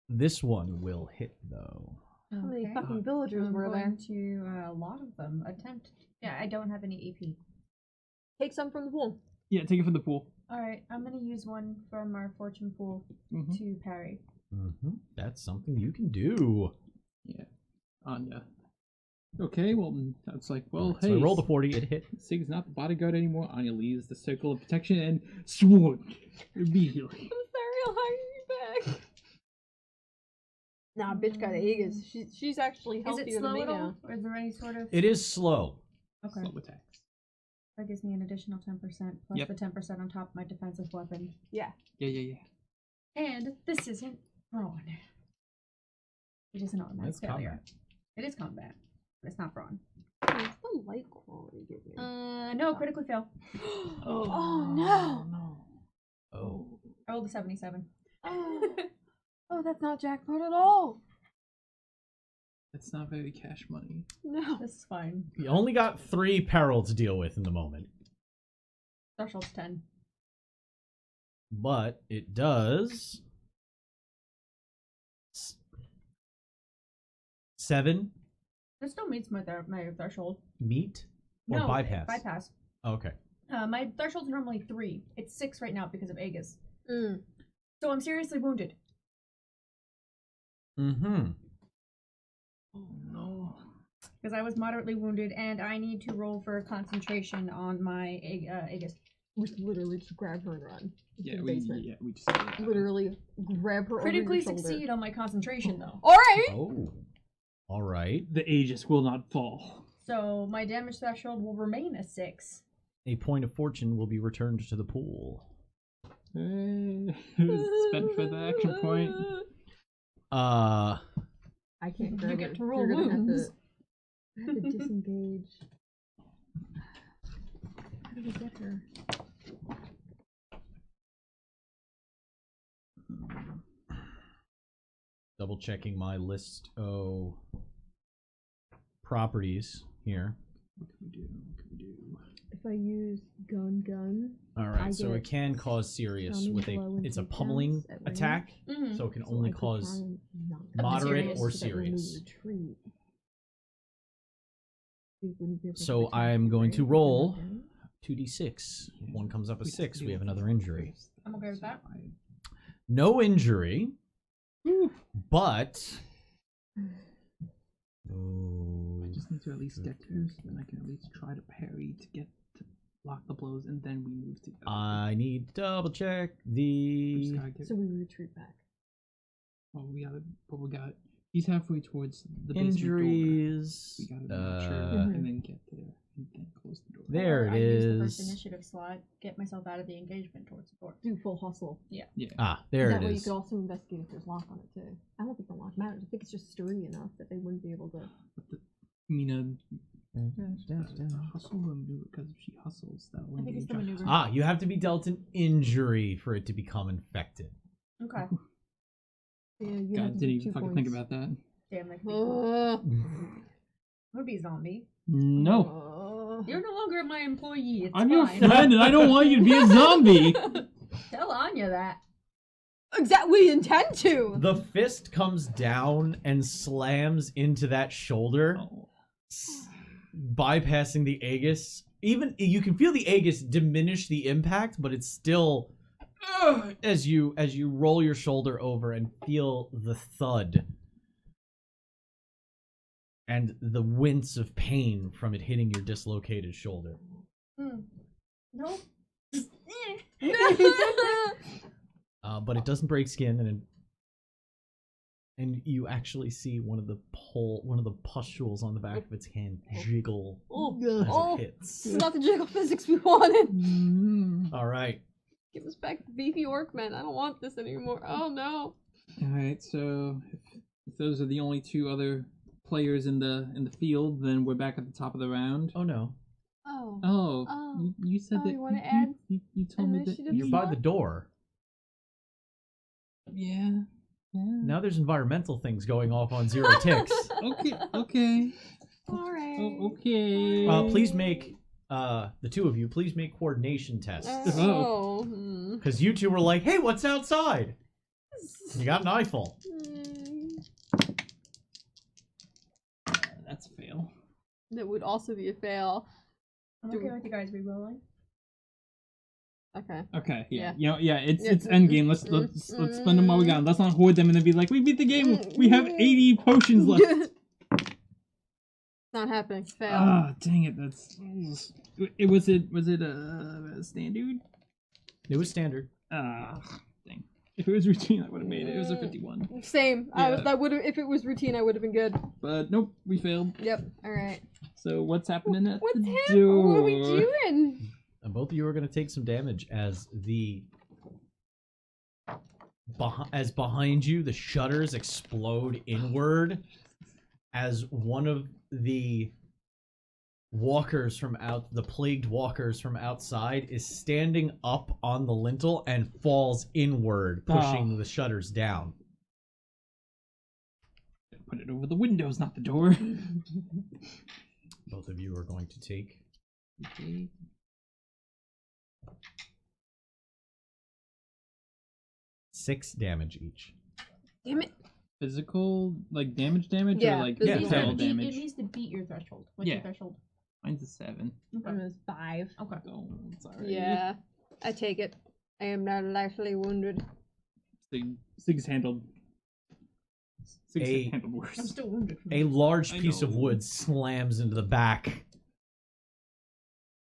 This one will hit though. How many Okay. fucking villagers I'm were there? going to, a lot of them, attempt. Yeah, I don't have any AP. Take some from the pool. Yeah, take it from the pool. Alright, I'm gonna use one from our fortune pool Mhm. to parry. That's something you can do. Yeah. Anya. Okay, well, that's like, well, Alright, hey. so I rolled a 40, it hit. Sig's not the bodyguard anymore. Anya leaves the circle of protection and swoon immediately. I'm sorry, I'll hire you back. Nah, bitch got Aegis. She's actually Is healthier it slow than me at now. all? Or is there any sort of... It is slow. Okay. Slow attacks. That gives me an additional 10% plus Yep. the 10% on top of my defensive weapon. Yeah. Yeah. And this isn't wrong. Which is an automatic That's failure. combat. It is combat, but it's not brawn. What's the light quality give me? No, critically fail. Oh, no. Oh. I rolled a 77. Oh, that's not jackpot at all. It's not very cash money. No. This is fine. You only got 3 peril to deal with in the moment. Threshold's 10. But it does 7 This still meets my threshold. meet or No, bypass? Bypass. Okay. My threshold's normally 3. It's 6 right now because of Aegis. Mm. So I'm seriously wounded. Mm-hmm. Oh no. Because I was moderately wounded, and I need to roll for concentration on my Aegis. We should literally just grab her and run. Yeah, to the we basement. just did that. Literally grab her Critically over your shoulder. succeed on my concentration, though. Alright! Oh. All right. The Aegis will not fall. So my damage threshold will remain a 6. A point of fortune will be returned to the pool. Spend for the action point. I can't You grab get her. to roll You're gonna wounds. have to disengage. How do we get her? Double checking my list of properties here. What can we do? What can we do? If I use gun. All I right, so get it can cause serious stunning with blow and it's a take pummeling chance at range. attack, Mm-hmm. so it can so only I could cause try and knock Up to moderate serious. or so that when we serious. retreat, we wouldn't be able to So attack I'm you, going right? to If we're roll not down? 2d6. One comes up a We just 6. do We have it another injury. first. I'm okay with that. No injury, but I just need to at least get through, so then I can at least try to parry to get to block the blows, and then we move together. I need to double check We just the gotta get. So we retreat back. Well, we got. He's halfway towards the basement injuries. door. We gotta make sure Mhm. and then get there and then close the door. There Or it I use the first is. initiative slot, get myself out of the engagement towards the door. Do full hustle. Yeah. There that it way you is. could also investigate if there's lock on it too. I don't think the lock matters. I think it's just sturdy enough that they wouldn't be able to. Mina. Hustle will do it because if she hustles, that will I think it's the engage us. maneuver. You have to be dealt an injury for it to become infected. Okay. Yeah, you have God, to didn't do even 2 fucking points. think about that. Damn, that could be cool. Uh, Would be a zombie. No, You're no longer my employee. It's I'm your fine. friend, and I don't want you to be a zombie. Tell Anya that. Exactly, we intend to. The fist comes down and slams into that shoulder, bypassing the Aegis. Even you can feel the Aegis diminish the impact, but it's still as you roll your shoulder over and feel the thud and the wince of pain from it hitting your dislocated shoulder. No. But it doesn't break skin, and you actually see one of the pustules on the back of its hand jiggle as it hits. This is not the jiggle physics we wanted. All right. Give us back the beefy orc men. I don't want this anymore. Oh no. Alright, so if those are the only 2 other players in the field, then we're back at the top of the round. Oh no. Oh. Oh, Oh. you said Oh, that you wanna add you told me that initiative You're by the door. yeah. Now there's environmental things going off on 0 ticks. Okay. Alright. Oh, okay. Please make the 2 of you please make coordination tests, Oh. because you 2 were like, "Hey, what's outside?" You got an eyeful. That's a fail. That would also be a fail. I'm okay with you guys re-rolling. Okay. Okay, yeah. Yeah. It's end game. Let's spend them while we got them. Let's not hoard them and then be like, we beat the game. We have 80 potions left. Not happening. Fail. Ah, dang it. That's. Was it standard? It was standard. Ah, dang. If it was routine, I would have made it. It was a 51. Same. Yeah. That would have. If it was routine, I would have been good. But nope, we failed. Yep. All right. So what's happening at What's the happening? door? What are we doing? And both of you are going to take some damage as the as behind you the shutters explode inward as one of the walkers from the plagued walkers from outside is standing up on the lintel and falls inward, pushing the shutters down. Put it over the windows, not the door. Both of you are going to take 6 damage each. Damn it. Physical, like damage, Yeah, or like physical spell damage. damage? It needs to beat your threshold. What's your threshold? Mine's a 7. It was 5. Okay. Oh, sorry. Yeah, I take it. I am not lightly wounded. Sig's handled. Sig's handled worse. I'm still wounded. A large I piece of know. wood slams into the back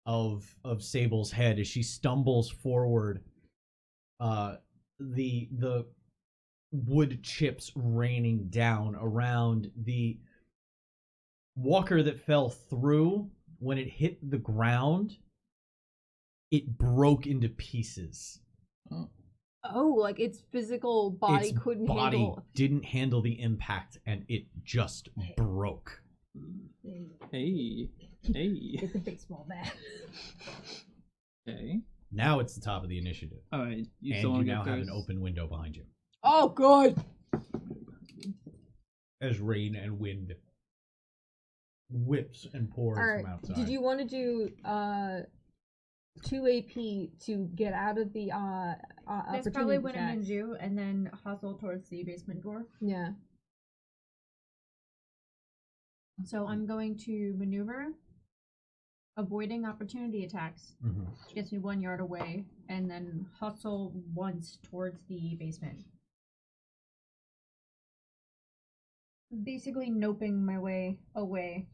of Sable's head as she stumbles forward. The wood chips raining down around the walker that fell through. When it hit the ground, it broke into pieces. Oh, like its physical body Its couldn't body handle. didn't handle the impact, and it just broke. Hey. It's a baseball bat. Okay. Now it's the top of the initiative, Alright, you and still you want to now go have first? an open window behind you. Oh, good. As rain and wind whips and pours All right. from outside. Did you want to do 2 AP to get out of the That's probably opportunity what I'm attacks? gonna do, and then hustle towards the basement door. Yeah. So I'm going to maneuver, avoiding opportunity attacks, Mhm. which gets me 1 yard away, and then hustle once towards the basement. Basically noping my way away.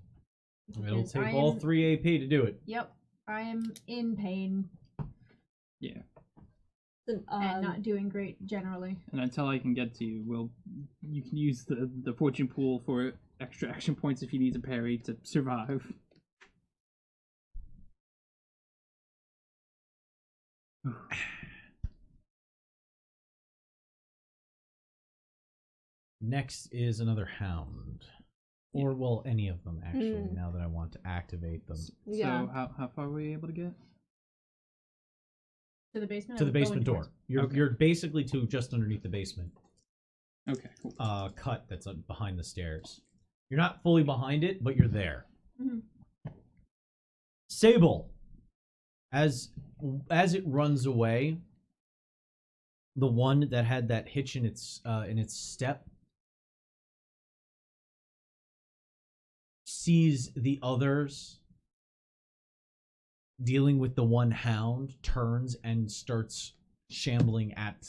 It'll because take I all am- 3 AP to do it. Yep, I am in pain Yeah. Then, and not doing great generally. And until I can get to you, you can use the fortune pool for extra action points if you need to parry to survive. Next is another hound. Or, well, any of them, actually, now that I want to activate them. Yeah. So how far were we able to get? To the basement. To the I'm going basement door. towards- You're basically to just underneath the basement. Okay, cool. Cut that's behind the stairs. You're not fully behind it, but you're there. Mhm. Sable, as it runs away, the one that had that hitch in its step sees the others dealing with the one hound, turns and starts shambling at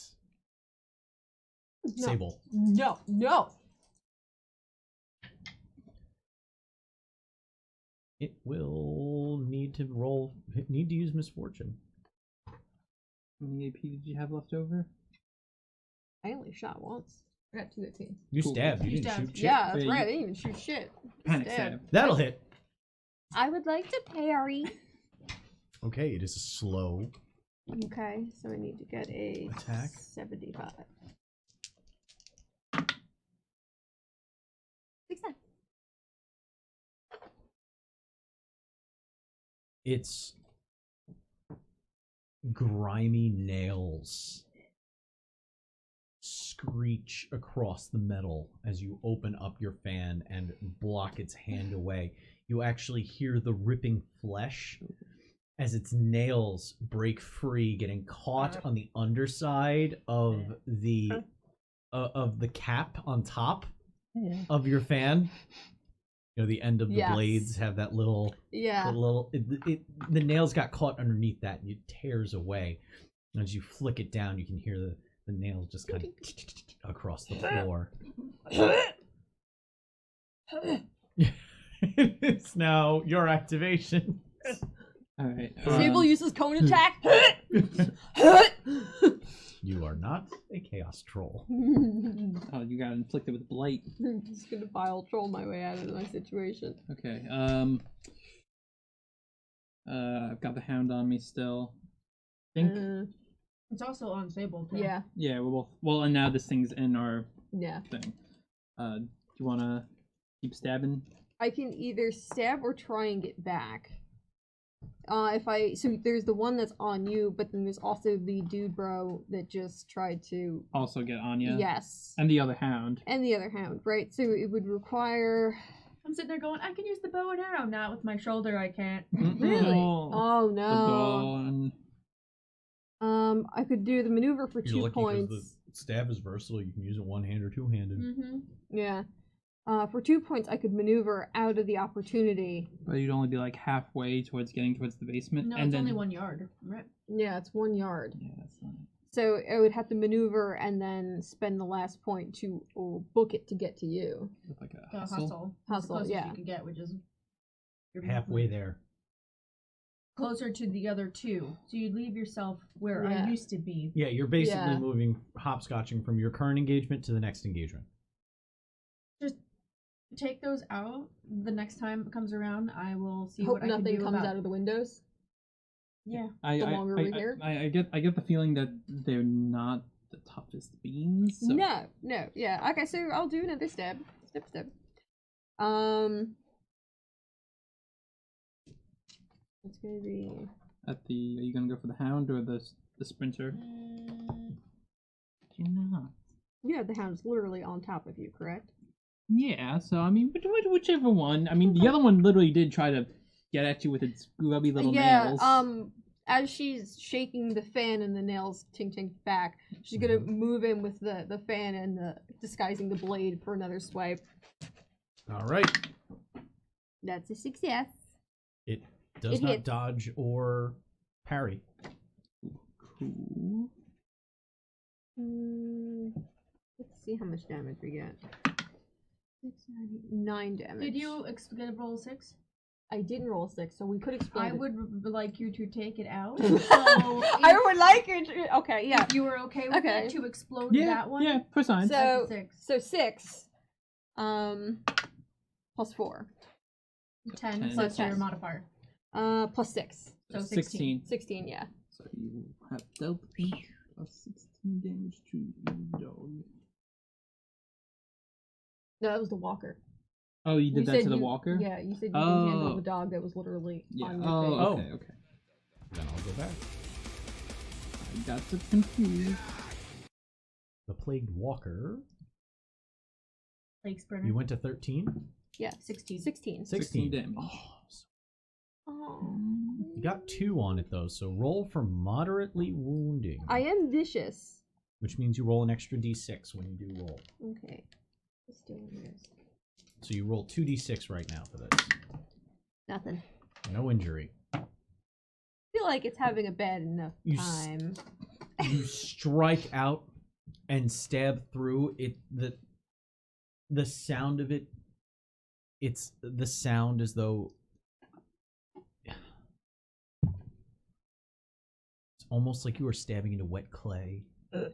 Sable. No. It will need to use misfortune. How many AP did you have left over? I only shot once. I got 2 AP. You Cool. stabbed. You You didn't stabbed. shoot shit. Yeah, that's Yeah, right. I didn't even shoot shit. Panic Stab. stab. That'll hit. I would like to parry. Okay, it is a slow Okay, so I need to get a Attack. 75. Success. Its grimy nails screech across the metal as you open up your fan and block its hand away. You actually hear the ripping flesh as its nails break free, getting caught on the underside of the cap on top of your fan. You know, the end of the Yes. blades have that little Yeah. the nails got caught underneath that and it tears away. And as you flick it down, you can hear the nails just kind of across the floor. It's now your activation. Alright. Sable uses cone attack. You are not a chaos troll. Oh, you got inflicted with blight. I'm just gonna vile troll my way out of my situation. Okay. I've got the hound on me still. I think It's also unstable too. Yeah. Yeah, we're both. Well, and now this thing's in our Yeah. thing. Do you want to keep stabbing? I can either stab or try and get back. So there's the one that's on you, but then there's also the dude bro that just tried to. Also get Anya. Yes. And the other hound. And the other hound, right? So it would require. I'm sitting there going, I can use the bow and arrow. Not with my shoulder, I can't. Really? Oh, Oh the no. dawn. I could do the maneuver for You're 2 lucky 'cause points. the staff is versatile. You can use it one-handed or two-handed. Mm-hmm. Yeah. For 2 points, I could maneuver out of the opportunity. But you'd only be like halfway towards getting towards the basement. No, and it's then... only 1 yard. Right. Yeah, it's 1 yard. Yeah, that's not... So I would have to maneuver and then spend the last point to book it to get to you. With like a The hustle. hustle. It's Hustle, the closest yeah. you can get, which is your Halfway movement. there. Closer to the other 2. So you leave yourself where Yeah. I used to be. Yeah, you're basically Yeah. moving hopscotching from your current engagement to the next engagement. Just take those out. The next time it comes around, I will see Hope what I can nothing do comes about out of the windows. Yeah. The longer we're here? I get the feeling that they're not the toughest beans. So... No. Yeah. Okay, so I'll do another stab. Step. It's gonna be. At the, are you gonna go for the hound or the sprinter? You're not. Yeah, the hound's literally on top of you, correct? Yeah, so I mean, whichever one. I mean, the other one literally did try to get at you with its grubby little nails. As she's shaking the fan and the nails ting back, she's gonna move in with the fan and disguising the blade for another swipe. All right. That's a success. It does It not hits. dodge or parry. Cool. Let's see how much damage we get. 9 damage. Did you get a roll 6? I didn't roll 6, so we could explode. I would like you to take it out. I would like you to. Okay, yeah. If you were okay with Okay. it, to explode Yeah, that one. yeah, for sign. So That's a 6. so 6. Plus 4. 10 10. plus So your 10. modifier. Plus 6. So 16. 16, yeah. So you have dealt plus 16 damage to the dog. No, that was the walker. Oh, you did that said to the you- walker? Yeah, you said you didn't handle Oh. the dog that was literally Yeah. on your Oh, face. okay. Then I'll go back. I got so confused. The plagued walker. Plague sprinter. You went to 13? Yeah, 16. 16. 16 damage. Oh. You got 2 on it though, so roll for moderately wounding. I am vicious. Which means you roll an extra d6 when you do roll. Okay. Just doing this. So you roll 2d6 right now for this. Nothing. No injury. I feel like it's having a bad enough You time. You strike out and stab through it. The sound of it, it's the sound as though it's almost like you were stabbing into wet clay. And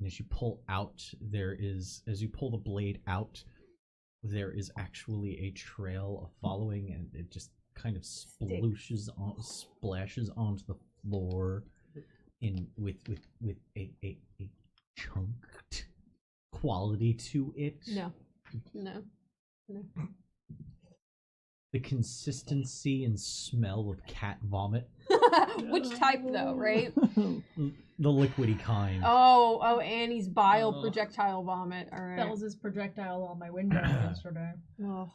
as you pull out, as you pull the blade out, there is actually a trail of following, and it just kind of splashes onto the floor with a chunked quality to it. No. The consistency and smell of cat vomit. Which type though, right? The liquidy kind. Oh, Annie's bile projectile vomit. All right. Spells his projectile on my window yesterday. Oh.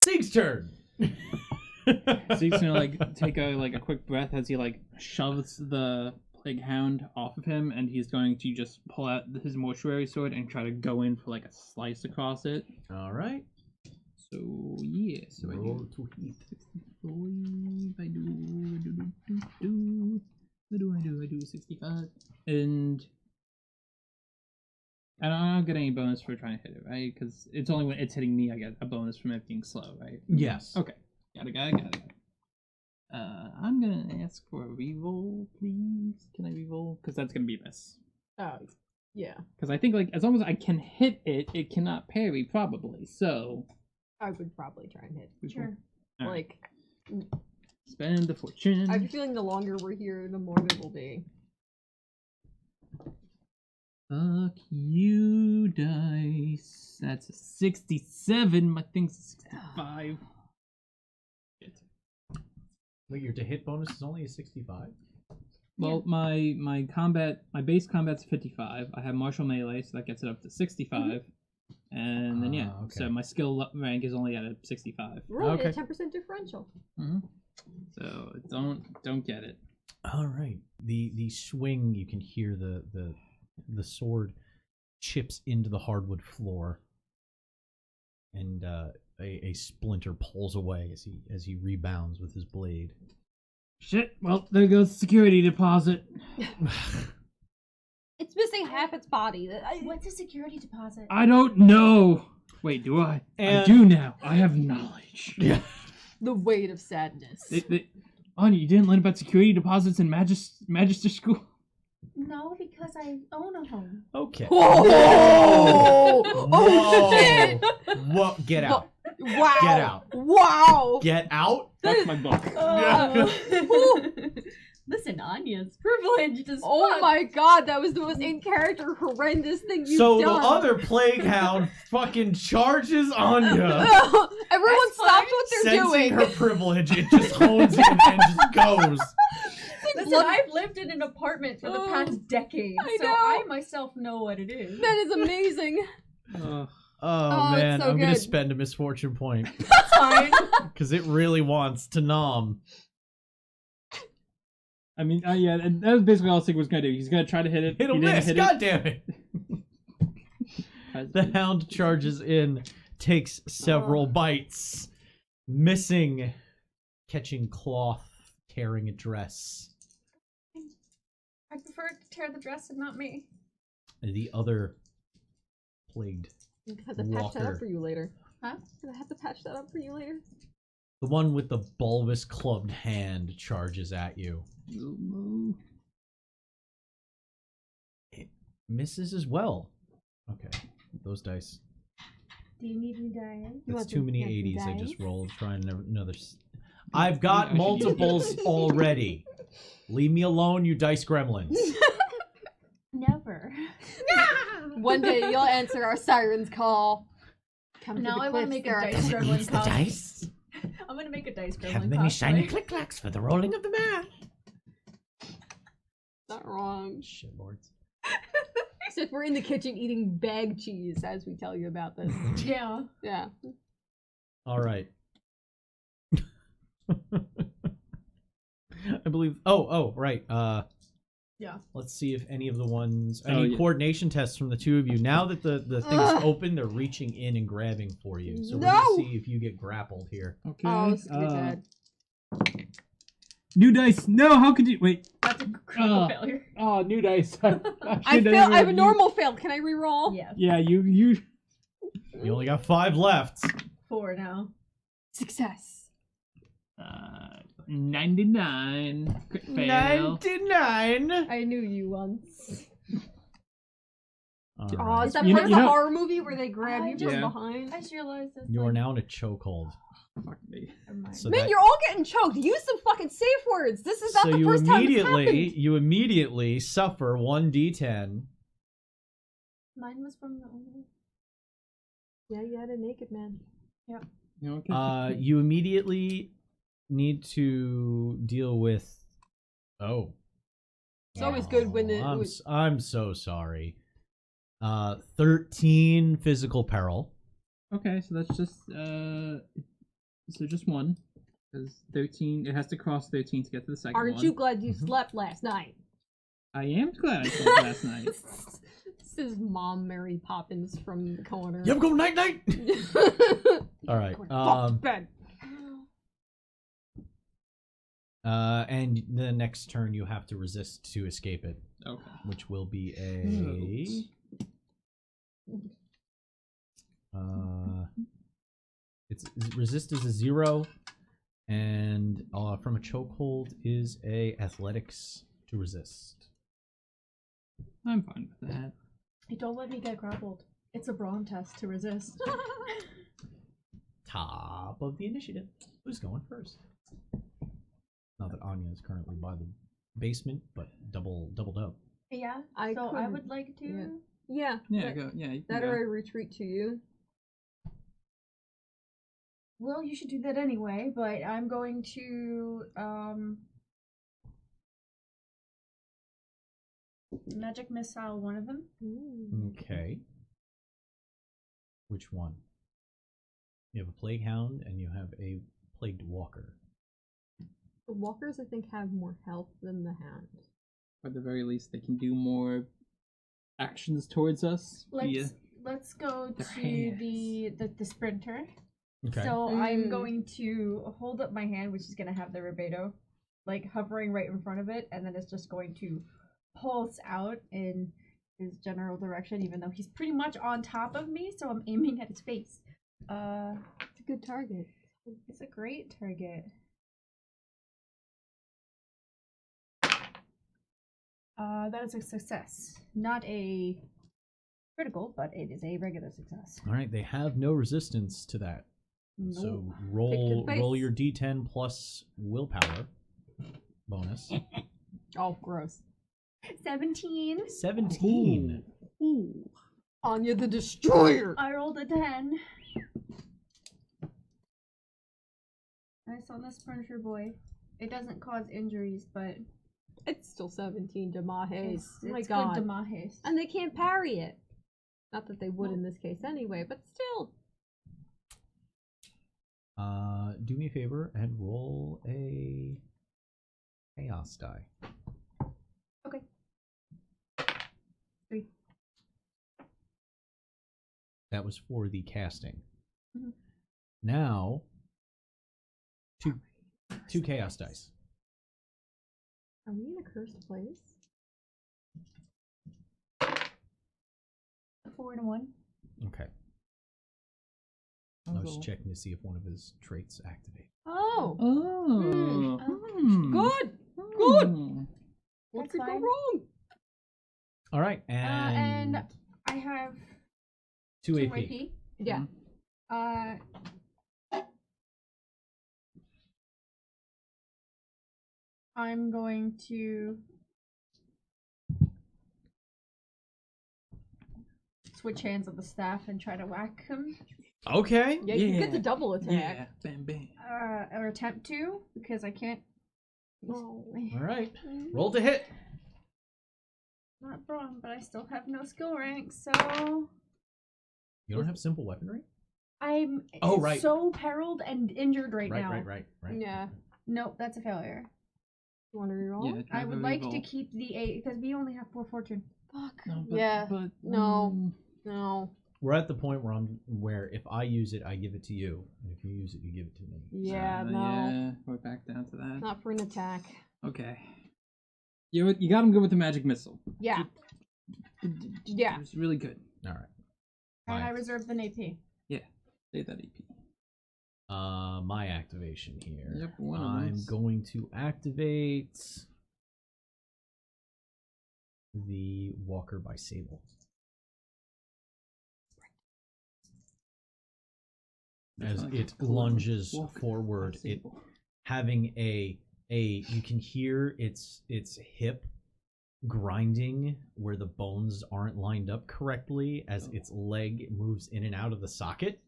Zeke's turn. Zeke's gonna like take a quick breath as he like shoves the plague hound off of him, and he's going to just pull out his mortuary sword and try to go in for like a slice across it. All right. So yeah, so Roll to hit. 65. I do 65, and I don't get any bonus for trying to hit it, right? Because it's only when it's hitting me I get a bonus from it being slow, right? Yes. Okay. Got it. I'm gonna ask for a reroll, please. Can I reroll? Because that's gonna be a miss. Oh, yeah. Because I think like as long as I can hit it, it cannot parry probably. So I would probably try and hit. Sure. All right. Like, Spend the fortune. I have a feeling the longer we're here, the more it will be. Fuck you, dice. That's a 67. My thing's a 65. Shit. Wait, your to hit bonus is only a 65? Well, my base combat's 55. I have martial melee, so that gets it up to 65. And then okay. So my skill rank is only at a 65. We're only at a 10% differential. So don't get it. All right. The swing, you can hear the sword chips into the hardwood floor, and a splinter pulls away as he rebounds with his blade. Shit. Well, there goes the security deposit. It's missing half its body. What's a security deposit? I don't know. Wait, do I? I do now. I have knowledge. Yeah. The weight of sadness. Anya, you didn't learn about security deposits in Magister school? No, because I own a home. Okay. Whoa! Oh shit! Whoa! Get out! Wow! Get out! Wow! Get out! That's my book. Listen, Anya's privileged as Oh fuck. my god, that was the most in-character horrendous thing you've So done. the other plague hound fucking charges Anya. Everyone stops what they're Sensing doing. her privilege, it just hones in and just goes. Listen, I've lived in an apartment for the past decade, so I myself know what it is. That is amazing. Oh man, so I'm gonna good. spend a misfortune point That's fine. because it really wants to nom. I mean, yeah, and that was basically all I was thinking was gonna do. He's gonna try to hit it. It'll He didn't miss. hit God damn it! it. The hound charges in, takes several bites, missing, catching cloth, tearing a dress. I prefer to tear the dress and not me. The other plagued I'm gonna have to patch that walker, up for you later. Huh? I'm gonna have to patch that up for you later. the one with the bulbous clubbed hand, charges at you. It misses as well. Okay, those dice. Do you need me dying? That's too many 80s I just rolled. Trying another. I've I got should multiples already. Leave me alone, you dice gremlins. Never. One day you'll answer our siren's call. Come Now to the I want to cliffs, make a there are- dice gremlin the cosplay. dice. I'm gonna make a dice gremlin Have many shiny cosplay. click-clacks for the rolling of the math. Not wrong. Shitlords. Except we're in the kitchen eating bag cheese as we tell you about this. Yeah. Yeah. All right. I believe. Oh, right. Yeah. Let's see if any of the ones. I Oh, need yeah. coordination tests from the two of you. Now that the thing's Ugh. open, they're reaching in and grabbing for you. So we're No! gonna see if you get grappled here. Okay. Oh, this is gonna be bad. New dice. No, how could you wait? That's a critical failure. Oh, new dice. I have a normal fail. Can I reroll? Yes. Yeah, you. You only got 5 left. 4 now. Success. 99. Crit fail. 99. I knew you once. All Oh, right. is that You part of know- the horror movie where they grab you from Yeah. behind? I just realized this. You are now in a chokehold. Fuck me. Never mind. So Man, that- you're all getting choked. Use some fucking safe words. This is not so the you first time it's you happened. immediately suffer 1d10. Mine was from the old. Yeah, you had a naked man. You know, You immediately need to deal with. Oh. It's always good when I'm so sorry. 13 physical peril. Okay, so that's just just one. Because 13, it has to cross 13 to get to the second one. Aren't you glad you slept last night? I am glad I slept last night. This is Mom Mary Poppins from the corner. You ever go night night? All right. Fuck to bed. And the next turn you have to resist to escape it, Okay. which will be a. It's resist is a 0, and from a chokehold is a athletics to resist. I'm fine with that. Hey, don't let me get grappled. It's a brawn test to resist. Top of the initiative. Who's going first? Not that Anya is currently by the basement, but doubled up. Yeah. I so I could- would like to. Yeah. Yeah, go. Yeah, you can That go. or I retreat to you. Well, you should do that anyway, but I'm going to magic missile one of them. Okay. Which one? You have a plague hound and you have a plagued walker. The walkers, I think, have more health than the hounds. At the very least, they can do more actions towards us. Let's go Their to hands. the sprinter. Okay. So I'm Mm. going to hold up my hand, which is going to have the Rubedo, like hovering right in front of it, and then it's just going to pulse out in his general direction, even though he's pretty much on top of me. So I'm aiming at his face. It's a good target. It's a great target. That is a success, not a critical, but it is a regular success. All right. They have no resistance to that. So No. roll face. roll your d10 plus willpower bonus. Oh, gross. 17. 17. Ooh. Anya the Destroyer! I rolled a 10. Nice on this furniture boy. It doesn't cause injuries, but It's still 17 Damahes. it's Oh my good god. Damahes. And they can't parry it. Not that they would in this case anyway, but still. Do me a favor and roll a chaos die. Okay. 3. That was for the casting. Mhm. Now, two chaos dice. Are we in a cursed place? 4 and a 1. Okay. I was checking to see if one of his traits activate. Oh! Oh. Good! Good. What That's could go fine. wrong? All right, and, And I have 2 2 AP. AP. Yeah. I'm going to switch hands of the staff and try to whack him. Okay. Yeah, you get the Yeah. double attack. Yeah. Bam, bam. Or attempt to, because I can't. Oh. All right. Roll to hit. Not wrong, but I still have no skill rank, so You don't have simple weaponry? I'm Oh, right. so periled and injured right now. Right. Yeah. Nope, that's a failure. You want to reroll? Yeah, I try would to like reroll. to keep the 8 because we only have 4 fortune. Fuck. No, Yeah. But, No. No. We're at the point where if I use it, I give it to you, and if you use it, you give it to me. Yeah, no. Yeah, we're back down to that. Not for an attack. Okay. You got him good with the magic missile. Yeah. Yeah. It was really good. All right. And I Fine. reserved an AP. Say that AP. My activation here. Yep, one of I'm those. going to activate the Walker by Sable. As Sounds it like a cool lunges Walker forward, by it Sable. having you can hear its hip grinding where the bones aren't lined up correctly as its leg moves in and out of the socket.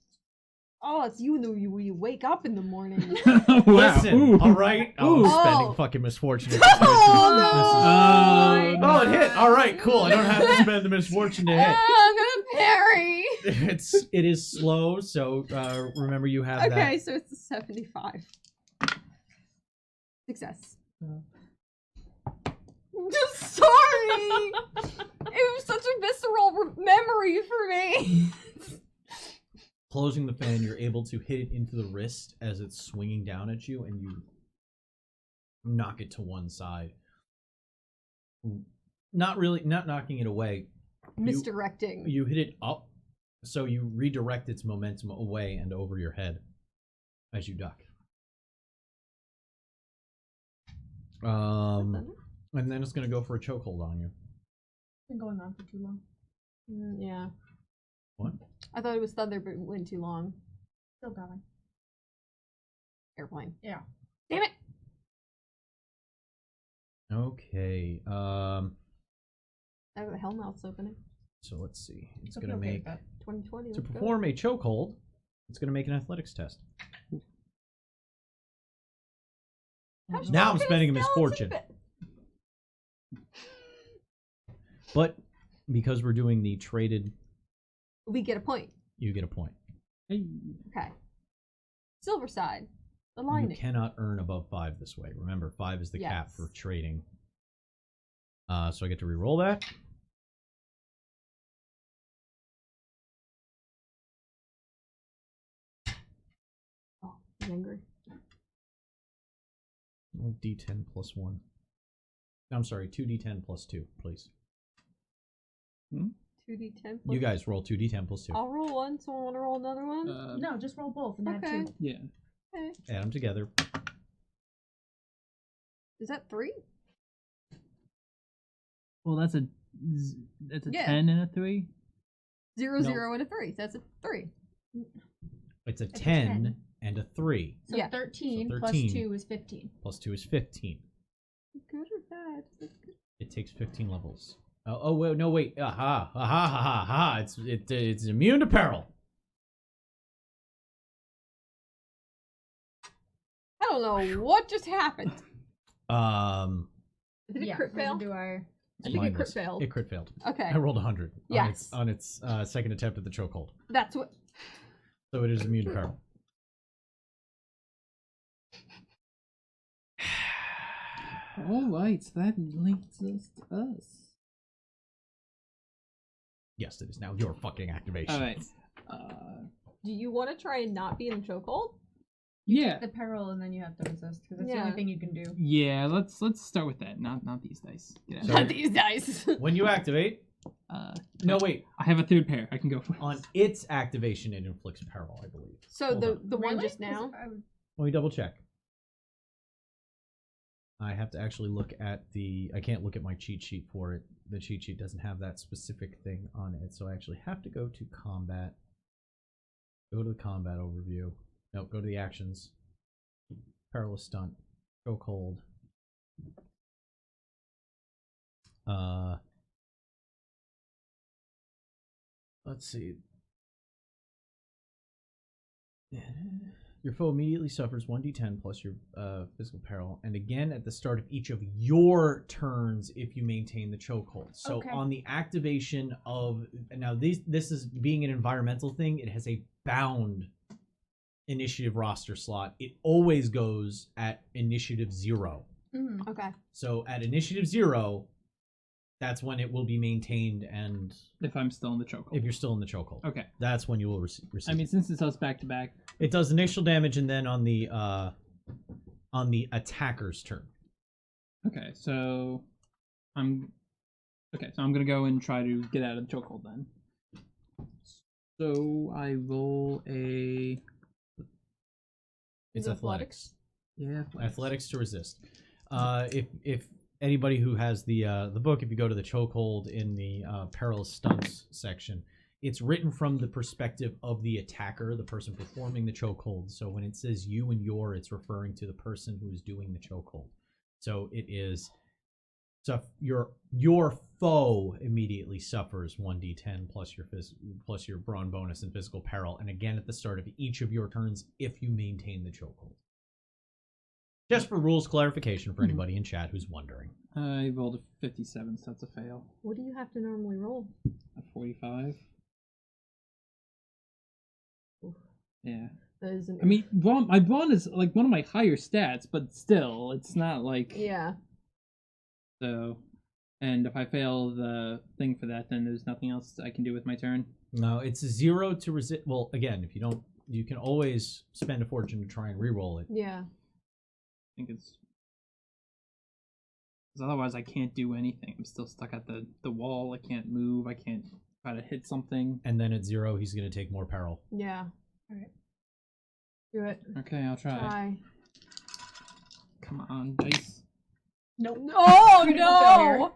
Oh, it's you when you wake up in the morning. Wow. Listen, Ooh. all right. Ooh. I'm spending Oh. fucking misfortune. Oh, no. Oh, it hit. All right, cool. I don't have to spend the misfortune to hit. I'm gonna parry. It is slow, so remember you have Okay, that. so it's a 75. Success. Just sorry. It was such a visceral memory for me. Closing the fan, you're able to hit it into the wrist as it's swinging down at you, and you knock it to one side. Not knocking it away. Misdirecting. You hit it up, so you redirect its momentum away and over your head as you duck. And then it's gonna go for a chokehold on you. Been going on for too long. Yeah. What? I thought it was thunder, but it went too long. Still going. Airplane. Yeah. Damn it! Okay. I have a hellmouth's opening. So let's see. It's I'll be gonna okay make with that. 2020. to let's go. perform a chokehold. It's gonna make an athletics test. How's she Now I'm gonna spending a skeleton misfortune. bit? But because we're doing the traded, We get a point. you get a point. Hey. Okay. Silver side. You Align it. cannot earn above 5 this way. Remember, 5 is the cap Yes. for trading. So I get to re-roll that. Oh, he's angry. Roll d10 plus 1. I'm sorry, 2d10 plus 2, please. 2d10. You guys roll 2d10 plus 2. I'll roll one. Someone want to roll another one? No, just roll both and add Okay. 2. Yeah. Okay. Add them together. Is that 3? Well, that's a Yeah. 10 and a 3. 0, No. 0, and a 3. That's a 3. It's a It's a 10 10. and a 3. So Yeah. 13 So plus 13. 2 is 15. Plus 2 is 15. Good or bad? It takes 15 levels. Oh wait, no, wait. Aha, aha, aha, aha. It's immune to peril. I don't know what just happened. Did it Yeah, crit fail? Do I? I think it mindless. crit failed. It crit failed. Okay. I rolled 100 Yes. on its second attempt at the chokehold. That's what. So it is immune to peril. Alright, so that links us to us. Yes, it is now your fucking activation. Alright. Do you want to try and not be in a chokehold? Yeah. The peril and then you have to resist because that's the Yeah. only thing you can do. Yeah, let's start with that. Not these dice. Get out. So- Not these dice. When you activate, no wait, I have a third pair. I can go for it. on its activation it inflicts peril, I believe. So Hold the on. one Really? just now. 'Cause I would- Let me double check. I have to actually look at the. I can't look at my cheat sheet for it. The cheat sheet doesn't have that specific thing on it, so I actually have to go to combat. Go to the combat overview. No, go to the actions. Perilous stunt. Chokehold. Let's see. Your foe immediately suffers 1d10 plus your physical peril, and again at the start of each of your turns if you maintain the chokehold. So Okay. on the activation of now this is being an environmental thing. It has a bound initiative roster slot. It always goes at initiative 0. Mhm. Okay. So at initiative 0, that's when it will be maintained, and If I'm still in the chokehold. if you're still in the chokehold, Okay. that's when you will receive. I mean, since it's us back to back. It does initial damage, and then on the attacker's turn. Okay, so I'm gonna go and try to get out of the chokehold then. So I roll a It's athletics. yeah Athletics to resist. If anybody who has the book, if you go to the chokehold in the perilous stunts section, it's written from the perspective of the attacker, the person performing the chokehold. So when it says you and your, it's referring to the person who is doing the chokehold. So it is. So your foe immediately suffers 1d10 plus your brawn bonus and physical peril, and again at the start of each of your turns if you maintain the chokehold. Just for rules clarification for anybody in chat who's wondering. I rolled a 57, so that's a fail. What do you have to normally roll? A 45. Oof. Yeah. That is an I mean, my brawn is like one of my higher stats, but still, it's not like yeah. so. And if I fail the thing for that, then there's nothing else I can do with my turn. No, it's 0 to resist. Well, again, if you don't, you can always spend a fortune to try and re-roll it. Yeah. I think it's because otherwise I can't do anything. I'm still stuck at the wall. I can't move. I can't try to hit something. And then at 0, he's going to take more peril. Yeah. Alright. Do it. Okay, I'll try. Try. Come on, dice. Nope. Oh Critical failure. no!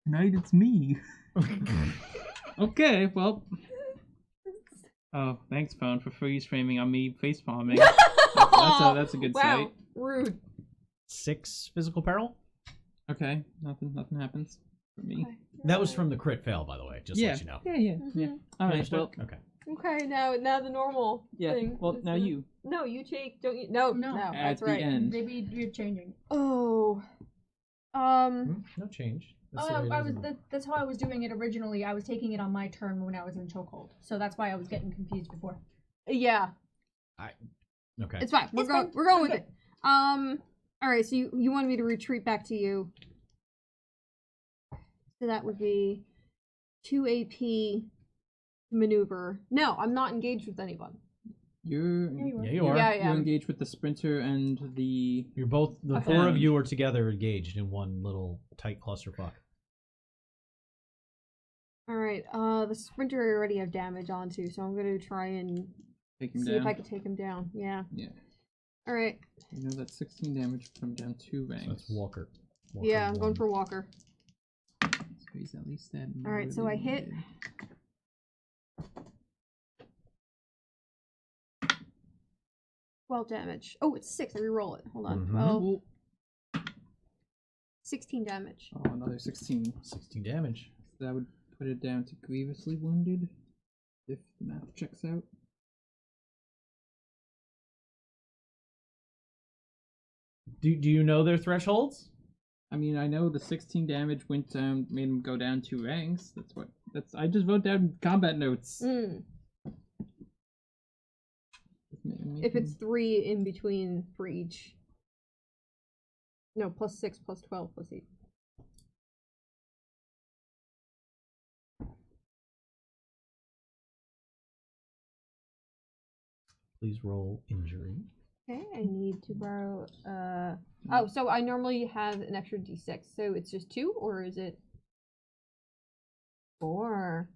Tonight it's me. Okay, well. Oh, thanks, phone, for freeze framing on me face palming. That's a good wow. sight. Rude. 6 physical peril. Okay, nothing happens for me. Okay. That was from the crit fail, by the way. Just to let you know. Yeah. All right. Understood? Well, Okay. Okay, now the normal yeah. thing. Well, is now the- you. No, you take. Don't you? No, No. no. At That's the right. end. Maybe you're changing. Oh. No change. That's Oh, the way it I is was. in- That's how I was doing it originally. I was taking it on my turn when I was in chokehold, so that's why I was getting confused before. Yeah. Okay. It's fine. We're It's going. fine. We're going I'm with it. All right. So you wanted me to retreat back to you. So that would be 2 AP maneuver. No, I'm not engaged with anyone. You're. Yeah, you are. Yeah, you are. Yeah, You're engaged with the sprinter and the. You're both. The Okay. 4 of you are together, engaged in one little tight clusterfuck. All right. The sprinter I already have damage onto, so I'm gonna try and Take him see down. if I can take him down. Yeah. Yeah. All right. You know that's 16 damage from down 2 ranks. So that's Walker. Yeah, I'm going 1. for Walker. So he's at least that. All right, so I hit. wounded. 12 damage. Oh, it's 6. I reroll it. Hold on. Mhm. 12. 16 damage. Oh, another 16. 16 damage. So that would put it down to grievously wounded, if the math checks out. Do you know their thresholds? I mean, I know the 16 damage went down, made him go down 2 ranks. I just wrote down combat notes. Mm. If it's 3 in between for each. No, +6, +12, +8. Please roll injury. Okay, I need to borrow. Oh, so I normally have an extra d6, so it's just 2, or is it 4?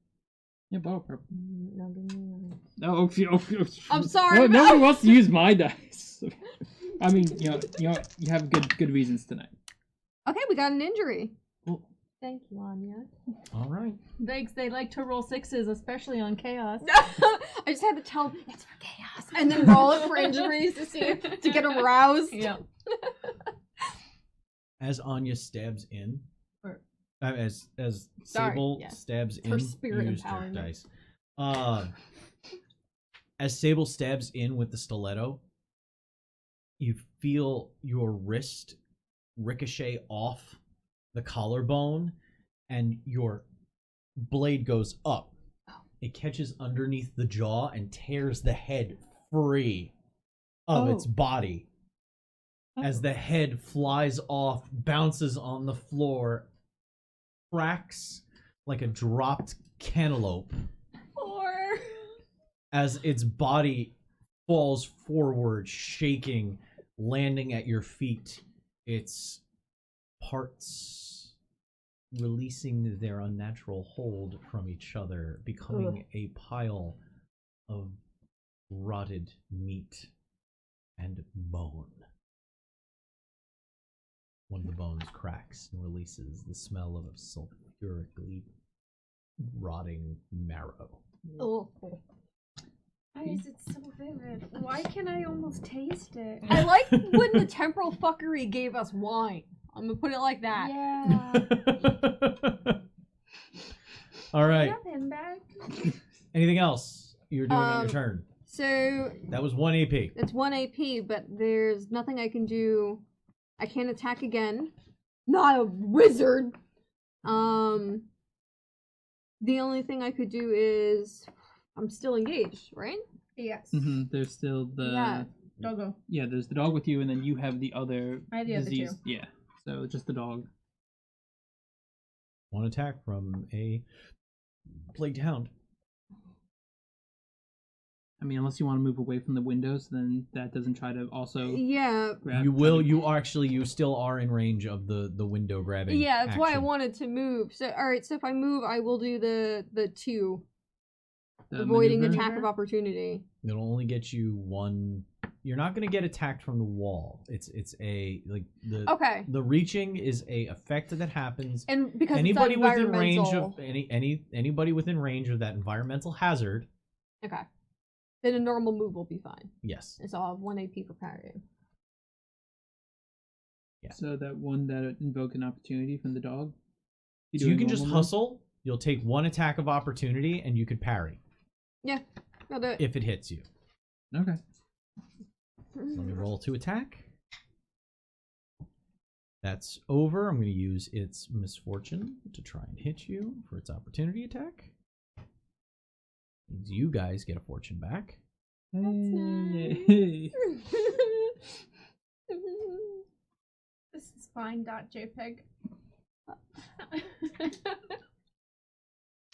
Yeah, borrow purple. No, give me one. Oh, I'm sorry, No, but- nobody wants to use my dice. I mean, you have good reasons tonight. Okay, we got an injury. Cool. Thank you, Anya. All right. Thanks. They like to roll 6s, especially on chaos. I just had to tell them it's for chaos, and then roll it for injuries to see to get them roused. Yeah. As Anya stabs in, Or- as Sorry, Sable yeah. stabs For in, spirit used her empowerment. dice. As Sable stabs in with the stiletto, you feel your wrist ricochet off the collarbone, and your blade goes up. It catches underneath the jaw and tears the head free of its body. As the head flies off, bounces on the floor, cracks like a dropped cantaloupe Or as its body falls forward, shaking, landing at your feet, its parts releasing their unnatural hold from each other, becoming a pile of rotted meat and bone. One of the bones cracks and releases the smell of a sulfurically rotting marrow. Oh. Why is it so vivid? Why can I almost taste it? I like when the temporal fuckery gave us wine. I'm gonna put it like that. Yeah. All right. Have him back. Anything else you're doing on your turn? So That was 1 AP. it's 1 AP, but there's nothing I can do. I can't attack again. Not a wizard. The only thing I could do is I'm still engaged, right? yes. There's still the Yeah. Doggo. Yeah, there's the dog with you, and then you have the other I have the other disease. two. Yeah, so just the dog. One attack from a plagued hound. I mean, unless you want to move away from the windows, then that doesn't try to also Yeah. grab. You will. You still are in range of the window grabbing. Yeah, that's why I action. wanted to move. So alright, so if I move I will do the 2. the Avoiding maneuver. attack of opportunity. It'll only get you 1. You're not going to get attacked from the wall. It's a like the Okay. the reaching is a effect that happens. And because Anybody it's within range of environmental- anybody within range of that environmental hazard. Okay. Then a normal move will be fine. Yes. And so I'll have 1 AP for parrying. Yeah. So that one that invoke an opportunity from the dog. So you can just hustle. You'll take one attack of opportunity, and you could parry Yeah, I'll do it. if it hits you. Okay. Let me roll to attack. That's over. I'm going to use its misfortune to try and hit you for its opportunity attack. Means you guys get a fortune back. That's Hey. This is fine.jpg.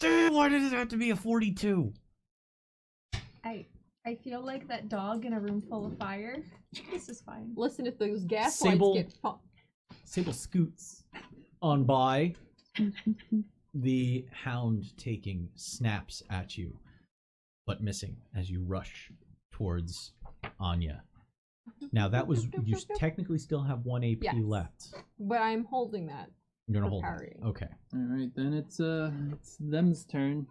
Dude, why did it have to be a 42? I feel like that dog in a room full of fire. This is fine. Listen, if those gas Sable- lights get Sable scoots on by. The hound taking snaps at you, but missing as you rush towards Anya. Now that was you technically still have 1 AP Yes. left. but I'm holding that. You're gonna For hold parrying. it. Okay. All right, then it's them's turn.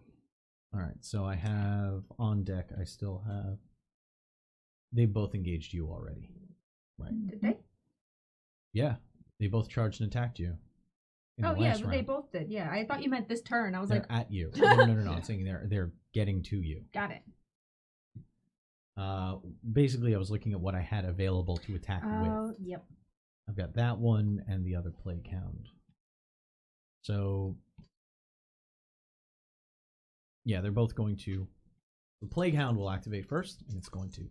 All right. So I have on deck. I still have. They both engaged you already, right? Did they? Yeah. They both charged and attacked you. in the Oh yeah, last but they round. both did. Yeah, I thought you meant this turn. I was They're like, at you. No. I'm saying they're getting to you. got it. Basically, I was looking at what I had available to attack with. Yep. I've got that one and the other plague hound. So, yeah, they're both going to. The plague hound will activate first, and it's going to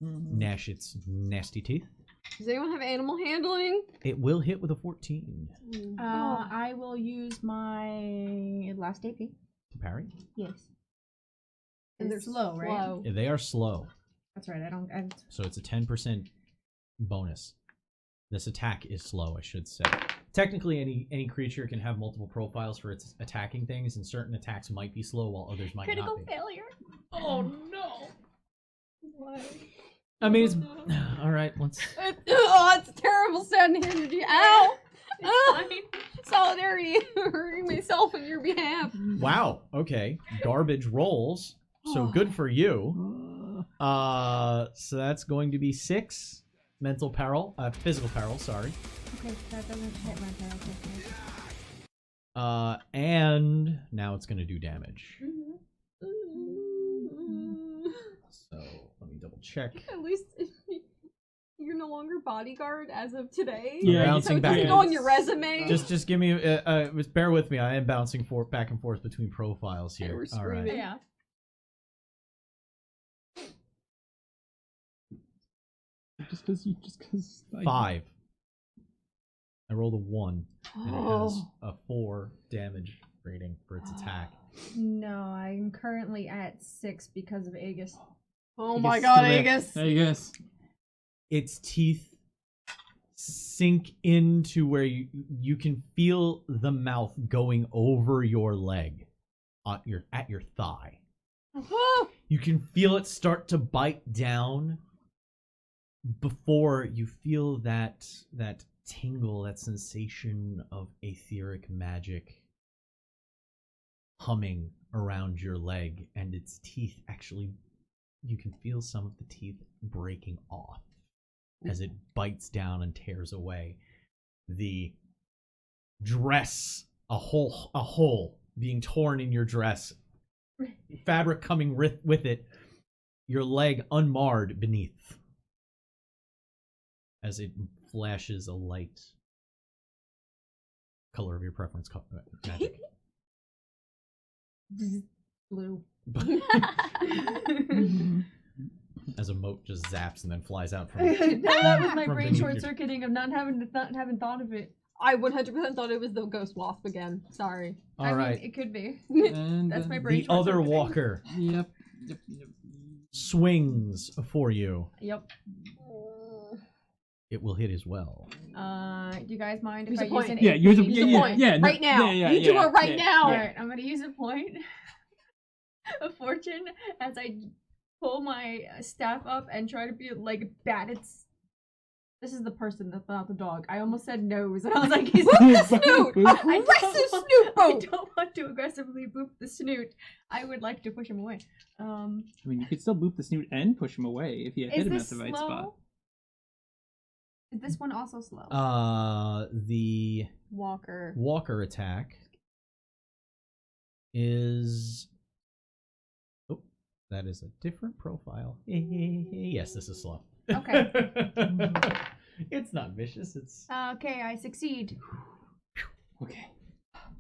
gnash its nasty teeth. Does anyone have animal handling? It will hit with a 14 I will use my last AP. to parry. Yes. And they're It's slow, right? They are slow, That's right. I so it's a 10% bonus. This attack is slow, I should say. Technically, any creature can have multiple profiles for its attacking things, and certain attacks might be slow while others might critical not be. failure. Oh no! What? I mean, it's all right. Let's. Oh, it's a terrible sounding energy. Ow! Solidarity, hurting myself on your behalf. Wow. Okay. Garbage rolls. So good for you. So that's going to be 6 mental peril, physical peril. Sorry. Okay, that doesn't hit my tail. And now it's going to do damage. So let me double check. At least you're no longer bodyguard as of today. Yeah, bouncing so it back doesn't and go on your resume. Just give me. Just bear with me. I am bouncing back and forth between profiles here. we're All right. screaming. Yeah. Just because. 5. I rolled a 1, and it has Oh. a 4 damage rating for its attack. No, I'm currently at 6 because of Aegis. Oh Aegis my god, still there. Aegis! Aegis. Its teeth sink into where you can feel the mouth going over your leg, at your thigh. You can feel it start to bite down before you feel that tingle, that sensation of etheric magic humming around your leg, and its teeth actually, you can feel some of the teeth breaking off as it bites down and tears away. The dress, a hole being torn in your dress, fabric coming with it, your leg unmarred beneath as it flashes a light color of your preference magic. Blue. As a mote just zaps and then flies out from That was my From brain beneath short your- circuiting of not having thought of it. I 100% thought it was the ghost wasp again. Sorry. All right. Mean, it could be. And That's my brain The short other circuiting. walker Yep. swings for you. Yep. It will hit as well. Do you guys mind if Use I a use point. an Yeah, AP? use a Use a yeah, point. yeah, no, Right now. Yeah, You do it right now. Alright, I'm gonna use a point of fortune as I pull my staff up and try to be like bat its. This is the person, that's not the dog. I almost said nose, and I was like, he's the snoot! I Aggressive don't- snoot I boat! don't want to aggressively boop the snoot. I would like to push him away. I mean, you could still boop the snoot and push him away if you hit Is him at this the right slow? spot. Is this one also slow? The Walker attack is... Oh, that is a different profile. Yes, this is slow. Okay. It's not vicious, it's... Okay, I succeed. Okay.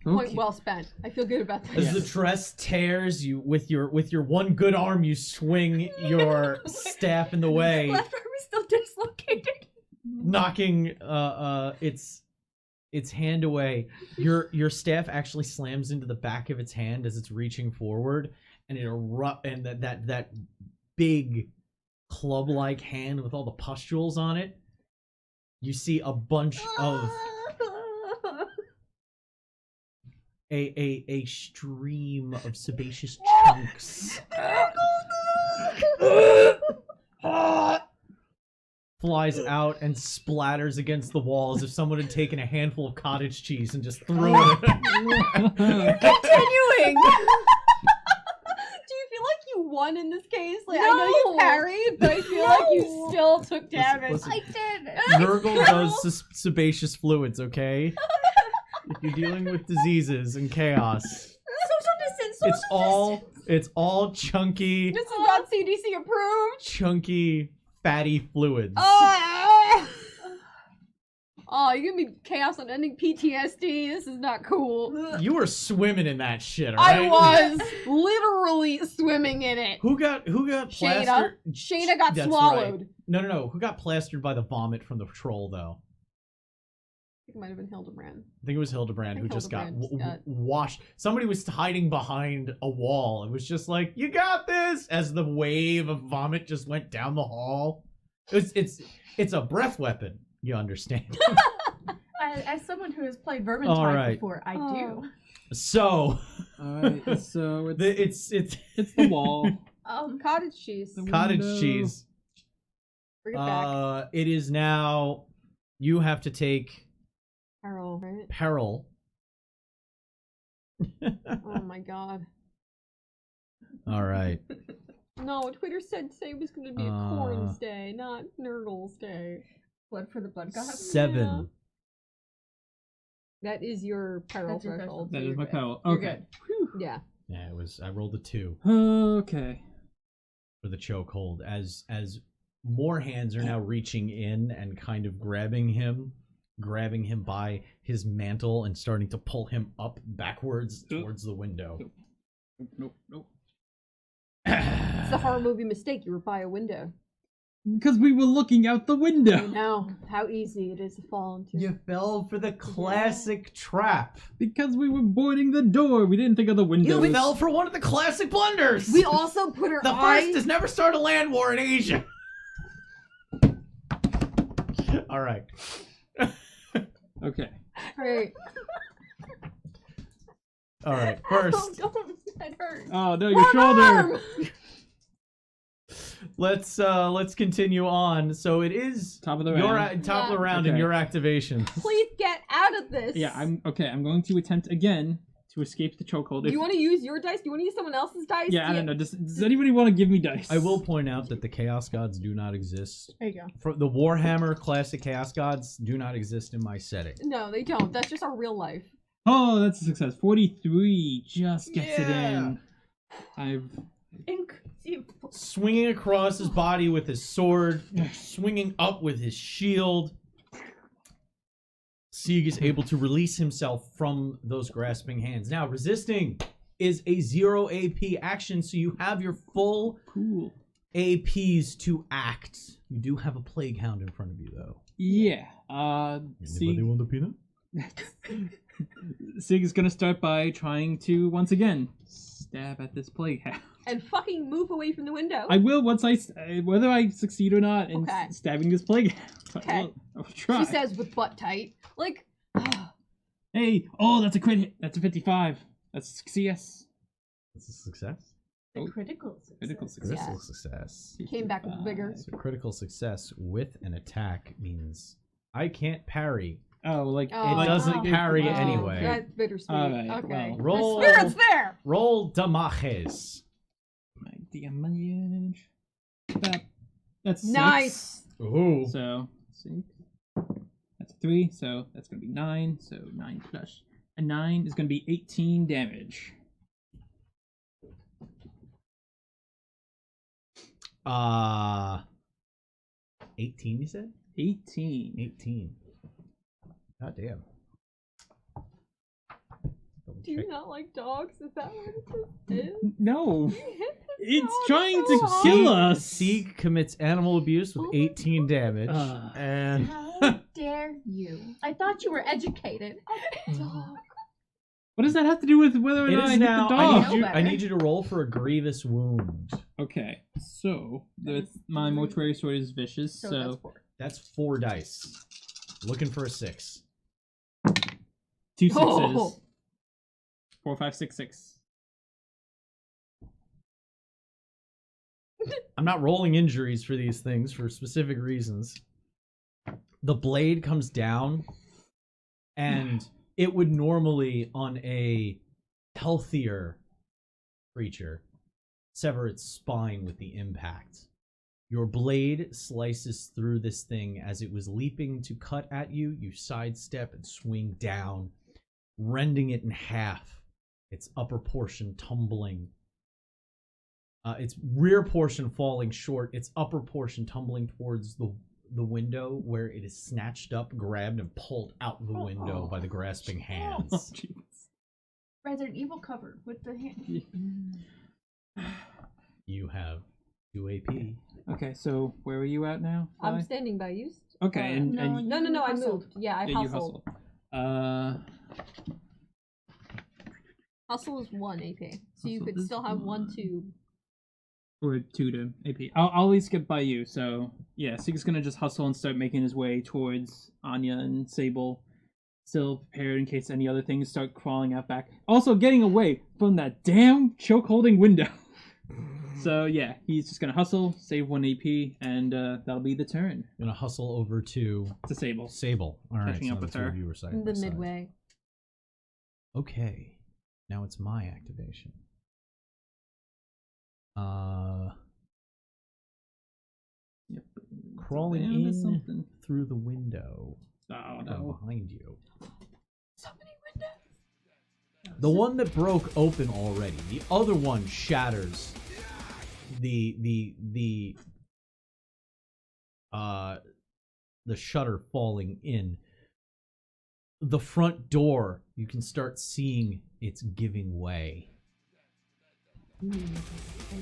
Point well spent. I feel good about that. As the dress tears, you with your one good arm, you swing your staff in the way, Left arm is still dislocated. knocking its hand away. Your staff actually slams into the back of its hand as it's reaching forward, and that big club-like hand with all the pustules on it. You see a bunch of a stream of sebaceous chunks flies out and splatters against the wall as if someone had taken a handful of cottage cheese and just threw it. Continuing. Do you feel like you won in this case? Like I know you No. parried, but I feel like you still took damage. Listen. I did. Nurgle does sebaceous fluids, okay? If you're dealing with diseases and chaos, Social distance. it's all chunky, This is not CDC approved. chunky, fatty fluids. Oh, you give me chaos on ending PTSD. This is not cool. You were swimming in that shit, alright? I was literally swimming in it. Who got Shayna. plastered? Shayna got That's swallowed. right. No. Who got plastered by the vomit from the troll, though? I think it might have been Hildebrand. I think it was Hildebrand who think just got Hildebrand just got- washed. Somebody was hiding behind a wall. It was just like, "You got this!" As the wave of vomit just went down the hall. It's a breath weapon. You understand? As someone who has played All Vermintide right. before, I do. So Alright, so it's it's the wall. Cottage cheese. The cottage window. cheese. Bring it back. It is now. You have to take Carol, right? peril. Oh my god. All right. No, Twitter said today was going to be a Corn's day, not Nurgle's day. Blood for the blood god. 7. That is your peril That's your threshold. That so is you're my good. peril. You're Okay. Yeah. Yeah, it was. I rolled a 2 Okay. for the chokehold. As more hands are now reaching in and kind of grabbing him by his mantle and starting to pull him up backwards towards the window. Nope. It's the horror movie mistake. You were by a window. Because we were looking out the I window. know how easy it is to fall into. You fell for the classic trap. Because we were boarding the door. We didn't think of the window. You fell for one of the classic blunders. We also put our The eyes. first is never start a land war in Asia. All right. Okay. Great. All right. First, Don't. That hurt. Oh no, your shoulder. let's continue on. So it is Top of the your round. top of the round and Okay. your activations. Please get out of this. Yeah, I'm okay. I'm going to attempt again to escape the chokehold. Do you want to use your dice? Do you want to use someone else's dice? Yeah, I don't know. Does anybody want to give me dice? I will point out that the Chaos Gods do not exist. There you go. For the Warhammer Classic Chaos Gods do not exist in my setting. No, they don't. That's just our real life. Oh, that's a success. 43 just gets it Yeah. in. I've Inconceivable. Swinging across his body with his sword, swinging up with his shield. Sieg is able to release himself from those grasping hands. Now, resisting is a 0 AP action, so you have your full cool. APs to act. You do have a Plague Hound in front of you, though. Yeah. Anybody want a peanut? Sig is gonna start by trying to once again stab at this plague hound. And fucking move away from the window. I will once whether I succeed or not in Okay. stabbing this plague hound. Okay. I'll try. She says with butt tight. Like, Hey, oh, that's a crit hit. That's a 55. That's a success. That's a success. The Oh. critical success. Critical success. Critical success. came back with vigor. So critical success with an attack means I can't parry. Oh, like Oh, It doesn't parry oh, anyway. That's bittersweet. Alright, Okay. well. Roll. The spirit's there. Roll damages. My damage. That's 6. Nice. Ooh. So 6, 3, so that's going to be 9. So 9 plus a 9 is going to be 18 damage. 18 you said? 18. 18. God damn. Do you not like dogs? Is that what it just did? No. You hit the It's dog trying so to hard. kill us. Sieg commits animal abuse with 18 damage. And How dare you? I thought you were educated. Dog. What does that have to do with whether or it not I is hit now. the I dog? need, you, better. I need you to roll for a grievous wound. Okay, so That is my 3. mortuary sword is vicious, So so that's 4. That's 4 dice. Looking for a 6. 2 sixes. Oh. 4, 5, 6, 6. I'm not rolling injuries for these things for specific reasons. The blade comes down, and it would normally, on a healthier creature, sever its spine with the impact. Your blade slices through this thing as it was leaping to cut at you. You sidestep and swing down, rending it in half. Its upper portion tumbling. Its rear portion falling short. Its upper portion tumbling towards the window, where it is snatched up, grabbed, and pulled out the window by the grasping Oh, hands. jeez. Resident Evil covered with the hand. You have 2 AP. Okay, so where are you at now? I'm Vi? standing by you. Okay, and No, No, I hustled. moved. Yeah, I yeah, you hustled. hustle. Hustle is 1 AP. So you Hustle could is still have 1 1. to. Or 2 to AP. I'll at least get by you. So yeah, Sig's gonna just hustle and start making his way towards Anya and Sable, still prepared in case any other things start crawling out back. Also getting away from that damn choke holding window. So yeah, he's just gonna hustle, save 1 AP, and that'll be the turn Gonna hustle over to to Sable. Sable. All right, Catching so up the with 2 her. of you are side The by side. midway. Okay, now it's my activation. Yep. Crawling Down to in something. through the window Oh from no. behind you. So many windows. The one that broke open already. The other one shatters. The shutter falling in. The front door, you can start seeing it's giving way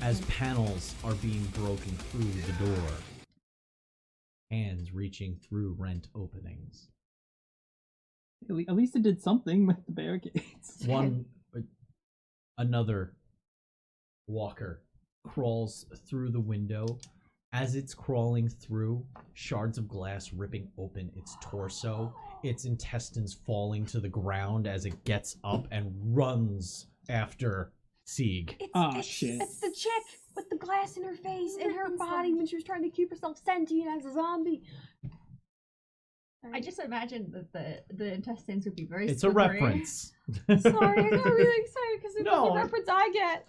as panels are being broken through the door. Hands reaching through rent openings. At least it did something with the barricades. Another walker crawls through the window. As it's crawling through, shards of glass ripping open its torso, its intestines falling to the ground as it gets up and runs after Sieg. Shit. It's the chick with the glass in her face and her body when she was trying to keep herself sentient as a zombie. I just imagined that the intestines would be very It's a slippery. reference. Sorry, I got really excited because it's No. the reference I get.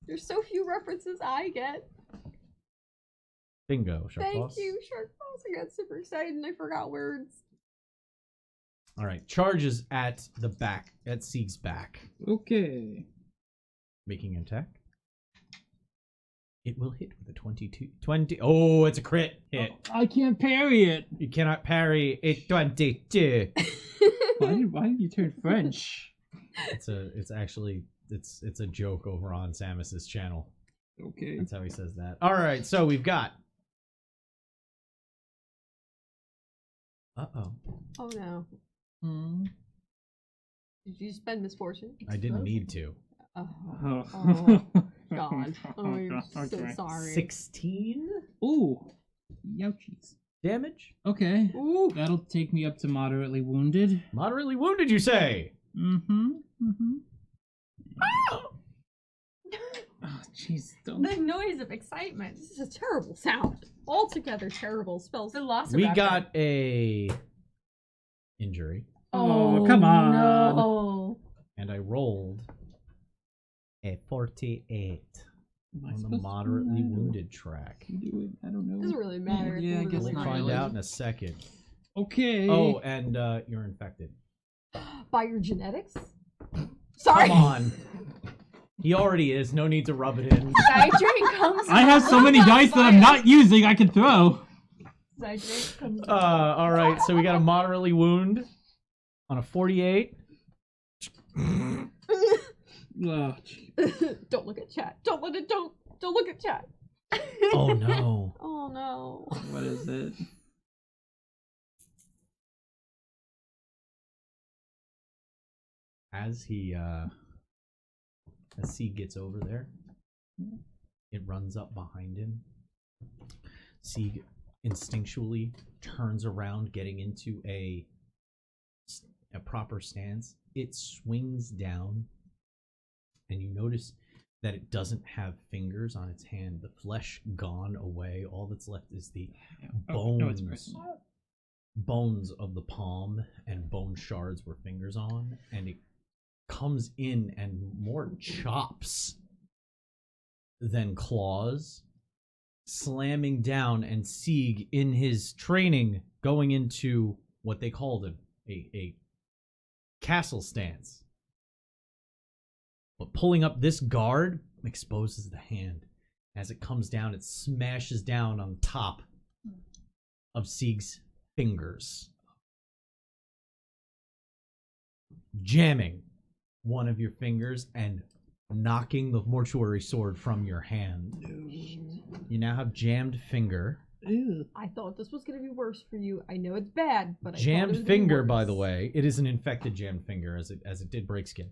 There's so few references I get. Bingo, Shark Thank Boss. you, Shark Boss. I got super excited and I forgot words. All right, charges at the back, at Sieg's back. Okay. Making an attack. It will hit with a 22. 20. Oh, it's a crit hit. Oh, I can't parry it. You cannot parry a 22. Why did you turn French? It's a joke over on Samus's channel. Okay. That's how he says that. All right, so we've got. Uh-oh. Oh no. Hmm. Did you spend misfortune? I didn't need to. Oh, Oh. God. Oh, I'm so Okay. sorry. 16 Ooh. Youchies. damage. Okay. Ooh. That'll take me up to moderately wounded. Moderately wounded, you say? Mm-hmm. Mm-hmm. Oh, jeez. Don't. The noise of excitement. This is a terrible sound. Altogether terrible. Spells. We got a injury, Oh, come on. No. and I rolled a 48. Am I on the supposed to do moderately that, or wounded track. do it? I don't know. Doesn't really matter. Yeah, I It's guess We'll literally not find really. out in a second. Okay. Oh, and you're infected. By your genetics? Sorry. Come on. He already is. No need to rub it in. Hydrate comes. I have so many dice that I'm not using. I can throw. Hydrate comes. All right. So we got a moderately wound on a 48. Oh, gee. Don't look at chat. Don't look at chat. Oh no. Oh no. What is it? As he gets over there, it runs up behind him. Sieg instinctually turns around, getting into a proper stance. It swings down, and you notice that it doesn't have fingers on its hand. The flesh gone away. All that's left is the Oh, no, it's bones. pressing. Bones of the palm and bone shards were fingers on, and it comes in and more chops than claws, slamming down, and Sieg, in his training, going into what they called a castle stance. But pulling up this guard exposes the hand. As it comes down, it smashes down on top of Sieg's fingers, jamming one of your fingers and knocking the mortuary sword from your hand. You now have jammed finger. Ew. I thought this was gonna be worse for you. I know it's bad, but I thought it Jammed was gonna be finger, worse. by the way, it is an infected jammed finger, as it did break skin.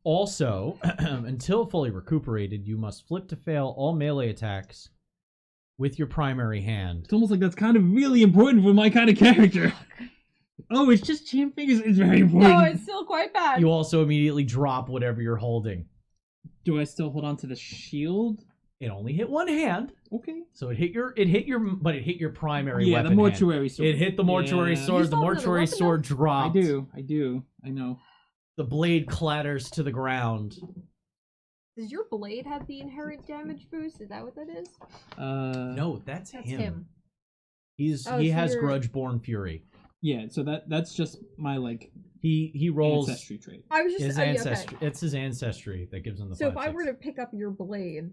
Also, until fully recuperated, you must flip to fail all melee attacks with your primary hand. It's almost like that's kind of really important for my kind of character. Oh, it's just jam fingers. It's very important. No, it's still quite bad. You also immediately drop whatever you're holding. Do I still hold on to the shield? It only hit one hand, Okay. so it hit your primary Yeah, weapon. the mortuary sword. It hit the mortuary Yeah. sword. You The still have another mortuary weapon, sword I dropped. do. I know. The blade clatters to the ground. Does your blade have the inherent damage boost? Is that what that is? No, that's That's him. him. He Oh, so has you're- Grudgeborn Fury. Yeah, so that's just my He rolls ancestry trait. I was just his yeah, okay. ancestry. It's his ancestry that gives him the. So if 5/6. I were to pick up your blade,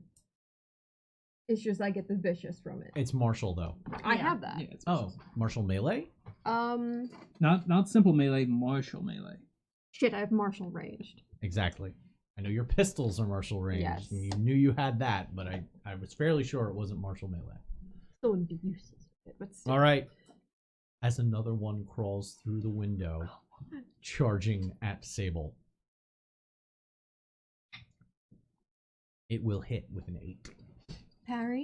it's just I get the vicious from it. It's martial though. I Yeah. have that. Yeah, it's Oh, martial melee. not simple melee, martial melee. Shit, I have martial ranged. Exactly. I know your pistols are martial range. Yes. And you knew you had that, but I was fairly sure it wasn't martial melee. Still wouldn't be useless with it, but still. All right. As another one crawls through the window, charging at Sable. It will hit with an 8. Parry.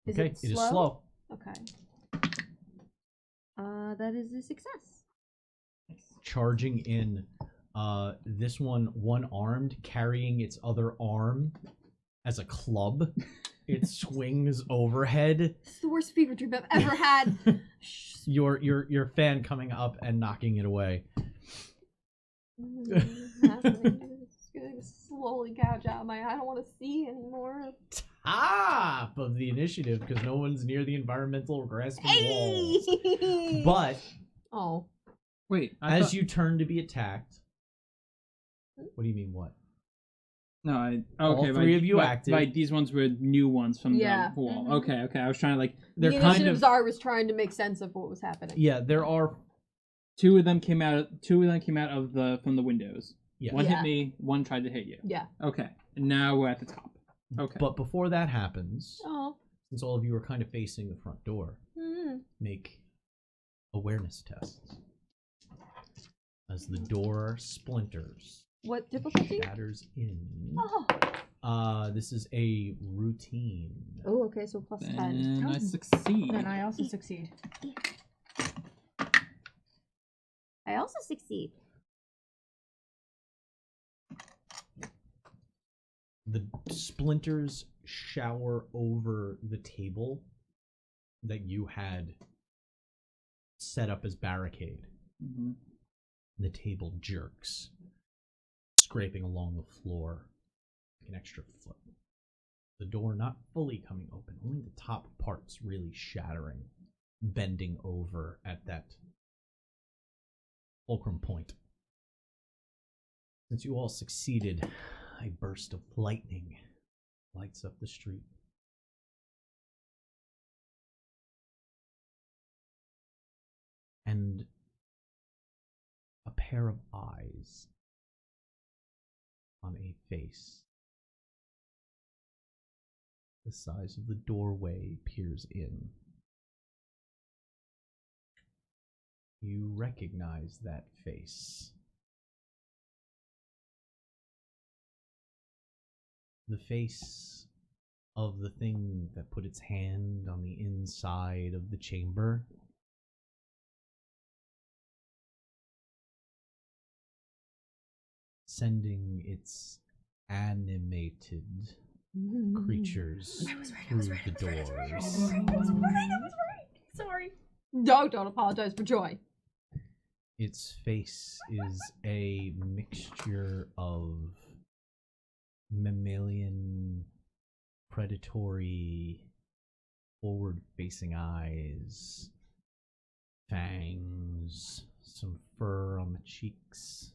Is Okay, it it is slow. Okay. That is a success. Charging in. This one armed, carrying its other arm as a club. It swings overhead. This is the worst fever dream I've ever had. Your fan coming up and knocking it away. It's gonna slowly gouge out my eye. I don't want to see anymore. Top of the initiative because no one's near the environmental grasping walls. But Oh. Wait, as you turn to be attacked, what do you mean? What? No, All okay. three of you acted. Like these ones were new ones from Yeah. the wall. Mhm. Okay. I was trying to like. They're The kind initiative of czar was trying to make sense of what was happening. yeah. There are Two of them came out of the from the windows. yes. One Yeah. hit me. One tried to hit you. Yeah. Okay. And now we're at the top. Okay. But before that happens, Oh. since all of you are kind of facing the front door, Mm. make awareness tests. As the door splinters, What difficulty? shatters in. Oh. This is a routine. Oh, okay, so plus 10. And I succeed. Then I also succeed. I also succeed. The splinters shower over the table that you had set up as barricade. Mhm. The table jerks, scraping along the floor. an extra foot. The door not fully coming open, only the top parts really shattering, bending over at that fulcrum point. Since you all succeeded, a burst of lightning lights up the street. And a pair of eyes on a face the size of the doorway peers in. You recognize that face. The face of the thing that put its hand on the inside of the chamber. Sending its animated creatures through the doors. I was right. Sorry. No, don't apologize for joy. Its face is a mixture of mammalian, predatory, forward-facing eyes, fangs, some fur on the cheeks.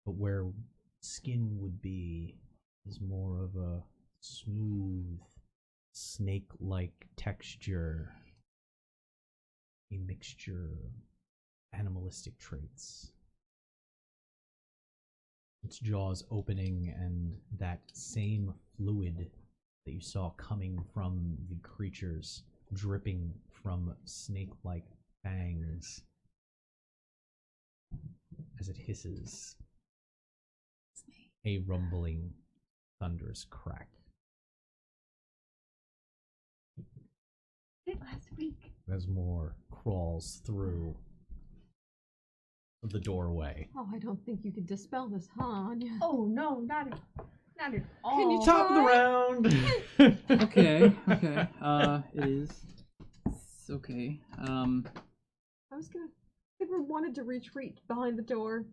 But where skin would be is more of a smooth, snake-like texture, a mixture of animalistic traits. Its jaws opening and that same fluid that you saw coming from the creatures dripping from snake-like fangs as it hisses. A rumbling, thunderous crack. Did last week. As more crawls through the doorway. Oh, I don't think you could dispel this, huh, Anya? Oh no, not at all. Can you Top of the round! Okay. It is. It's okay. I was gonna... I never wanted to retreat behind the door.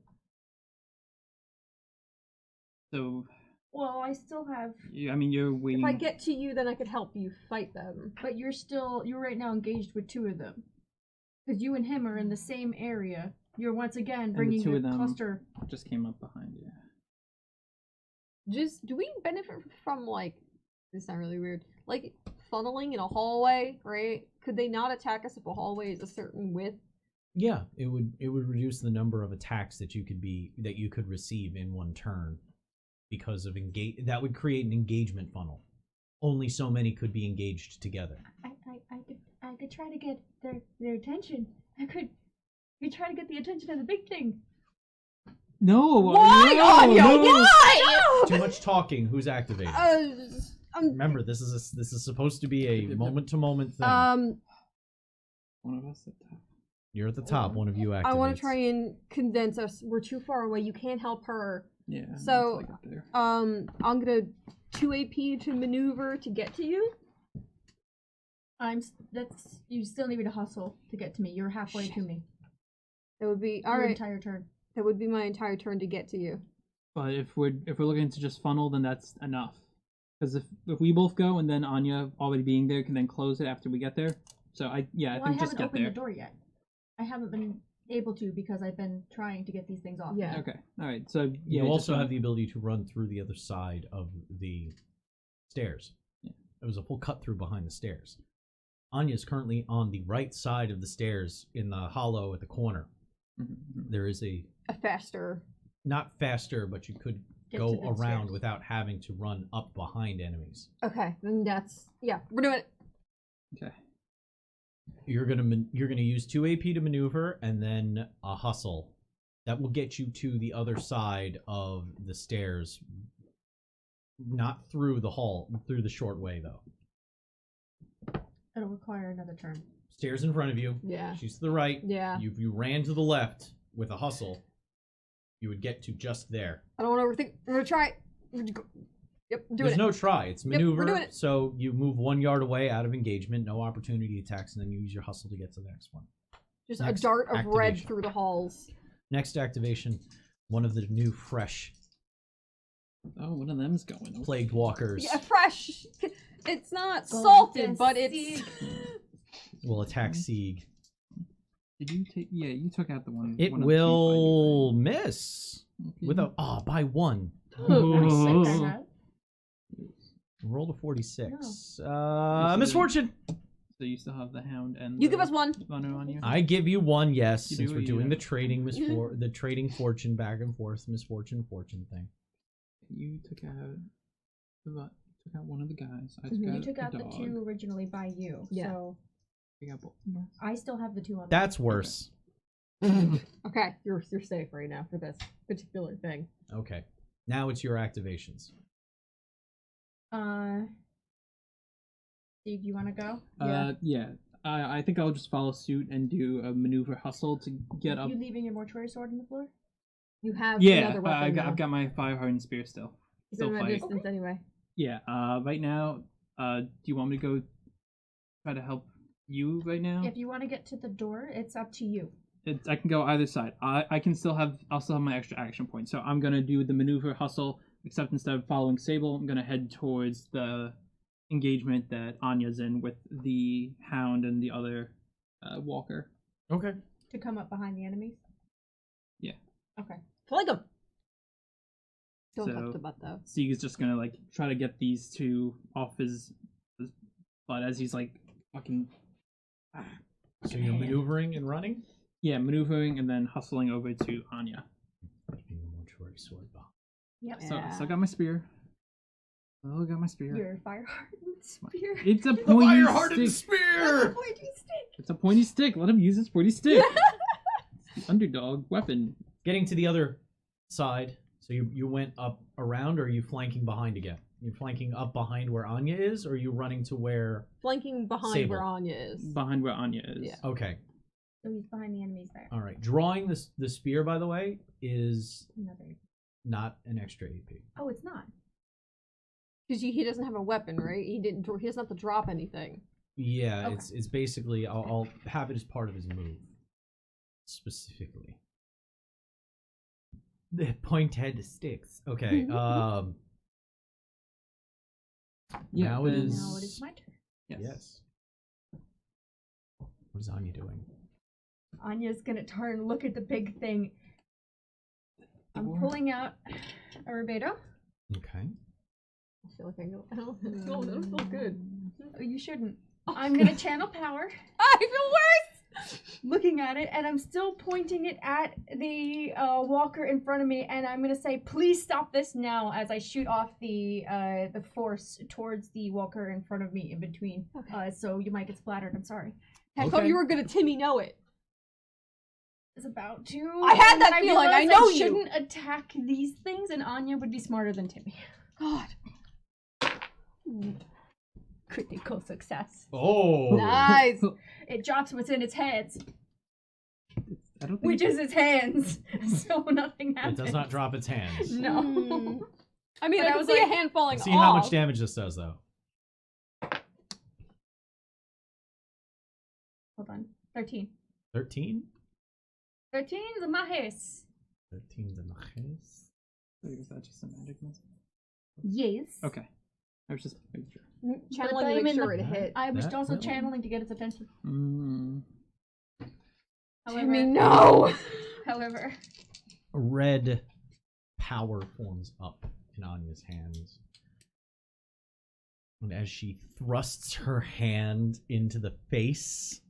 So, Well, I still have, you're waiting. If I get to you, then I could help you fight them. But you're right now engaged with two of them. Because you and him are in the same area. You're once again the bringing two the of them cluster. just came up behind you. Do we benefit from, like, this sounds really weird, like, funneling in a hallway, right? Could they not attack us if a hallway is a certain width? Yeah, it would reduce the number of attacks that you could receive in one turn. Because of that would create an engagement funnel. Only so many could be engaged together. I could try to get their attention. I could try to get the attention of the big thing. No! Why, no, Anya? no. Why? Too much talking. Who's activated? Remember, this is supposed to be a moment-to-moment thing. One of us at the top. You're at the top. One of you activates. I want to try and condense us. We're too far away. You can't help her. Yeah. So, that's like up there. I'm gonna 2 AP to maneuver to get to you. You still need me to hustle to get to me. You're halfway to me. That would be Your alright. entire turn. That would be my entire turn to get to you. But if we're looking to just funnel, then that's enough. Because if we both go and then Anya already being there can then close it after we get there. So I think just haven't get opened there. the door yet. I haven't been able to because I've been trying to get these things off. Yeah. Okay. All right. So yeah, You also have the ability to run through the other side of the stairs. Yeah. There was a full cut through behind the stairs. Anya is currently on the right side of the stairs in the hollow at the corner. Mm-hmm. There is not faster, but you could go to the around stairs. without having to run up behind enemies. Okay, then we're doing it. Okay. You're gonna use 2 AP to maneuver and then a hustle. That will get you to the other side of the stairs. Not through the hall, through the short way though. It'll require another turn. Stairs in front of you. Yeah. She's to the right. Yeah. If you ran to the left with a hustle, you would get to just there. I don't want to overthink. We're gonna try. Yep, doing There's it. no try. It's Yep, maneuver. we're doing it. So you move 1 yard away out of engagement, no opportunity attacks, and then you use your hustle to get to the next one. Just Next a dart of red activation. through the halls. Next activation, one of the new fresh Oh, one of them's going. Okay. Plague walkers Yeah, fresh. It's not Going salted, to but it's. Sieg. will attack Sieg. Did you take? Yeah, you took out the one. It one of the two will miss fighting, right? with a by 1. Oh. I have. Roll a 46. Yes, Misfortune. So you still have the hound and You the give us 1. runner on you. I give you 1, yes, You since do, we're you doing don't. the trading the trading fortune back and forth, misfortune fortune thing. You took out one of the guys. I You took out the the dog. 2 originally by you. Yeah. So You got both. I still have the 2 on. That's worse. Okay, you're safe right now for this particular thing. Okay. Now it's your activations. Steve, you want to go? Yeah. I think I'll just follow suit and do a maneuver hustle to get up. You leaving your mortuary sword on the floor? You have Yeah, another weapon now. I've got my fire hardened spear still. He's Still in that fighting. distance anyway. Yeah. Right now, do you want me to go try to help you right now? If you want to get to the door, it's up to you. I can go either side. I'll still have my extra action point. So I'm gonna do the maneuver hustle, except instead of following Sable, I'm gonna head towards the engagement that Anya's in with the hound and the other walker. Okay. To come up behind the enemies? Yeah. Okay. Flank him! Don't So- touch the butt though. Sieg is just gonna like try to get these two off his butt as he's like fucking So you're maneuvering and running? yeah, maneuvering and then hustling over to Anya. Keeping the mortuary sword behind. Yep. Yeah. So I got my spear. Oh, I got my spear. Your fire hardened spear. It's a pointy stick. spear! Pointy stick. It's a pointy stick. Let him use his pointy stick. It's the underdog weapon. Getting to the other side. So you went up around, or are you flanking behind again? You're flanking up behind where Anya is, or are you running to where... Flanking behind Sable. where Anya is. Behind where Anya is. Yeah. Okay. So he's behind the enemies there. All right. Drawing the spear, by the way, is Another. not an extra AP. Oh, it's not. Because he doesn't have a weapon, right? He doesn't have to drop anything. Yeah, Okay. it's basically... I'll have it as part of his move. Specifically. The point-head sticks. Okay, Yeah, now it then- is... Now it is my turn. Yes. What is Anya doing? Anya's gonna turn, look at the big thing. I'm Door. pulling out a Rubedo. Okay. I feel like I know. I don't feel good. Oh, you shouldn't. I'm gonna channel power. I feel worse! Looking at it, and I'm still pointing it at the walker in front of me, and I'm gonna say, "Please stop this now!" As I shoot off the force towards the walker in front of me, in between. Okay. So you might get splattered. I'm sorry. I thought you were gonna Timmy know it. Is about to. I had and that then feeling, I realized know I you. shouldn't attack these things, and Anya would be smarter than Timmy. God. Critical success. Oh! Nice. It drops what's in its heads, I don't think which is its hands. So nothing It happens. does not drop its hands. No. Mm. I mean, But I I can was see a like- hand falling See off. how much damage this does, though. Hold on. 13. 13? 13 is a mahis. 13 the Maches. Is that just a magic missile? Yes. Okay. I was just making sure. Channeling But to I'm make in sure the- it hit. I was That also will. channeling to get its attention. However, Timmy, no! However, A red power forms up in Anya's hands. And as she thrusts her hand into the face,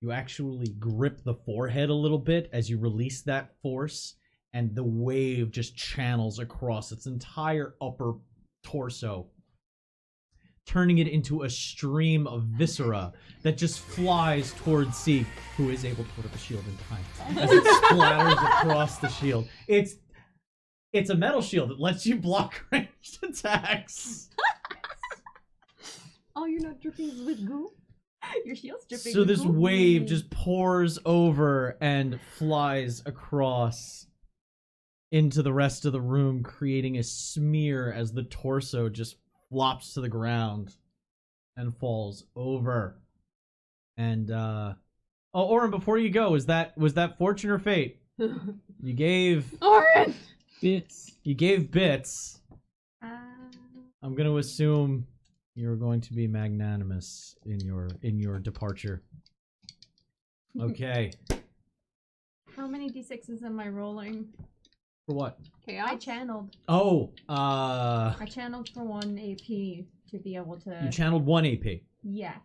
you actually grip the forehead a little bit as you release that force, and the wave just channels across its entire upper torso, turning it into a stream of viscera that just flies towards Sieg, who is able to put up a shield in time as it splatters across the shield. It's a metal shield that lets you block ranged attacks. Oh, you're not dripping with goo? your shield's dripping. So with this gold. wave just pours over and flies across into the rest of the room, creating a smear as the torso just flops to the ground and falls over. And Orin, before you go, was that fortune or fate? You gave Orin! Bits. You gave bits. Uh, I'm going to assume you're going to be magnanimous in your departure. Okay. how many d6s am I rolling? For what? Chaos? I channeled. Oh, I channeled for 1 AP to be able to. you channeled 1 AP. Yes.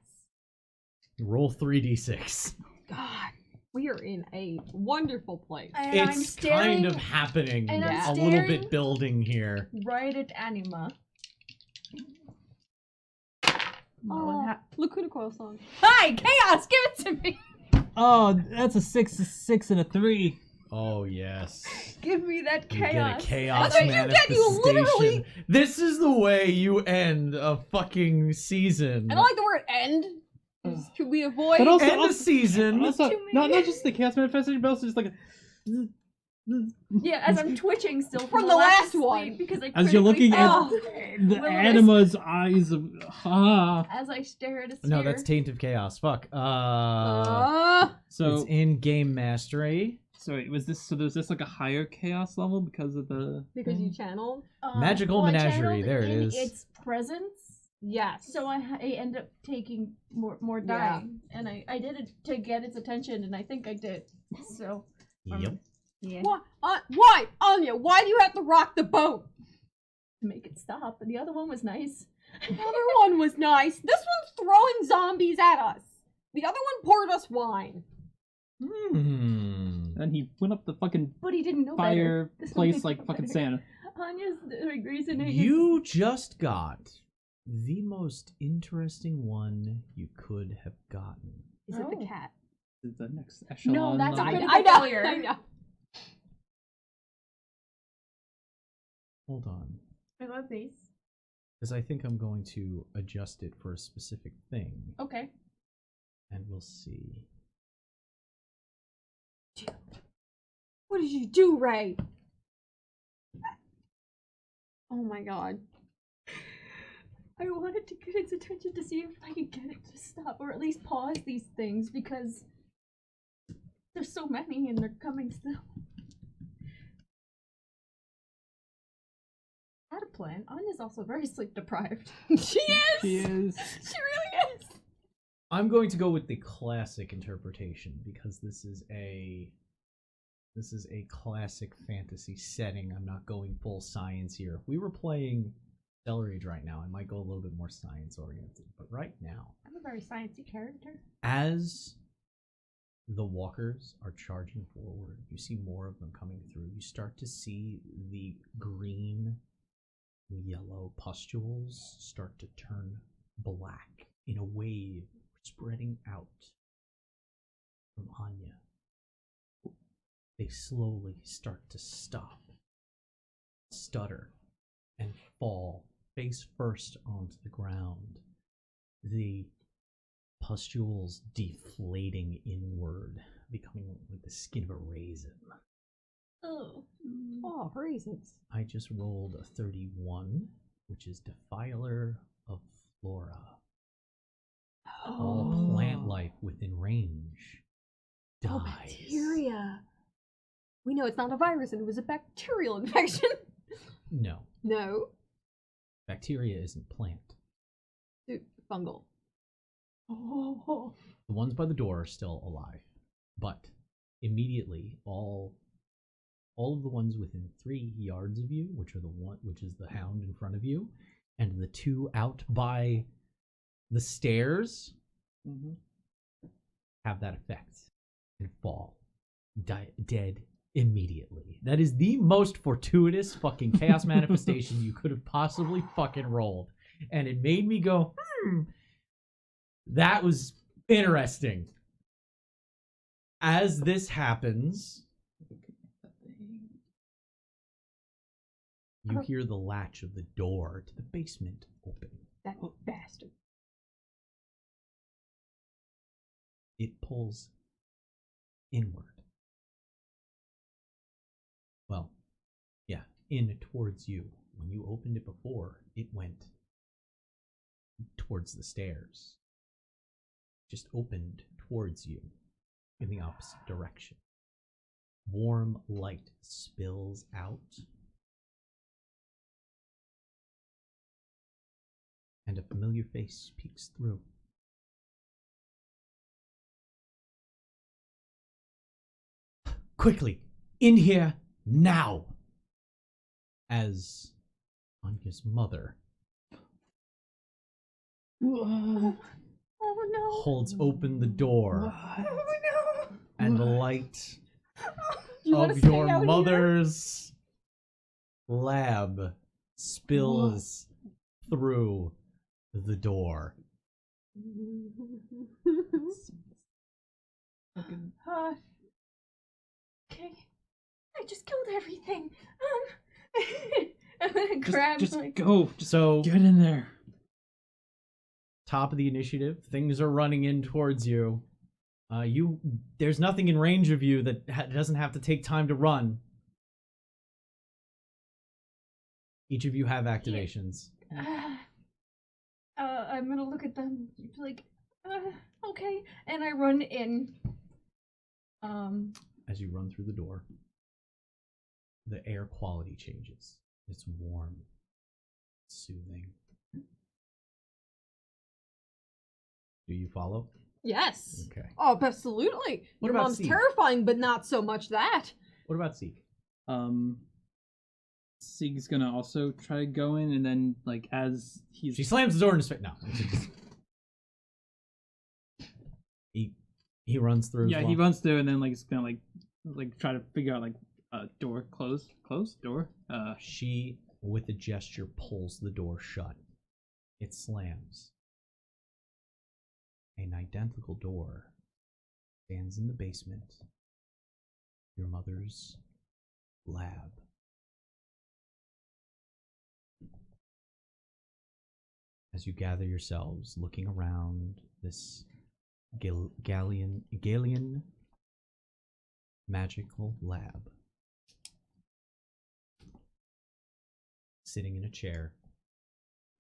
Roll 3d6. God, we are in a wonderful place. And I'm It's staring kind of happening and I'm a little bit staring- building here. right at Anima. Oh, Lacuna Coil song. Hi, Chaos, give it to me. Oh, that's a 6 and a 3. Oh yes. Give me that You chaos. get a chaos That's what you get, you manifestation. literally- This is the way you end a fucking season. I don't like the word end. Could we avoid? But also- End a season. Also, too not many. just the chaos manifestation, but also just like Yeah, as I'm twitching still From the lack of last sleep one. because I as you're critically looking at failed. the Will-o-wisp. Anima's eyes of As I stare at a sphere. No, that's Taint of Chaos. Fuck. So It's in Game Mastery. sorry, was this so there's this like a higher chaos level because of the because you channeled. Magical I Menagerie, channeled there it in is. Its presence. Yes. So I end up taking more Yeah. dying, and I did it to get its attention, and I think I did. So Yep. yeah, Why, Anya? Why do you have to rock the boat? to make it stop. And the other one was nice. The other one was nice. This one's throwing zombies at us. The other one poured us wine. Hmm. and he went up the fucking But he didn't know better. This one fireplace didn't like know fucking better. Santa. Anya's reasoning is You just got the most interesting one you could have gotten. Is it the Oh. cat? Is the next echelon. that's a level. critical I know. failure. I know. Hold on. I love these. Because I think I'm going to adjust it for a specific thing. Okay. And we'll see. What did you do, Ray? Oh my god. I wanted to get its attention to see if I could get it to stop or at least pause these things because there's so many and they're coming still. I had a plan. Anya's also very sleep deprived. She is. She is. She really is. I'm going to go with the classic interpretation because this is a classic fantasy setting. I'm not going full science here. If we were playing Stellar Age right now, I might go a little bit more science oriented. But right now, I'm a very sciencey character. as the walkers are charging forward, you see more of them coming through. You start to see the green and yellow pustules start to turn black in a wave spreading out from Anya. They slowly start to stop, stutter, and fall face first onto the ground. The pustules deflating inward, becoming like the skin of a raisin. Oh. Oh, raisins. I just rolled a 31, which is Defiler of Flora. All plant life within range dies. Oh, bacteria. We know it's not a virus and it was a bacterial infection. No, No. bacteria isn't plant. Dude, fungal. Oh. The ones by the door are still alive, but immediately all of the ones within 3 yards of you, which is the hound in front of you, and the 2 out by the stairs, have that effect and fall dead immediately. That is the most fortuitous fucking chaos manifestation you could have possibly fucking rolled, and it made me go, that was interesting. As this happens, you hear the latch of the door to the basement open. That bastard. It pulls inward. Well, yeah, in towards you. When you opened it before, it went towards the stairs. Just opened towards you in the opposite direction. Warm light spills out and a familiar face peeks through. Quickly, in here, now! As Anya's mother Oh no. holds open the door, and the light You wanna of stay your out mother's lab spills through the door. Okay. I just killed everything. I'm gonna grab Just like go. Just So, get in there. top of the initiative, things are running in towards you. There's nothing in range of you that doesn't have to take time to run. Each of you have activations. I'm gonna look at them like, okay, and I run in. As you run through the door, the air quality changes. It's warm, soothing. Do you follow? Yes. Okay. Oh, absolutely. What Your about mom's Seek? terrifying, but not so much that. What about Seek? Sieg's gonna also try to go in, and then like as he's She slams the door in his face. No. He runs through. yeah, as he well. runs through, and then like is gonna like try to figure out like door close door. She, with a gesture, pulls the door shut. It slams. An identical door stands in the basement. Your mother's lab. As you gather yourselves, looking around this Galian magical lab. Sitting in a chair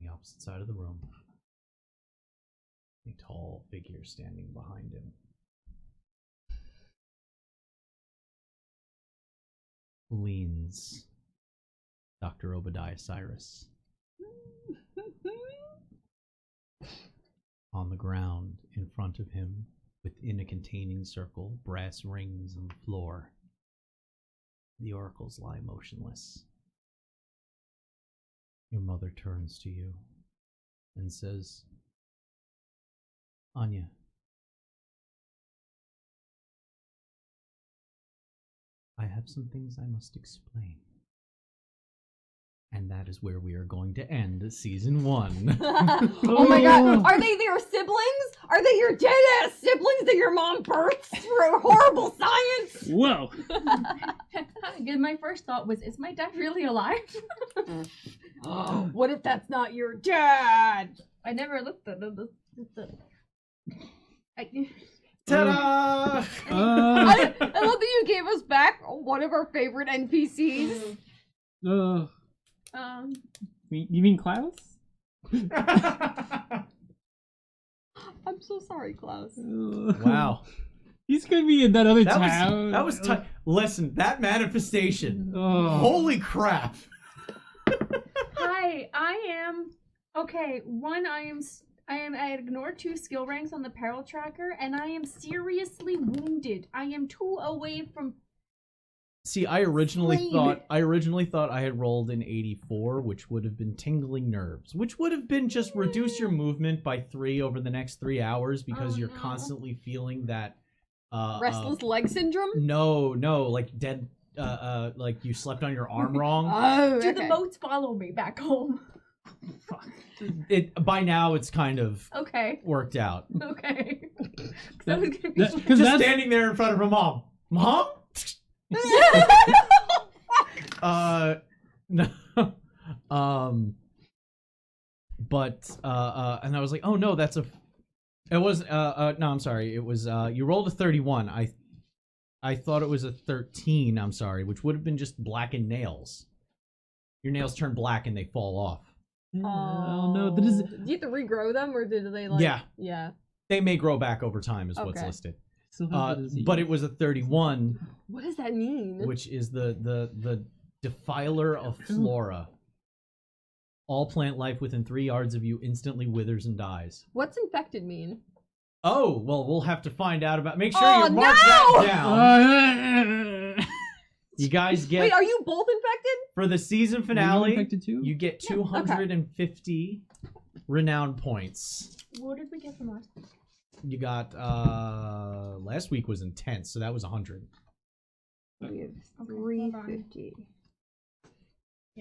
on the opposite side of the room. A tall figure standing behind him. Leans Dr. Obadiah Cyrus. On the ground in front of him, within a containing circle, brass rings on the floor. The oracles lie motionless. Your mother turns to you and says, Anya, I have some things I must explain. And that is where we are going to end season 1. Oh my god, are they their siblings? Are they your dead-ass siblings that your mom birthed through horrible science? Whoa! Again, my first thought was, is my dad really alive? What if that's not your dad? I never looked at the Ta-da! I love that you gave us back one of our favorite NPCs. You mean Klaus? I'm so sorry, Klaus. Wow. He's gonna be in that other That town. was tight. Listen, that manifestation. Oh. Holy crap. Hi, I am. Okay, one, I ignored 2 skill ranks on the peril tracker, and I am seriously wounded. I am 2 away from. See, I originally Flame. thought I had rolled an 84, which would have been tingling nerves, which would have been just reduce your movement by 3 over the next 3 hours because Oh, you're no. constantly feeling that Restless leg syndrome? No, like dead like you slept on your arm wrong. Oh, Do the boats follow me back home? Fuck. It by now it's kind of Okay, worked out. okay. That- was gonna that- be. 'cause Just that's- standing there in front of her mom. Mom? No. But and I was like, oh no, that's a. It was no, I'm sorry. It was you rolled a 31. I thought it was a 13. I'm sorry, which would have been just blackened nails. Your nails turn black and they fall off. Oh no, that is. Do you have to regrow them, or did they like? Yeah. Yeah. They may grow back over time, is what's Okay. listed. Still have the disease. But it was a 31, What does that mean? which is the defiler of flora. All plant life within 3 yards of you instantly withers and dies. What's infected mean? Oh, well, we'll have to find out about. Make sure Oh, you mark that down. You guys get Wait, are you both infected? for the season Were you finale. infected too? You get 250 renown points. What did we get from last week? You got last week was intense, so that was 100 We have Okay, hold on. 350.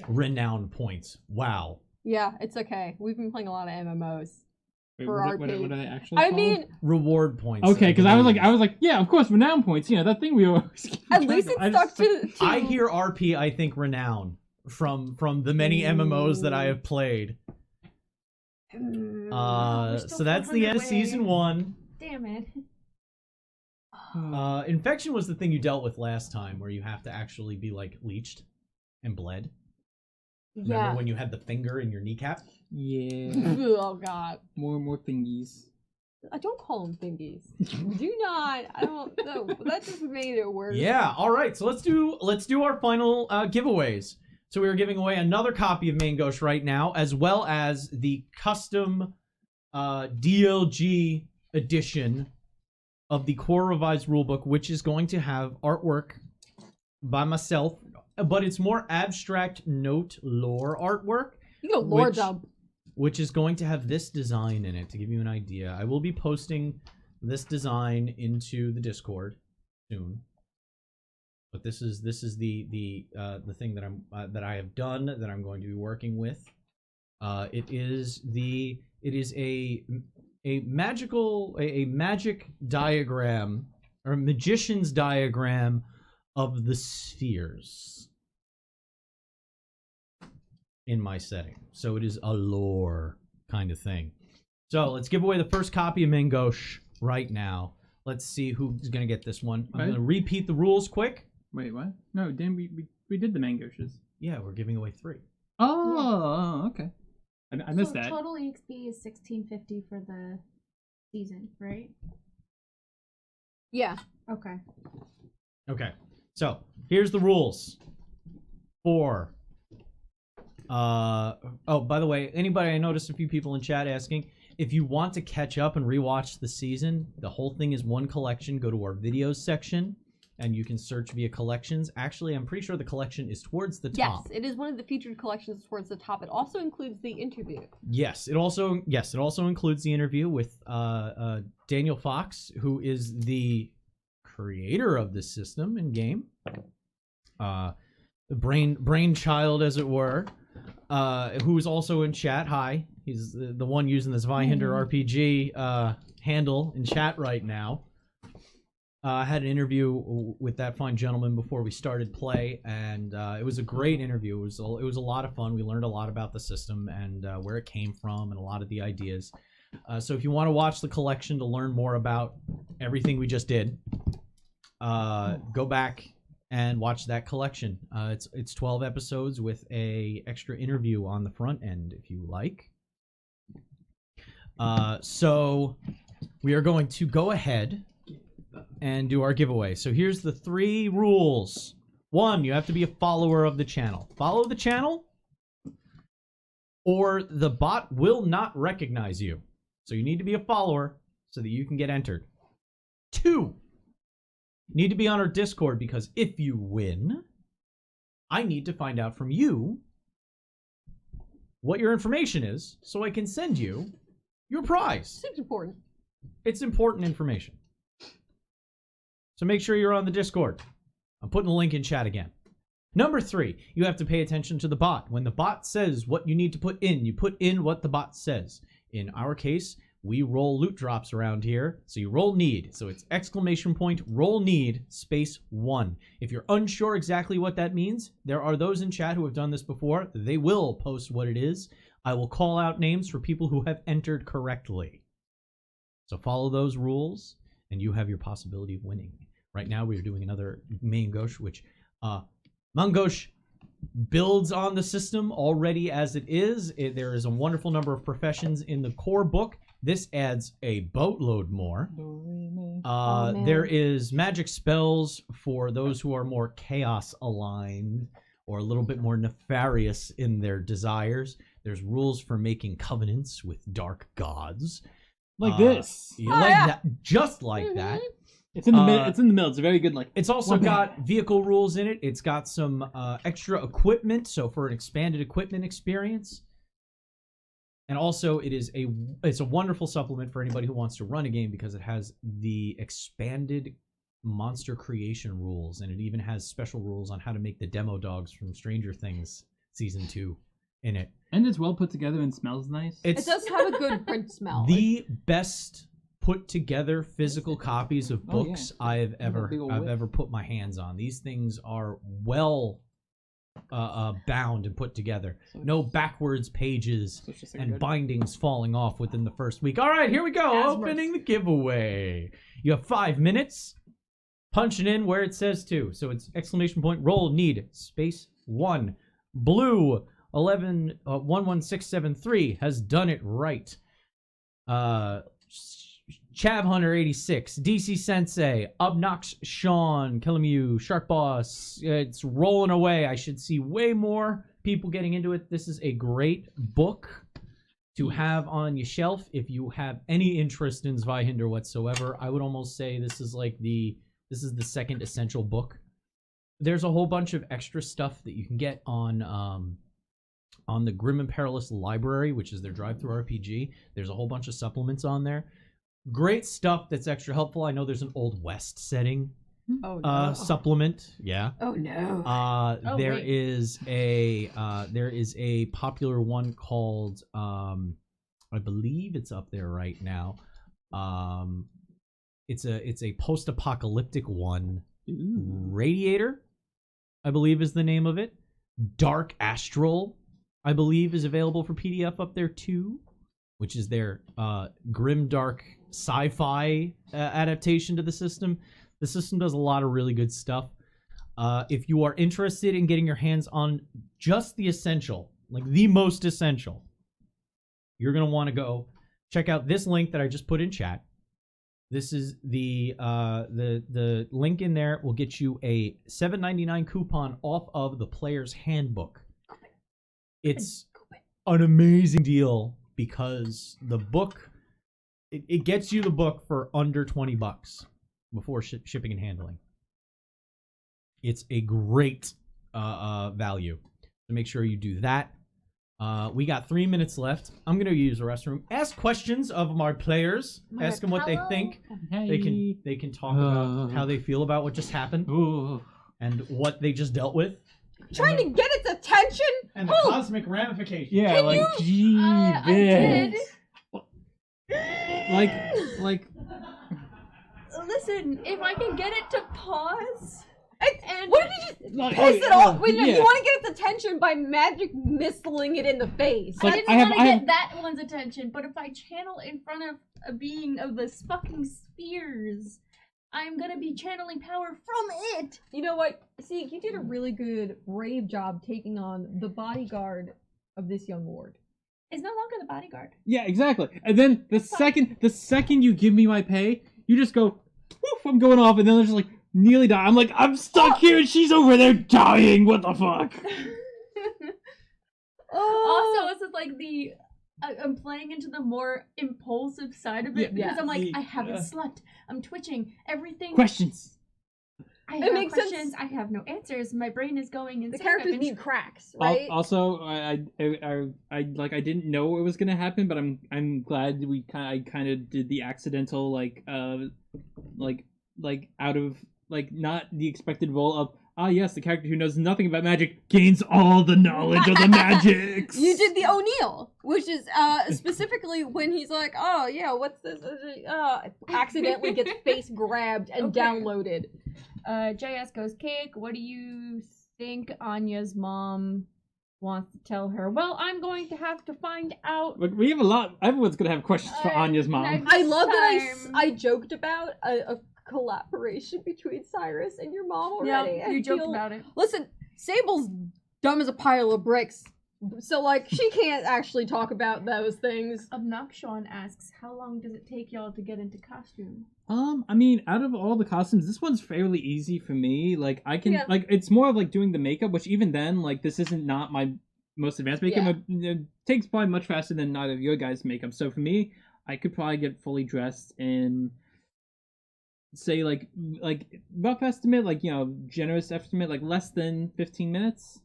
renown points. Wow. Yeah, it's okay. We've been playing a lot of MMOs. Wait, for what RP. are they actually I called? mean, Reward points. Okay, because I believe. was like, yeah, of course, renown points. You know, that thing we always keep at track least of. it's I stuck just- to. I hear RP, I think renown from the many MMOs that I have played. we're still So that's the end of 400 season away. 1. Damn it. Infection was the thing you dealt with last time, where you have to actually be like leeched and bled. Remember Yeah. when you had the finger in your kneecap? Yeah, Oh god. more and more thingies. I don't call them thingies. Do not. I don't know. That just made it worse. Yeah. All right. So let's do our final giveaways. So we are giving away another copy of Main Ghost right now, as well as the custom DLG edition of the core revised rulebook, which is going to have artwork by myself, but it's more abstract note lore artwork, You go lore Which- dump. which is going to have this design in it. To give you an idea, I will be posting this design into the Discord soon. But this is the thing that I have done that I'm going to be working with. It is a magic diagram, or a magician's diagram of the spheres in my setting. So it is a lore kind of thing. So let's give away the first copy of Mangosh right now. Let's see who's gonna get this one. I'm gonna repeat the rules quick. Wait, what? No, didn't we did the mangoshes. Yeah, we're giving away 3. Oh, okay. I missed that. Total EXP is 1650 for the season, right? Yeah. Okay. Okay. So here's the rules. For oh, by the way, anybody, I noticed a few people in chat asking if you want to catch up and rewatch the season. The whole thing is one collection. Go to our videos section and you can search via collections. Actually, I'm pretty sure the collection is towards the Yes, top. it is one of the featured collections towards the top. It also includes the interview. Yes, it also includes the interview with Daniel Fox, who is the creator of this system in game. The brainchild, as it were, who is also in chat. Hi, he's the one using the Zweihander RPG handle in chat right now. I had an interview with that fine gentleman before we started play, and it was a great interview. It was a lot of fun. We learned a lot about the system and where it came from and a lot of the ideas. So if you want to watch the collection to learn more about everything we just did, go back and watch that collection. It's 12 episodes with a extra interview on the front end, if you like. So we are going to go ahead and do our giveaway. So here's the 3 rules. 1, you have to be a follower of the channel. Follow the channel, or the bot will not recognize you. So you need to be a follower so that you can get entered. 2, you need to be on our Discord, because if you win, I need to find out from you what your information is so I can send you your prize. Seems important. It's important information. So make sure you're on the Discord. I'm putting the link in chat again. Number 3, you have to pay attention to the bot. When the bot says what you need to put in, you put in what the bot says. In our case, we roll loot drops around here, so you roll need. So it's ! roll need space 1. If you're unsure exactly what that means, there are those in chat who have done this before. They will post what it is. I will call out names for people who have entered correctly. So follow those rules, and you have your possibility of winning. Right now, we are doing another Mangosh, which Mangosh builds on the system already as it is. There is a wonderful number of professions in the core book. This adds a boatload more. man. There is magic spells for those who are more chaos aligned or a little bit more nefarious in their desires. There's rules for making covenants with dark gods. Like this. You like that, just like that. It's in the middle. It's in the middle. It's a very good It's also got vehicle rules in it. It's got some extra equipment, so for an expanded equipment experience. And also, it's a wonderful supplement for anybody who wants to run a game because it has the expanded monster creation rules, and it even has special rules on how to make the demo dogs from Stranger Things Season 2 in it. And it's well put together and smells nice. It does have a good print smell. The best put together physical copies of books I've ever put my hands on. These things are well bound and put together. No backwards pages and bindings falling off within the first week. All right, here we go. Opening the giveaway. You have 5 minutes. Punch it in where it says to. So it's exclamation point roll need space 1. Blue 11673 has done it right. Chav Hunter 86, DC Sensei, Obnox Sean, Killamew, Shark Boss. It's rolling away. I should see way more people getting into it. This is a great book to have on your shelf if you have any interest in Zweihander whatsoever. I would almost say this is the second essential book. There's a whole bunch of extra stuff that you can get on the Grim and Perilous library, which is their drive-through RPG. There's a whole bunch of supplements on there. Great stuff that's extra helpful. I know there's an Old West setting supplement. Yeah. Oh no. There is a popular one called I believe it's up there right now. It's a post-apocalyptic one. Radiator, I believe is the name of it. Dark Astral, I believe, is available for PDF up there too, which is their grim dark sci-fi adaptation to the system. The system does a lot of really good stuff. If you are interested in getting your hands on just the essential, like the most essential, you're going to want to go check out this link that I just put in chat. This is the link in there will get you a $7.99 coupon off of the Player's Handbook. It's an amazing deal because the book, it gets you the book for under $20 before shipping and handling. It's a great value. So make sure you do that. We got 3 minutes left. I'm going to use the restroom. Ask questions of my players. Ask them what they think. Hey. They can talk about how they feel about what just happened and what they just dealt with. Trying to get its attention? And the cosmic ramifications. Yeah, Can like, you- I did. like. Listen, if I can get it to pause. And What did you piss it off? Wait, no, you want to get its attention by magic missiling it in the face. I didn't want to get that one's attention, but if I channel in front of a being of the fucking spheres, I'm gonna be channeling power from it. You know what? See, you did a really good, brave job taking on the bodyguard of this young lord. It's no longer the bodyguard. Yeah, exactly. And then the second you give me my pay, you just go, poof, I'm going off, and then they're just like, nearly die. I'm like, I'm stuck here and she's over there dying. What the fuck? Also, this is like I'm playing into the more impulsive side of it because I'm like, I haven't slept. I'm twitching. Everything. Questions. I have questions. I have no answers. My brain is going insane. The characters need cracks, right? Also, I didn't know it was gonna happen, but I'm glad I kind of did the accidental out of not the expected role of yes, the character who knows nothing about magic gains all the knowledge of the magics. You did the O'Neill, which is specifically when he's like, oh yeah, what's this? Accidentally gets face grabbed and downloaded. JS goes, Cake, what do you think Anya's mom wants to tell her? Well, I'm going to have to find out. Look, we have a lot. Everyone's gonna have questions for Anya's mom. I love that I joked about a collaboration between Cyrus and your mom already. Yeah, you joked about it. Listen, Sable's dumb as a pile of bricks, so she can't actually talk about those things. Obnoxion asks, how long does it take y'all to get into costume? I mean, out of all the costumes, this one's fairly easy for me. I can, it's more of doing the makeup, which even then, this isn't not my most advanced makeup. It takes probably much faster than either of your guys' makeup. So for me, I could probably get fully dressed in, say, like rough estimate, like, generous estimate, like less than 15 minutes.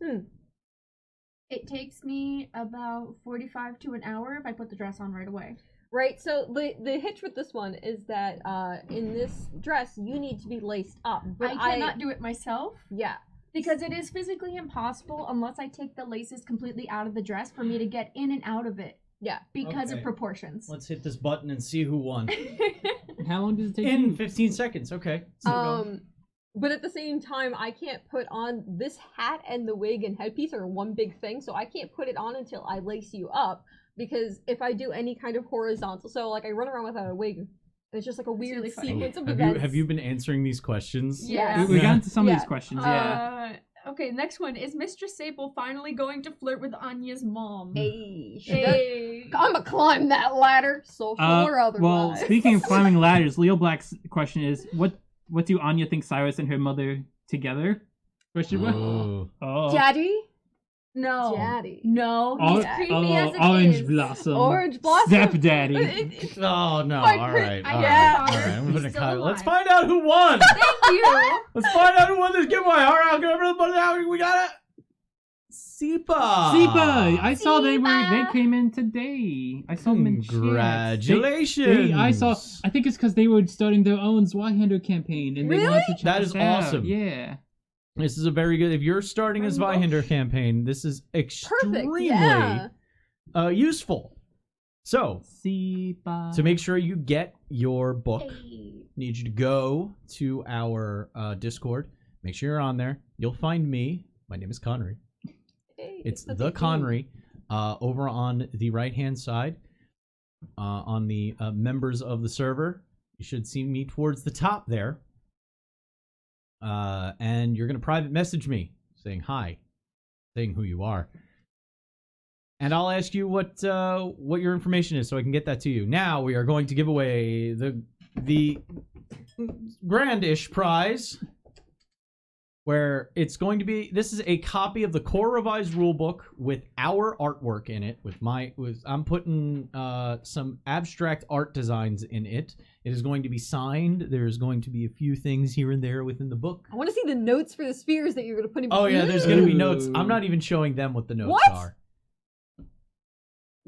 It takes me about 45 to an hour if I put the dress on right away. Right, so the hitch with this one is that in this dress you need to be laced up. But I cannot do it myself. Yeah. Because it is physically impossible unless I take the laces completely out of the dress for me to get in and out of it. Yeah. Because Okay. of proportions. Let's hit this button and see who won. And how long does it take? In you? 15 seconds. Okay. Still going. But at the same time, I can't put on this hat and the wig and headpiece are one big thing, so I can't put it on until I lace you up. Because if I do any kind of horizontal, so like I run around without a wig, and it's just like a weird really funny. sequence of Have events. you been answering these questions? Yeah. We got into some of Yeah. these questions. Yeah. Okay, next one. Is Mistress Sable finally going to flirt with Anya's mom? Hey, Hey. I'm gonna climb that ladder, social or otherwise. Well, speaking of climbing ladders, Leo Black's question is, what do Anya think Cyrus and her mother together? Question mark? Oh. Oh. Daddy? No. Daddy. No, he's creepy as it Orange is. Blossom. Orange Blossom? Stepdaddy. Oh, no. My All pri- right. I All know, right. sorry. All right. I'm He's gonna still cut. Let's alive. find out who won. Thank you. Let's find out who won this giveaway. All right. I'll give everybody out. We got it. Sipa. Sipa! I saw they Sipa. came in today. I saw them in chat. Congratulations. I think it's because they were starting their own Zweihander campaign and they wanted to check That us is out. awesome. Yeah. This is a very good. If you're starting a Zweihander campaign, this is extremely useful. So, Sipa. to make sure you get your book, Hey. need you to go to our Discord. Make sure you're on there. You'll find me. My name is Connery. Hey, It's that's the a Connery over on the right-hand side. On the members of the server, you should see me towards the top there. And you're going to private message me saying hi, saying who you are. And I'll ask you what your information is so I can get that to you. Now we are going to give away the grandish prize, where it's going to be, this is a copy of the core revised rulebook with our artwork in it. I'm putting some abstract art designs in it. It is going to be signed. There's going to be a few things here and there within the book. I want to see the notes for the spheres that you're going to put in. Oh yeah, there's going to be notes. I'm not even showing them what the notes What? are.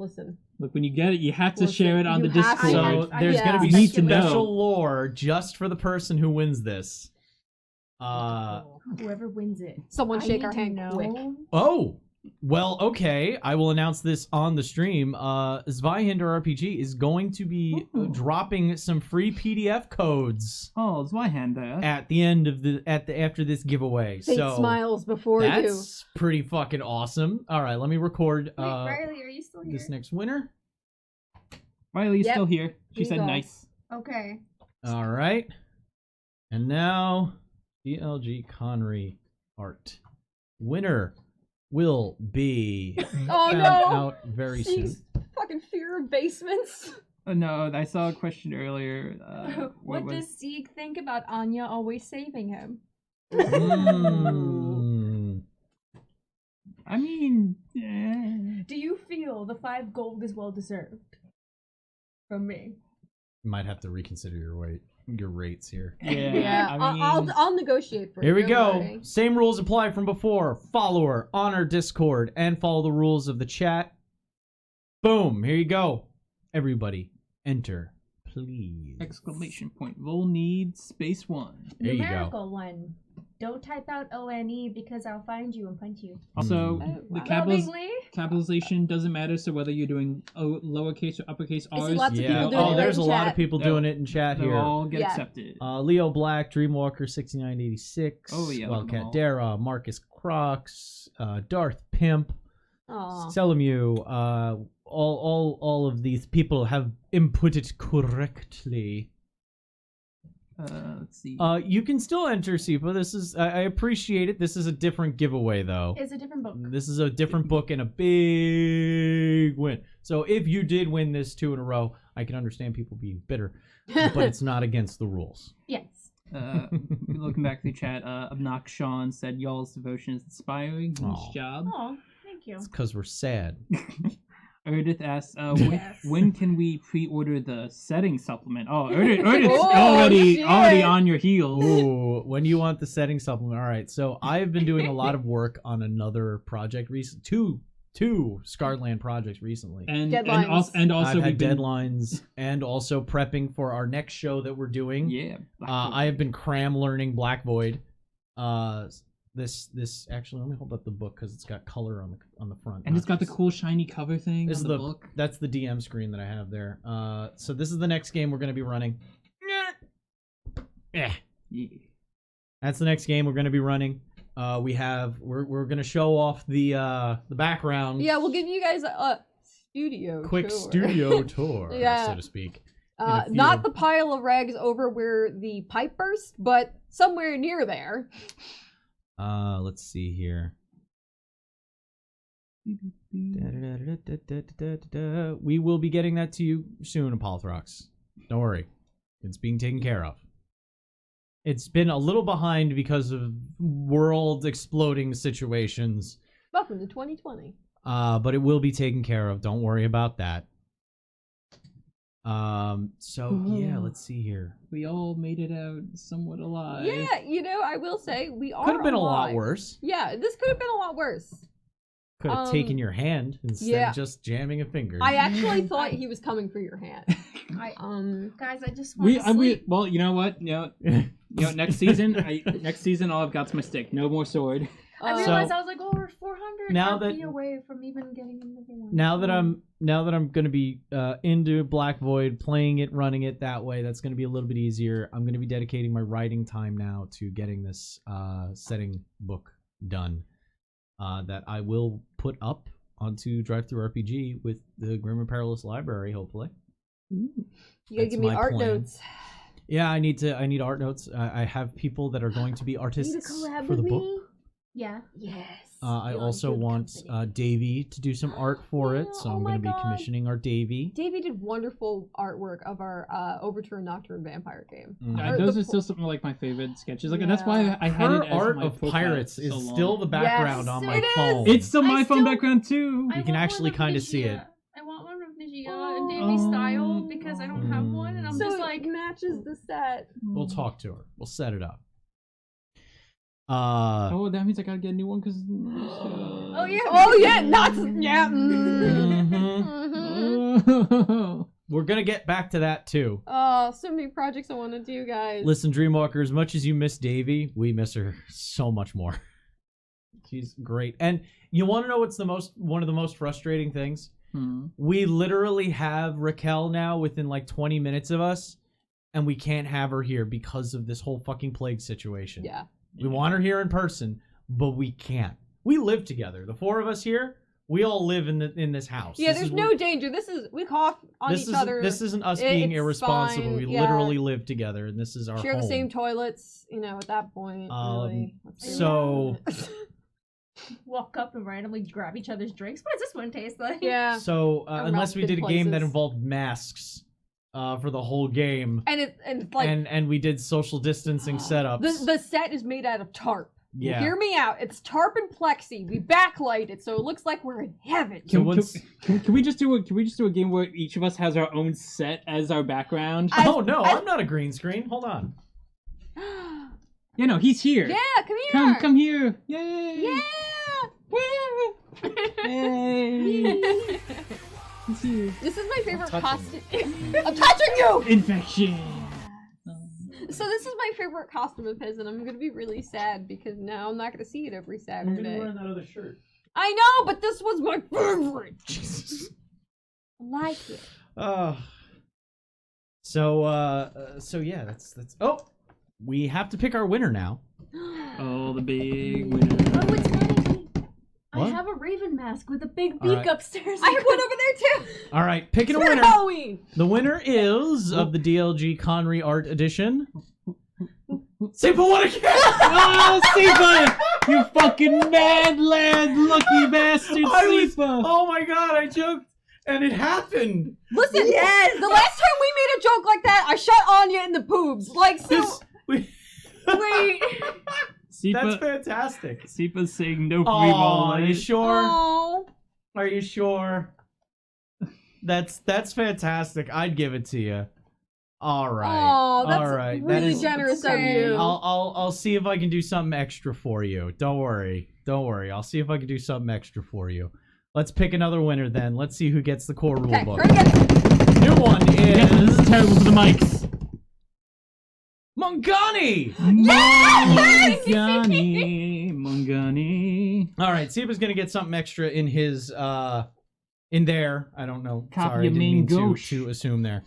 Listen. Look, when you get it, you have to Listen, share it on the you have Discord. to. So there's Yeah. going to be You need to special know. lore just for the person who wins this. Whoever wins it. Someone I shake need our to hand know. quick. Oh, well, okay. I will announce this on the stream. Zweihander RPG is going to be dropping some free PDF codes Oh, Zweihander. at the end of after this giveaway. Fate so smiles before you. that's pretty fucking awesome. All right, let me record Wait, Riley, are you still here? this next winner. Riley's Yep. still here. She said Bingo. nice. Okay. All right, and now DLG Connery art winner will be Oh found no! out very soon. Jeez, fucking fear of basements. Oh, no, I saw a question earlier. What does Sieg think about Anya always saving him? Mm. I mean, Do you feel the 5 gold is well deserved? From me. You might have to reconsider your rates here. yeah. I mean, I'll negotiate for you. Here we don't go. worry. Same rules apply from before. Follower on our Discord and follow the rules of the chat. Boom. Here you go. Everybody, enter, please. exclamation point. Roll needs space 1. There you go. Numerical one. Don't type out ONE because I'll find you and punch you. Also, Oh, the wow. Lovingly. capitalization doesn't matter, so whether you're doing lowercase or uppercase I see R's, lots of Yeah. people doing Oh, it there's in a lot chat. of people doing it in chat they'll here. all get Yeah. accepted. Leo Black, Dreamwalker 6986. Oh, yeah, look at them Wildcat all. Dara, Marcus Crocs, Darth Pimp, Aw. Selamu. All of these people have inputted correctly. Let's see. You can still enter SIPA. This is I appreciate it. This is a different giveaway though. It's a different book. This is a different book and a big win. So if you did win this 2 in a row, I can understand people being bitter, but it's not against the rules. Yes. Looking back to the chat, Abnox Sean said y'all's devotion is inspiring. Nice Aw. job. Oh, thank you. It's because we're sad. Erdith asks, Yes. when can we pre-order the setting supplement? Oh, Erdith's Oh, already shit. on your heels. Ooh, when do you want the setting supplement? All right, so I've been doing a lot of work on another project recently. Two Scarland projects recently. And Deadlines. also I've we've had been, deadlines and also prepping for our next show that we're doing. Yeah. I have been cram learning Black Void. This actually, let me hold up the book because it's got color on the front. and it's not got the just- cool shiny cover thing This on is the book. That's the DM screen that I have there. So this is the next game we're going to be running. Yeah. Yeah. That's the next game we're going to be running. We're going to show off the background. Yeah, we'll give you guys a studio Quick tour. studio tour, Yeah. so to speak. Not the pile of rags over where the pipe burst, but somewhere near there. Let's see here. We will be getting that to you soon, Apothrox. Don't worry. It's being taken care of. It's been a little behind because of world exploding situations. Welcome to 2020. But it will be taken care of. Don't worry about that. So yeah, let's see here. We all made it out somewhat alive. Yeah, I will say we are Could have been a lot alive. worse. Yeah, this could have been a lot worse. Could have taken your hand instead yeah. of just jamming a finger. I actually thought he was coming for your hand. Guys, I just want to sleep. Well, you know what? Next season, I'll have got my stick. No more sword. I realized I was like, we're 400 now RP that- away from even getting another one. Now that I'm gonna be into Black Void, playing it, running it that way, that's gonna be a little bit easier. I'm gonna be dedicating my writing time now to getting this setting book done. That I will put up onto Drive-Thru RPG with the Grim and Perilous library, hopefully. You gotta That's give me my art plan. notes. Yeah, I need art notes. I have people that are going to be artists for the book. Yeah. Yes. I You're also in good want company. Davey to do some art for it, so Oh I'm my going to be God. commissioning our Davey. Davey did wonderful artwork of our Overture Nocturne Vampire game. Those are still some of like my favorite sketches. Like that's why I had Her it as art my of profile pirates so is long. still the background Yes, on my it is. phone. It's still my I phone still- background too. You can actually kinda see it. I want one of Nigia and Davey style because I don't have one, and I'm So just it like, matches the set. We'll talk to her. We'll set it up. Oh, that means I gotta get a new one because. oh yeah, Oh yeah, not yeah. We're going to get back to that too. Oh, so many projects I want to do, guys. Listen, Dreamwalker, as much as you miss Davey, we miss her so much more. She's great. And you want to know what's one of the most frustrating things? We literally have Raquel now within like 20 minutes of us, and we can't have her here because of this whole fucking plague situation. Yeah. We want her here in person, but we can't. We live together. The four of us here, we all live in this house. Yeah, This there's is no what- danger. We cough on each other. This isn't us being It's irresponsible. fine, We yeah. literally live together, and this is our Share home. the same toilets, at that point. Really. Let's do so- that. walk up and randomly grab each other's drinks. What does this one taste like? Yeah. So unless we Around did a game that places. involved masks for the whole game, And it's like and we did social distancing setups. the set is made out of tarp. Yeah. Hear me out. It's tarp and plexi. We backlight it so it looks like we're in heaven. So Can we just do a game where each of us has our own set as our background? Oh no, I'm not a green screen. Hold on. Yeah, no, he's here. Yeah, come here. Come here. Yay. Yeah. Yay. He's here. This is my favorite touching costume. I'm touching you. Infection. So this is my favorite costume of his, and I'm gonna be really sad because now I'm not gonna see it every I'm Saturday. gonna wear that other shirt. I know, but this was my favorite. Jesus. I like it. So yeah, that's. Oh, we have to pick our winner now. Oh, the big winner. Oh, it's funny. I What? have a raven mask with a big All beak right. upstairs. I have one over there too. All right, picking a For winner. Halloween. The winner is of the DLG Connery Art Edition. Sipa, what a cat! Oh, Sipa! You fucking mad lad, lucky bastard, Sipa! Oh my god, I joked, and it happened. Listen, the last time we made a joke like that, I shot Anya in the boobs. Like, so. This, we, Wait. That's fantastic. Sipa's saying no free Oh, roll. are you sure? Oh. Are you sure? That's fantastic. I'd give it to you. All right. Oh, that's All right. really generous of you. I'll see if I can do something extra for you. Don't worry. I'll see if I can do something extra for you. Let's pick another winner then. Let's see who gets the core rule Okay, book. bring it. New one This is is terrible for the mics. Mungani. Mungani. All right, Sipa's gonna get something extra in his in there. I don't know. Copy Sorry, I of didn't main mean gauche. to assume there.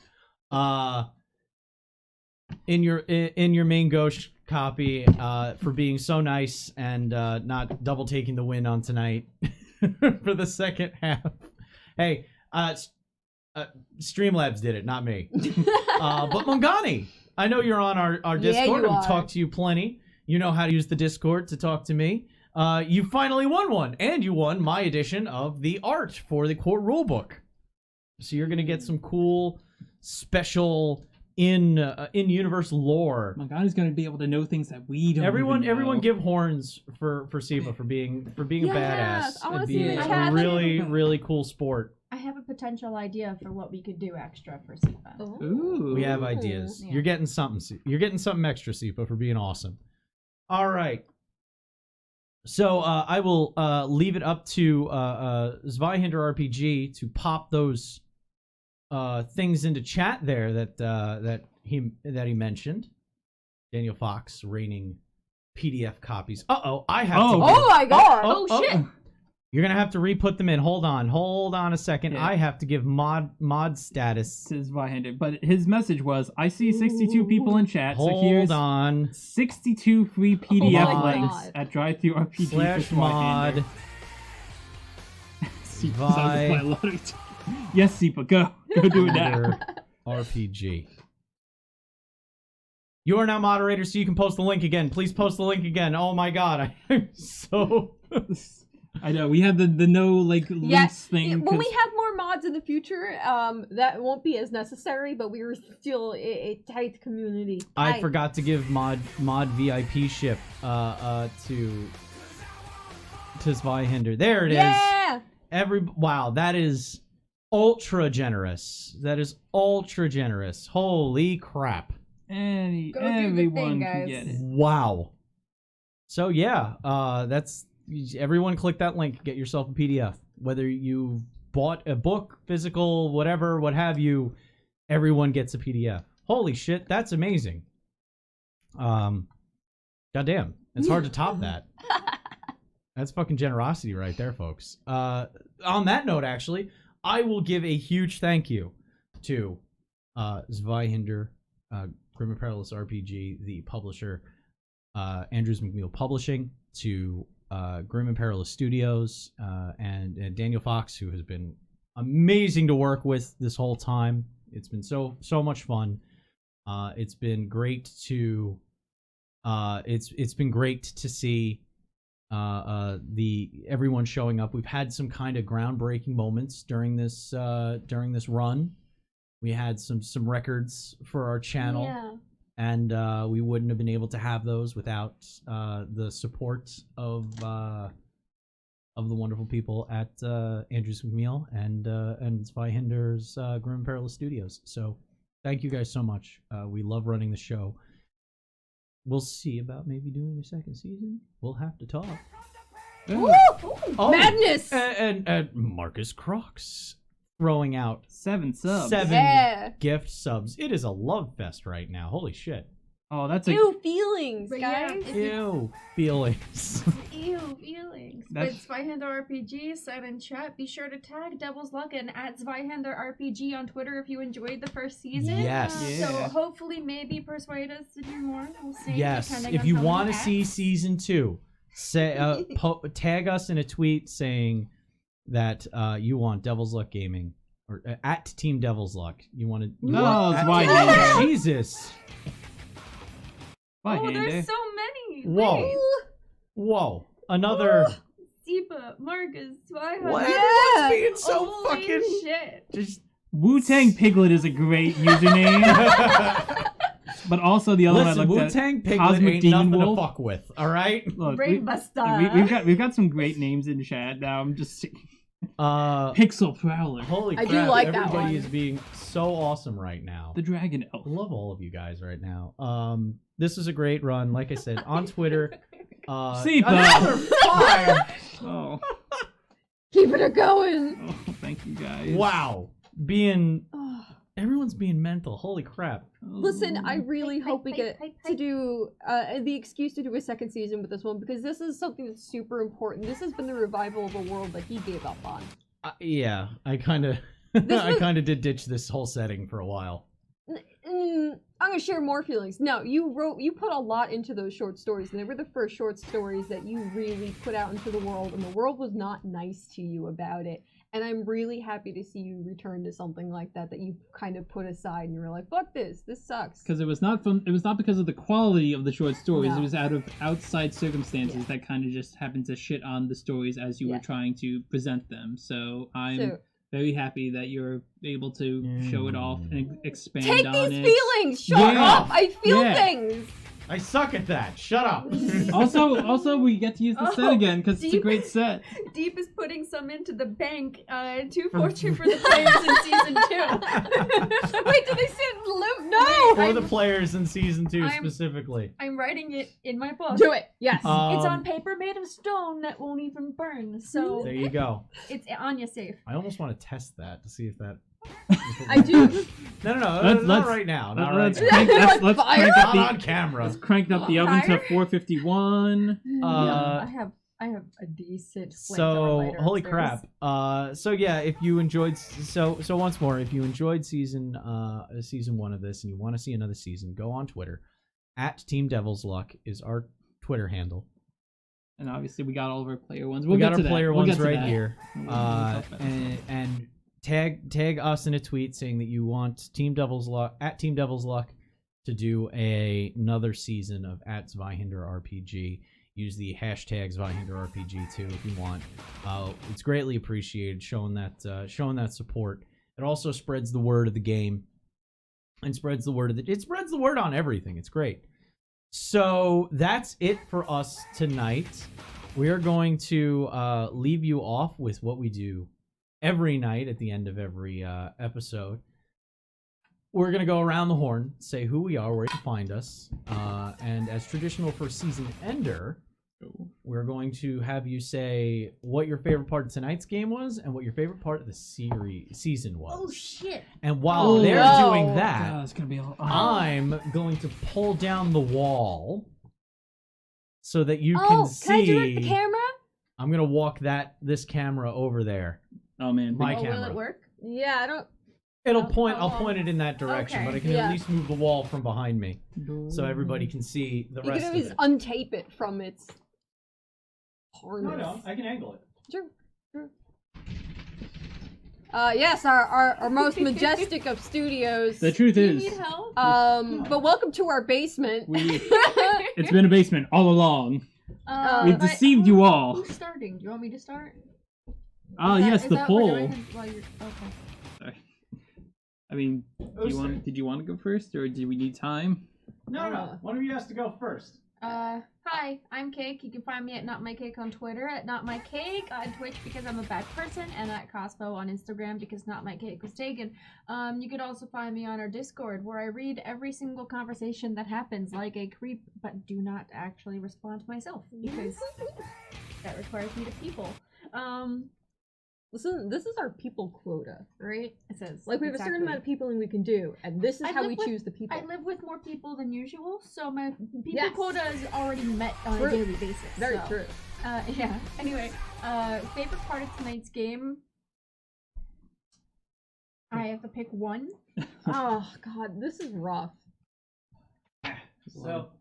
In your main gauche copy, for being so nice and not double taking the win on tonight for the second half. Hey, Streamlabs did it, not me. But Mungani, I know you're on our Discord. you I've are. talked to you plenty. You know how to use the Discord to talk to me. You finally won one, and you won my edition of the art for the core rulebook. So you're gonna get some cool, special in-universe lore. Mungani's going to be able to know things that we don't. Everyone even know. give horns for Sipa for being a badass. I wanna It'd see be the a chat. really cool sport. I have a potential idea for what we could do extra for Sipa. Ooh. We have ideas. Yeah. You're getting something. You're getting something extra, Sipa, for being awesome. All right. So I will leave it up to Zweihander RPG to pop those things into chat there that he mentioned. Daniel Fox raining PDF copies. I have to. Oh my god. Oh, shit. You're gonna have to re-put them in. Hold on a second. Yeah. I have to give mod status. This is Zweihander, but his message was, I see 62 people in chat, so here's Hold on. 62 free PDF my links God. at drive-thru-RPG / mod. Yes, Sipa, go do it now. RPG. You are now moderator, so you can post the link again. Please post the link again. Oh my god, I'm so... I know, we had the no, links thing. When we 'cause- have more mods in the future, that won't be as necessary, but we were still a tight community. I Tight. forgot to give mod VIP ship to Zweihander. There it is. Yeah! Wow, that is ultra generous. Holy crap. Go do the Everyone thing, can guys. get it. Wow. So yeah, that's everyone click that link, get yourself a PDF. Whether you bought a book, physical, whatever, what have you, everyone gets a PDF. Holy shit, that's amazing. Goddamn. It's hard to top that. That's fucking generosity right there, folks. On that note, actually, I will give a huge thank you to Zweihander, Grim and Perilous RPG, the publisher, Andrews McNeil Publishing, to Grim and Perilous Studios, and Daniel Fox, who has been amazing to work with this whole time. It's been so much fun. It's been great to it's been great to see everyone showing up. We've had some kind of groundbreaking moments during this run. We had some records for our channel. Yeah. And we wouldn't have been able to have those without the support of the wonderful people at Andrews McNeil and Zweihander's Grim and Perilous Studios. So thank you guys so much. We love running the show. We'll see about maybe doing a second season. We'll have to talk. Woo! Oh, Madness! And Marcus Crocs throwing out 7 subs. 7 Yeah. gift subs. It is a love fest right now. Holy shit. Oh, that's a Ew, feelings, But guys. yeah, Ew. Feelings. Ew, feelings. That's- With Zweihander RPG, said in chat, be sure to tag Devil's Luck and at Zweihander RPG on Twitter if you enjoyed the first season. Yes. So Yeah. hopefully maybe persuade us to do more. We'll see. Yes. depending If on you how want to many see acts. season 2, say tag us in a tweet saying that you want Devil's Luck Gaming or at Team Devil's Luck. You want to? No, Zweihander. Oh, Jesus. Oh, Zweihander. there's so many. Whoa. Wait. Whoa. Another. Sipa, Marcus, Zweihander. What? Yeah. Everyone's being so Holy fucking. shit. Just. Wu-Tang Piglet is a great username. But also the other one I Listen, looked Wu-Tang at, Piglet Cosmic ain't Demon nothing Wolf. to fuck with, all right? Look, Brainbuster. we've got some great names in chat now. I'm just Pixel Prowler, Holy I crap, do like that everybody one. is being so awesome right now. the Dragon Elf. I love all of you guys right now. This is a great run. Like I said, on Twitter. Seepa. Another 5! Oh, Keeping it going. Thank you guys. Wow. Everyone's being mental. Holy crap. Listen, I really Hype, hope we hype, get hype, to hype. do the excuse to do a second season with this one because this is something that's super important. This has been the revival of a world that he gave up on. Yeah, I kind of, I kind of did ditch this whole setting for a while. I'm gonna share more feelings. No, you put a lot into those short stories, and they were the first short stories that you really put out into the world, and the world was not nice to you about it. And I'm really happy to see you return to something like that you kind of put aside, and you were like, "Fuck this! This sucks." Because it was not because of the quality of the short stories. No. It was out of outside circumstances Yeah. that kind of just happened to shit on the stories as you Yeah. were trying to present them. So I'm very happy that you're able to show it off and expand Take on these it. feelings. Shut Yeah. up! I feel Yeah. things. I suck at that. Shut up. Also, we get to use the set Oh, again because it's a deep. great set. Deep is putting some into the bank to fortune for the players in season 2. Wait, did they sit limp? No. For the players in season 2 I'm- specifically. I'm writing it in my book. Do it. Yes. It's on Um, paper made of stone that won't even burn, so There you go. it's Anya safe. I almost want to test that to see if that. I do. No, Let's- not right now. Not right Let's now. crank, let's Fire? crank Not up on the camera. let's crank up the oven to Fire? 451. I have a decent flamethrower So lighter holy upstairs. crap. So yeah, if you enjoyed so once more, if you enjoyed season 1 of this and you want to see another season, go on Twitter. @Team Devil's Luck is our Twitter handle. And obviously we got all of our player ones. We got get our to that. player We'll ones get to right that. here. We'll talk about And tag us in a tweet saying that you want Team Devil's Luck @Team Devil's Luck to do another season of @Zweihander RPG. Use the hashtag Zweihander RPG too if you want. It's greatly appreciated showing that support. It also spreads the word of the game and spreads the word on everything. It's great. So that's it for us tonight. We are going to leave you off with what we do every night at the end of every episode. We're going to go around the horn, say who we are, where you can find us, and as traditional for Season Ender, we're going to have you say what your favorite part of tonight's game was and what your favorite part of the season was. Oh shit! And while they're no. doing that, Oh, it's gonna be a I'm going to pull down the wall so that you Oh, can see. can I do it with the camera? I'm gonna walk this camera over there. Oh man, My Will camera. it work? Yeah, I don't. I'll point it in that direction, Okay. but I can Yeah. at least move the wall from behind me so everybody can see the You rest can of always it. untape it from its harness. I can angle it. Sure. Yes, our most majestic of studios. The truth Do you is, need help? But welcome to our basement. it's been a basement all along. We've But deceived you all. Who's starting? Do you want me to start? Ah, Is that- yes, is the that what we're poll. doing while you're- Okay. Sorry. I mean, did you want to go first, or do we need time? No. One of you has to go first. Hi, I'm Cake. You can find me at NotMyCake on Twitter, at NotMyCake on Twitch because I'm a bad person, and at Cospo on Instagram because NotMyCake was taken. You can also find me on our Discord where I read every single conversation that happens like a creep, but do not actually respond to myself because that requires me to people. Listen, this is our people quota, right? It says Like we have a certain exactly. amount of people and we can do, and this is I how live we with- choose the people. I live with more people than usual, so my people Yes. quota is already met on True. a daily basis. Very so. true. Yeah. Anyway, favorite part of tonight's game. I have to pick one. Oh god, this is rough. So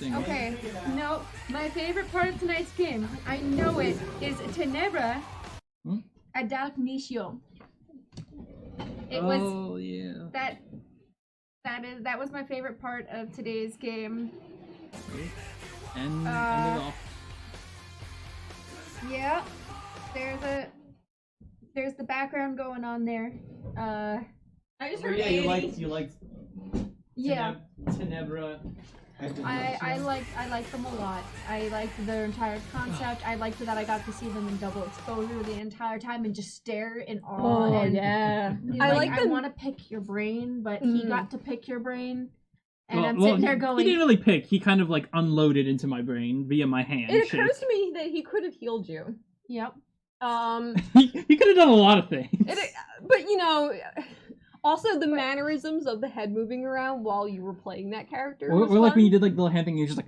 Okay. No, my favorite part of tonight's game, I know it, is Tenebra ad Dalknisio. It was Oh yeah. that was my favorite part of today's game. And Uh, it off. Yeah. There's the background going on there. I just heard you 80. liked Yeah. Tenebra. I liked them a lot. I liked their entire concept. I liked that I got to see them in double exposure the entire time and just stare in awe. Oh and yeah. I like them. want to pick your brain, but he got to pick your brain. And Well, I'm sitting there he going, didn't really pick. He kind of like unloaded into my brain via my hand. It occurs to me that he could have healed you. yep. He could have done a lot of things. But you know, also the mannerisms of the head moving around while you were playing that character. Or was like fun. when you did like the little hand thing, you're just like,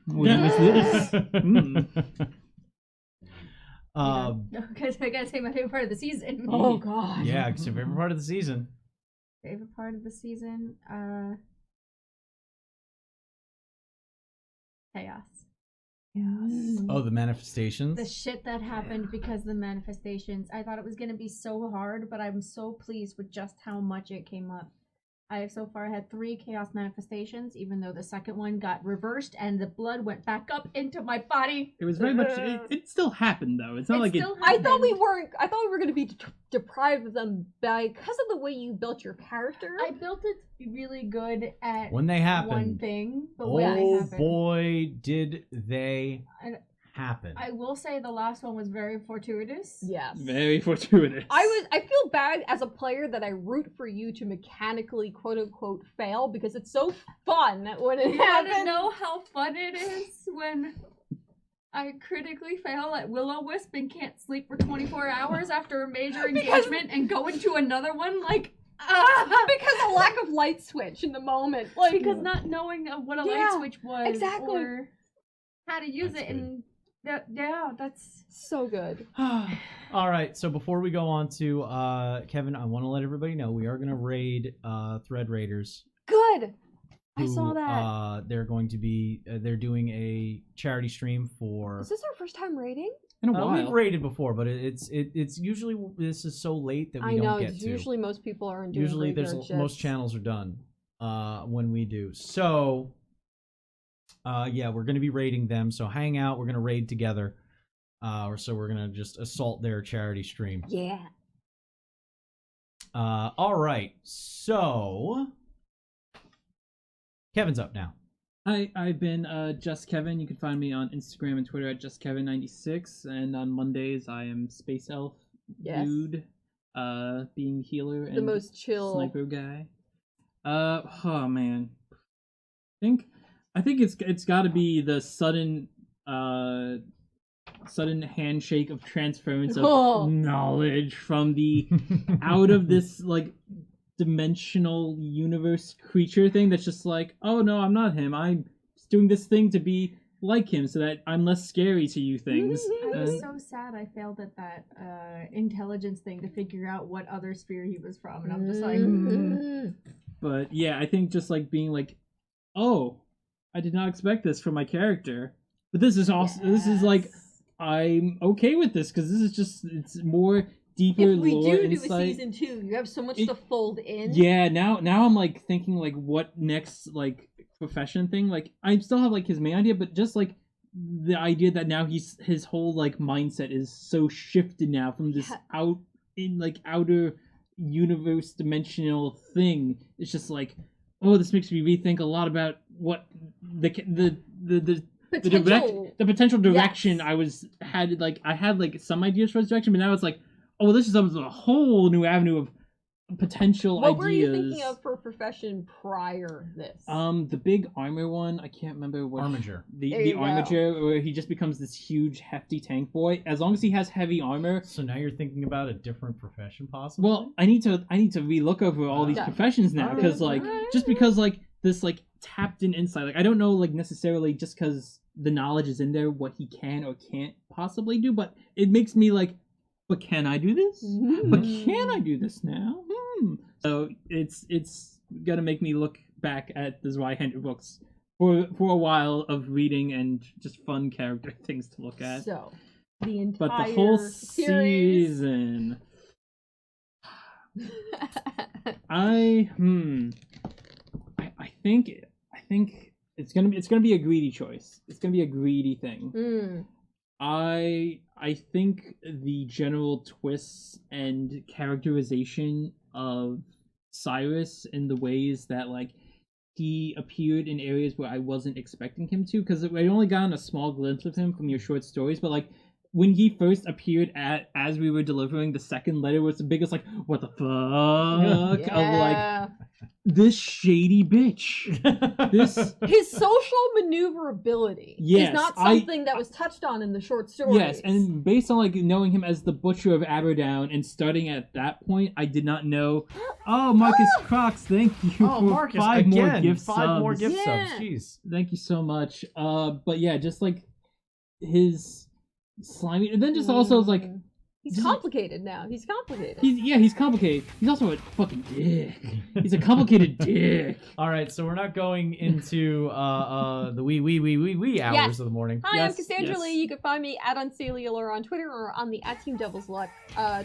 what is this? Because I gotta say my favorite part of the season. Oh god. Yeah, because your favorite part of the season. Favorite part of the season, chaos. Oh, the manifestations. The shit that happened because of the manifestations. I thought it was gonna be so hard, but I'm so pleased with just how much it came up. I have so far had 3 chaos manifestations, even though the second one got reversed and the blood went back up into my body. It was very much. It still happened though. It's not like still I thought we happened. weren't. I thought we were going to be deprived of them because of the way you built your character. I built it really good at When they happened. one thing, but when they Oh happened. boy, did they And happen. I will say the last one was very fortuitous. Yes. very fortuitous. I feel bad as a player that I root for you to mechanically quote unquote fail because it's so fun when it You wanna happens. know how fun it is when I critically fail at Will-O-Wisp and can't sleep for 24 hours after a major engagement and go into another one? Like, Because of lack of light switch in the moment. Like because not knowing what a Yeah, light switch was exactly. or how to use That's it, and that's so good. All right, so before we go on to Kevin, I want to let everybody know we are going to raid Thread Raiders. Good. I who, saw that. They're going to be they're doing a charity stream for. Is this our first time raiding? in a while. We've raided before, but it's usually this is so late that we I know. don't get to. Usually most people are doing Usually there's graveyard most shifts. channels are done when we do. So yeah, we're going to be raiding them. So hang out. We're going to raid together. So we're going to just assault their charity stream. Yeah. All right. So Kevin's up now. I've been Just Kevin. You can find me on Instagram and Twitter at JustKevin96, and on Mondays I am Space Elf Yes. Dude, being healer and The most chill. sniper guy. Oh man, I think it's got to be the sudden handshake of transference of Oh. knowledge from the out of this like dimensional universe creature thing that's just like, oh no, I'm not him. I'm just doing this thing to be like him so that I'm less scary to you things. I was And- so sad I failed at that intelligence thing to figure out what other sphere he was from, and I'm just like, Mm. But yeah, I think just like being like, oh, I did not expect this from my character. But this is also this is like I'm okay with this because this is just it's more deeper If we lore do a insight. season 2, you have so much It- to fold in. Yeah, now I'm like thinking like what next like profession thing. Like I still have like his main idea, but just like the idea that now his whole like mindset is so shifted now from this outer universe dimensional thing. It's just like, oh, this makes me rethink a lot about what the Potential. the potential direction Yes. I had like some ideas for his direction, but now it's like, oh, this is a whole new avenue of potential What ideas. were you thinking of for a profession prior this? The big armor one, I can't remember what Armiger. the There you armature where he just becomes this huge hefty tank boy. As long as he has heavy armor. So now you're thinking about a different profession, possibly. Well, I need to relook over all these Yeah. professions now Alright, because like alright. just because like this like tapped in insight, like I don't know like necessarily just because the knowledge is in there what he can or can't possibly do, but it makes me like, but can I do this? But can I do this now? So it's gonna make me look back at the Zweihander books for a while of reading and just fun character things to look at. So, the entire But the whole series. season, I think it's gonna be a greedy choice. It's gonna be a greedy thing. Mm. I think the general twists and characterization of Cyrus in the ways that like he appeared in areas where I wasn't expecting him to, because I only gotten a small glimpse of him from your short stories, but like when he first appeared as we were delivering the second letter was the biggest like what the fuck of like this shady bitch. His social maneuverability is not something that was touched on in the short stories. Yes, and based on like knowing him as the Butcher of Aberdown and starting at that point, I did not know. Oh, Marcus Crocs, thank you for Marcus, five more gift subs. Jeez. Thank you so much. But yeah, just like his slimy, and then just also like he's complicated now. He's complicated. He's complicated. He's also a fucking dick. He's a complicated dick. All right, so we're not going into the wee hours of the morning. Hi, I'm Cassandra Lee. You can find me at Uncelialor on Twitter or on the @Team Devil's Luck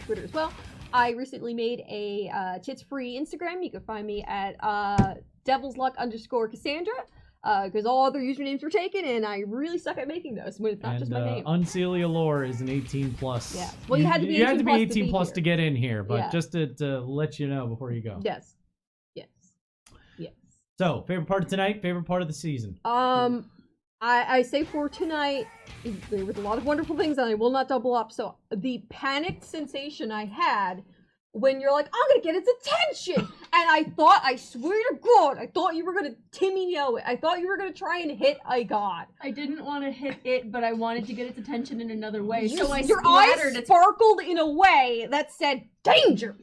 Twitter as well. I recently made a tits-free Instagram. You can find me at Devil's Luck _Cassandra. Because all other usernames were taken, and I really suck at making those when it's not just my name. Uncelialor is an 18+. Yeah. Well, you had to be 18 plus to get in here, but yeah. just to let you know before you go. Yes. So, favorite part of tonight, favorite part of the season. I say for tonight, there was a lot of wonderful things, and I will not double up. So the panicked sensation I had when you're like, I'm gonna get its attention! And I swear to God, I thought you were gonna Timmy know it. I thought you were gonna try and hit a god. I didn't want to hit it, but I wanted to get its attention in another way. Your eyes sparkled in a way that said, danger!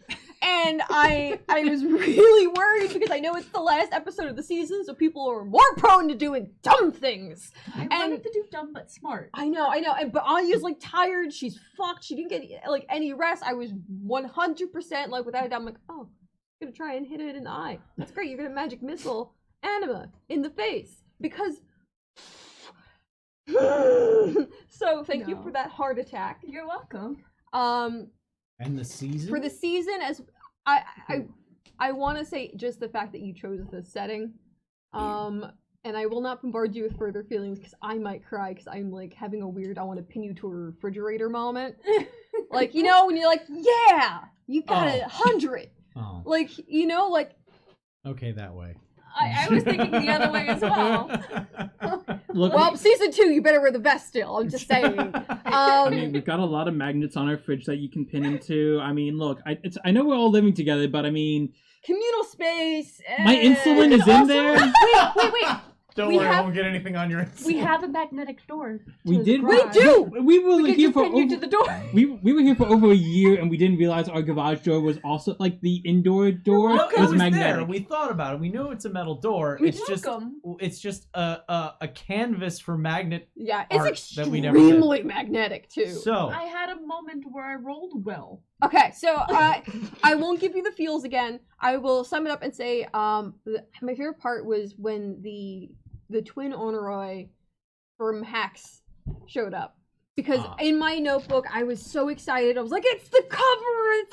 And I was really worried because I know it's the last episode of the season, so people are more prone to doing dumb things. I wanted to do dumb but smart. I know. But Anya's like tired. She's fucked. She didn't get like any rest. I was 100% like without a doubt. I'm like, oh, I'm gonna try and hit it in the eye. That's great. You're gonna magic missile Anima in the face because. So thank you for that heart attack. You're welcome. And the season? For the season, as I want to say just the fact that you chose the setting, and I will not bombard you with further feelings because I might cry because I'm like having a weird I want to pin you to a refrigerator moment. Like, you know, when you're like, yeah, you got 100. Oh. Like, you know, like. Okay, that way. I was thinking the other way as well. Look, well, season 2, you better wear the vest still. I'm just saying. I mean, we've got a lot of magnets on our fridge that you can pin into. I mean, look, I know we're all living together, but I mean... Communal space. My insulin is in there. Wait. Don't worry, I won't get anything on your insulin. We have a magnetic door. We did. We do. We were here for you to the door. We were here for over a year, and we didn't realize our garage door was also like the indoor door was magnetic. There. We thought about it. We knew it's a metal door. It's just a canvas for magnet. Yeah, it's art that we never did. extremely magnetic too. So I had a moment where I rolled well. Okay, so I won't give you the feels again. I will sum it up and say my favorite part was when the twin Honoroi from Hacks showed up. Because in my notebook, I was so excited. I was like, it's the cover!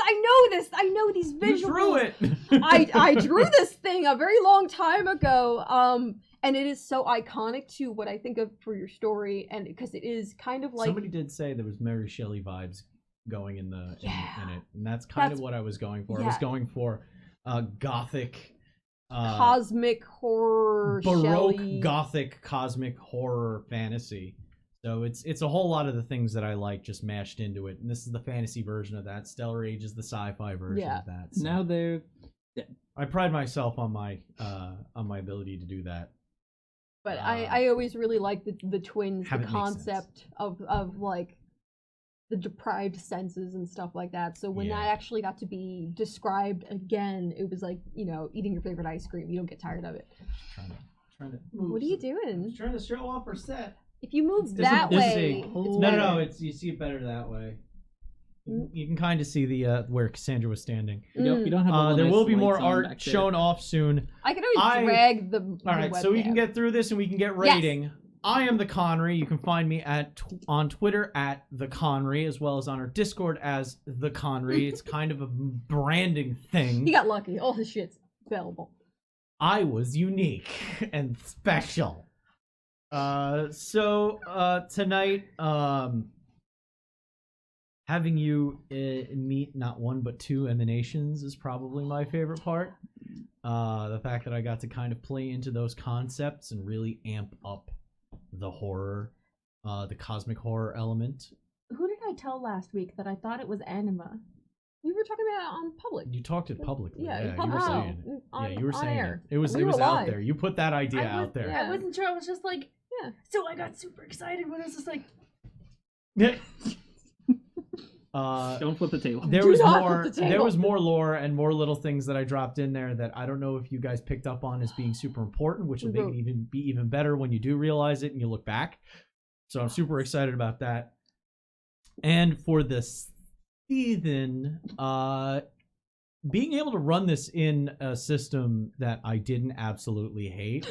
I know this! I know these visuals! You drew it! I drew this thing a very long time ago. And it is so iconic to what I think of for your story. And because it is kind of like... Somebody did say there was Mary Shelley vibes going in it. And that's kind of what I was going for. I was going for gothic... cosmic horror, Baroque, Shelley. gothic, cosmic horror fantasy. So it's a whole lot of the things that I like just mashed into it. And this is the fantasy version of that. Stellar Age is the sci-fi version of that. So now they're... I pride myself on my ability to do that. But I always really like the twins, the Have it make concept of like the deprived senses and stuff like that. So when that actually got to be described again, it was like, you know, eating your favorite ice cream. You don't get tired of it. Trying to move. What are you doing? I'm trying to show off our set. If you move that way, it's better. No, you see it better that way. You can kind of see the where Cassandra was standing. You don't have there will be more art shown off soon. I can always drag the All right, so we can get through this and we can get rating. Yes. I am the Conry. You can find me on Twitter at the Conry, as well as on our Discord as the Conry. It's kind of a branding thing. He got lucky. All his shit's available. I was unique and special. So tonight, having you meet not one but two emanations is probably my favorite part. The fact that I got to kind of play into those concepts and really amp up the horror, the cosmic horror element. Who did I tell last week that I thought it was anima? You were talking about it on public. You talked it publicly. Yeah, you were public. saying it. On, you were on saying air. it. It was We were out live. there. You put that idea out there. yeah. I wasn't sure. I was just like, Yeah. So I got super excited when I was just like, Don't flip the table. There Do was not more. flip the There table. was more lore and more little things that I dropped in there that I don't know if you guys picked up on as being super important, which will We make it be even better when you do realize it and you look back. So I'm super excited about that. And for the season, being able to run this in a system that I didn't absolutely hate,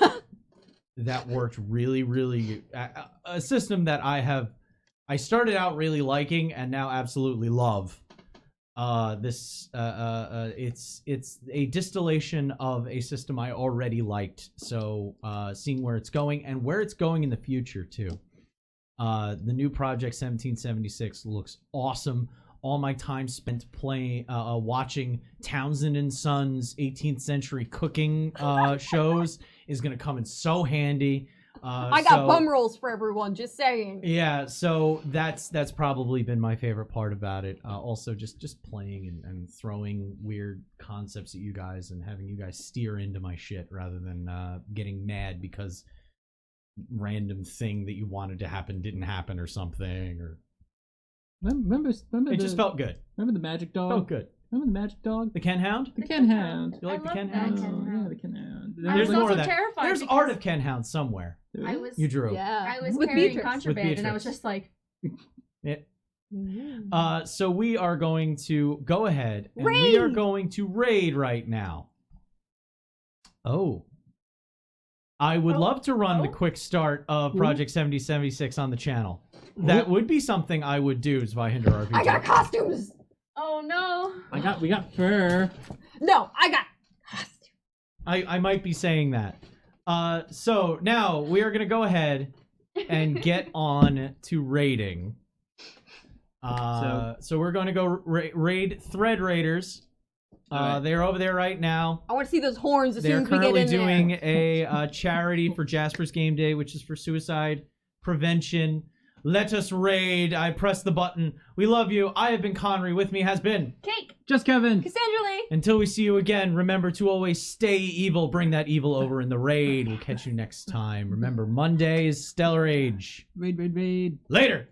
that worked really, really. A system that I started out really liking and now absolutely love. It's a distillation of a system I already liked. So seeing where it's going and where it's going in the future too. The new Project 1776 looks awesome. All my time spent playing, watching Townsend and Sons 18th century cooking shows is gonna come in so handy. I got bum rolls for everyone, just saying. Yeah, so that's probably been my favorite part about it. Also, just playing and throwing weird concepts at you guys and having you guys steer into my shit rather than getting mad because random thing that you wanted to happen didn't happen or something. Or Remember it just felt good. Remember the magic dog? Felt good. Remember the magic dog? The Ken Hound? The Ken Hound. You like the I Ken love that Hound? Ken Hound. Yeah, the Ken Hound. I There's was more also of that. terrified There's because art of Ken Hound somewhere. I was You drew. Yeah. I was With carrying Beatrix. contraband, and I was Beatrix. just like, So we are going to go ahead and we Raid! are going to raid right now. Oh. I would love to run the quick start of Project 7076 on the channel. That would be something I would do, Zweihander RPG. I got costumes! oh no. We got fur. No, I got costumes. I might be saying that. So now we are going to go ahead and get on to raiding. So we're going to go raid Thread Raiders. Alright. They're over there right now. I want to see those horns as They're soon as we get currently in doing there. a charity for Jasper's Game Day, which is for suicide prevention. Let us raid. I press the button. We love you. I have been Connery. With me has been Cake. Just Kevin. Cassandra Lee! Until we see you again, remember to always stay evil. Bring that evil over in the raid. We'll catch you next time. Remember, Monday is Stellar Age. Raid. Later!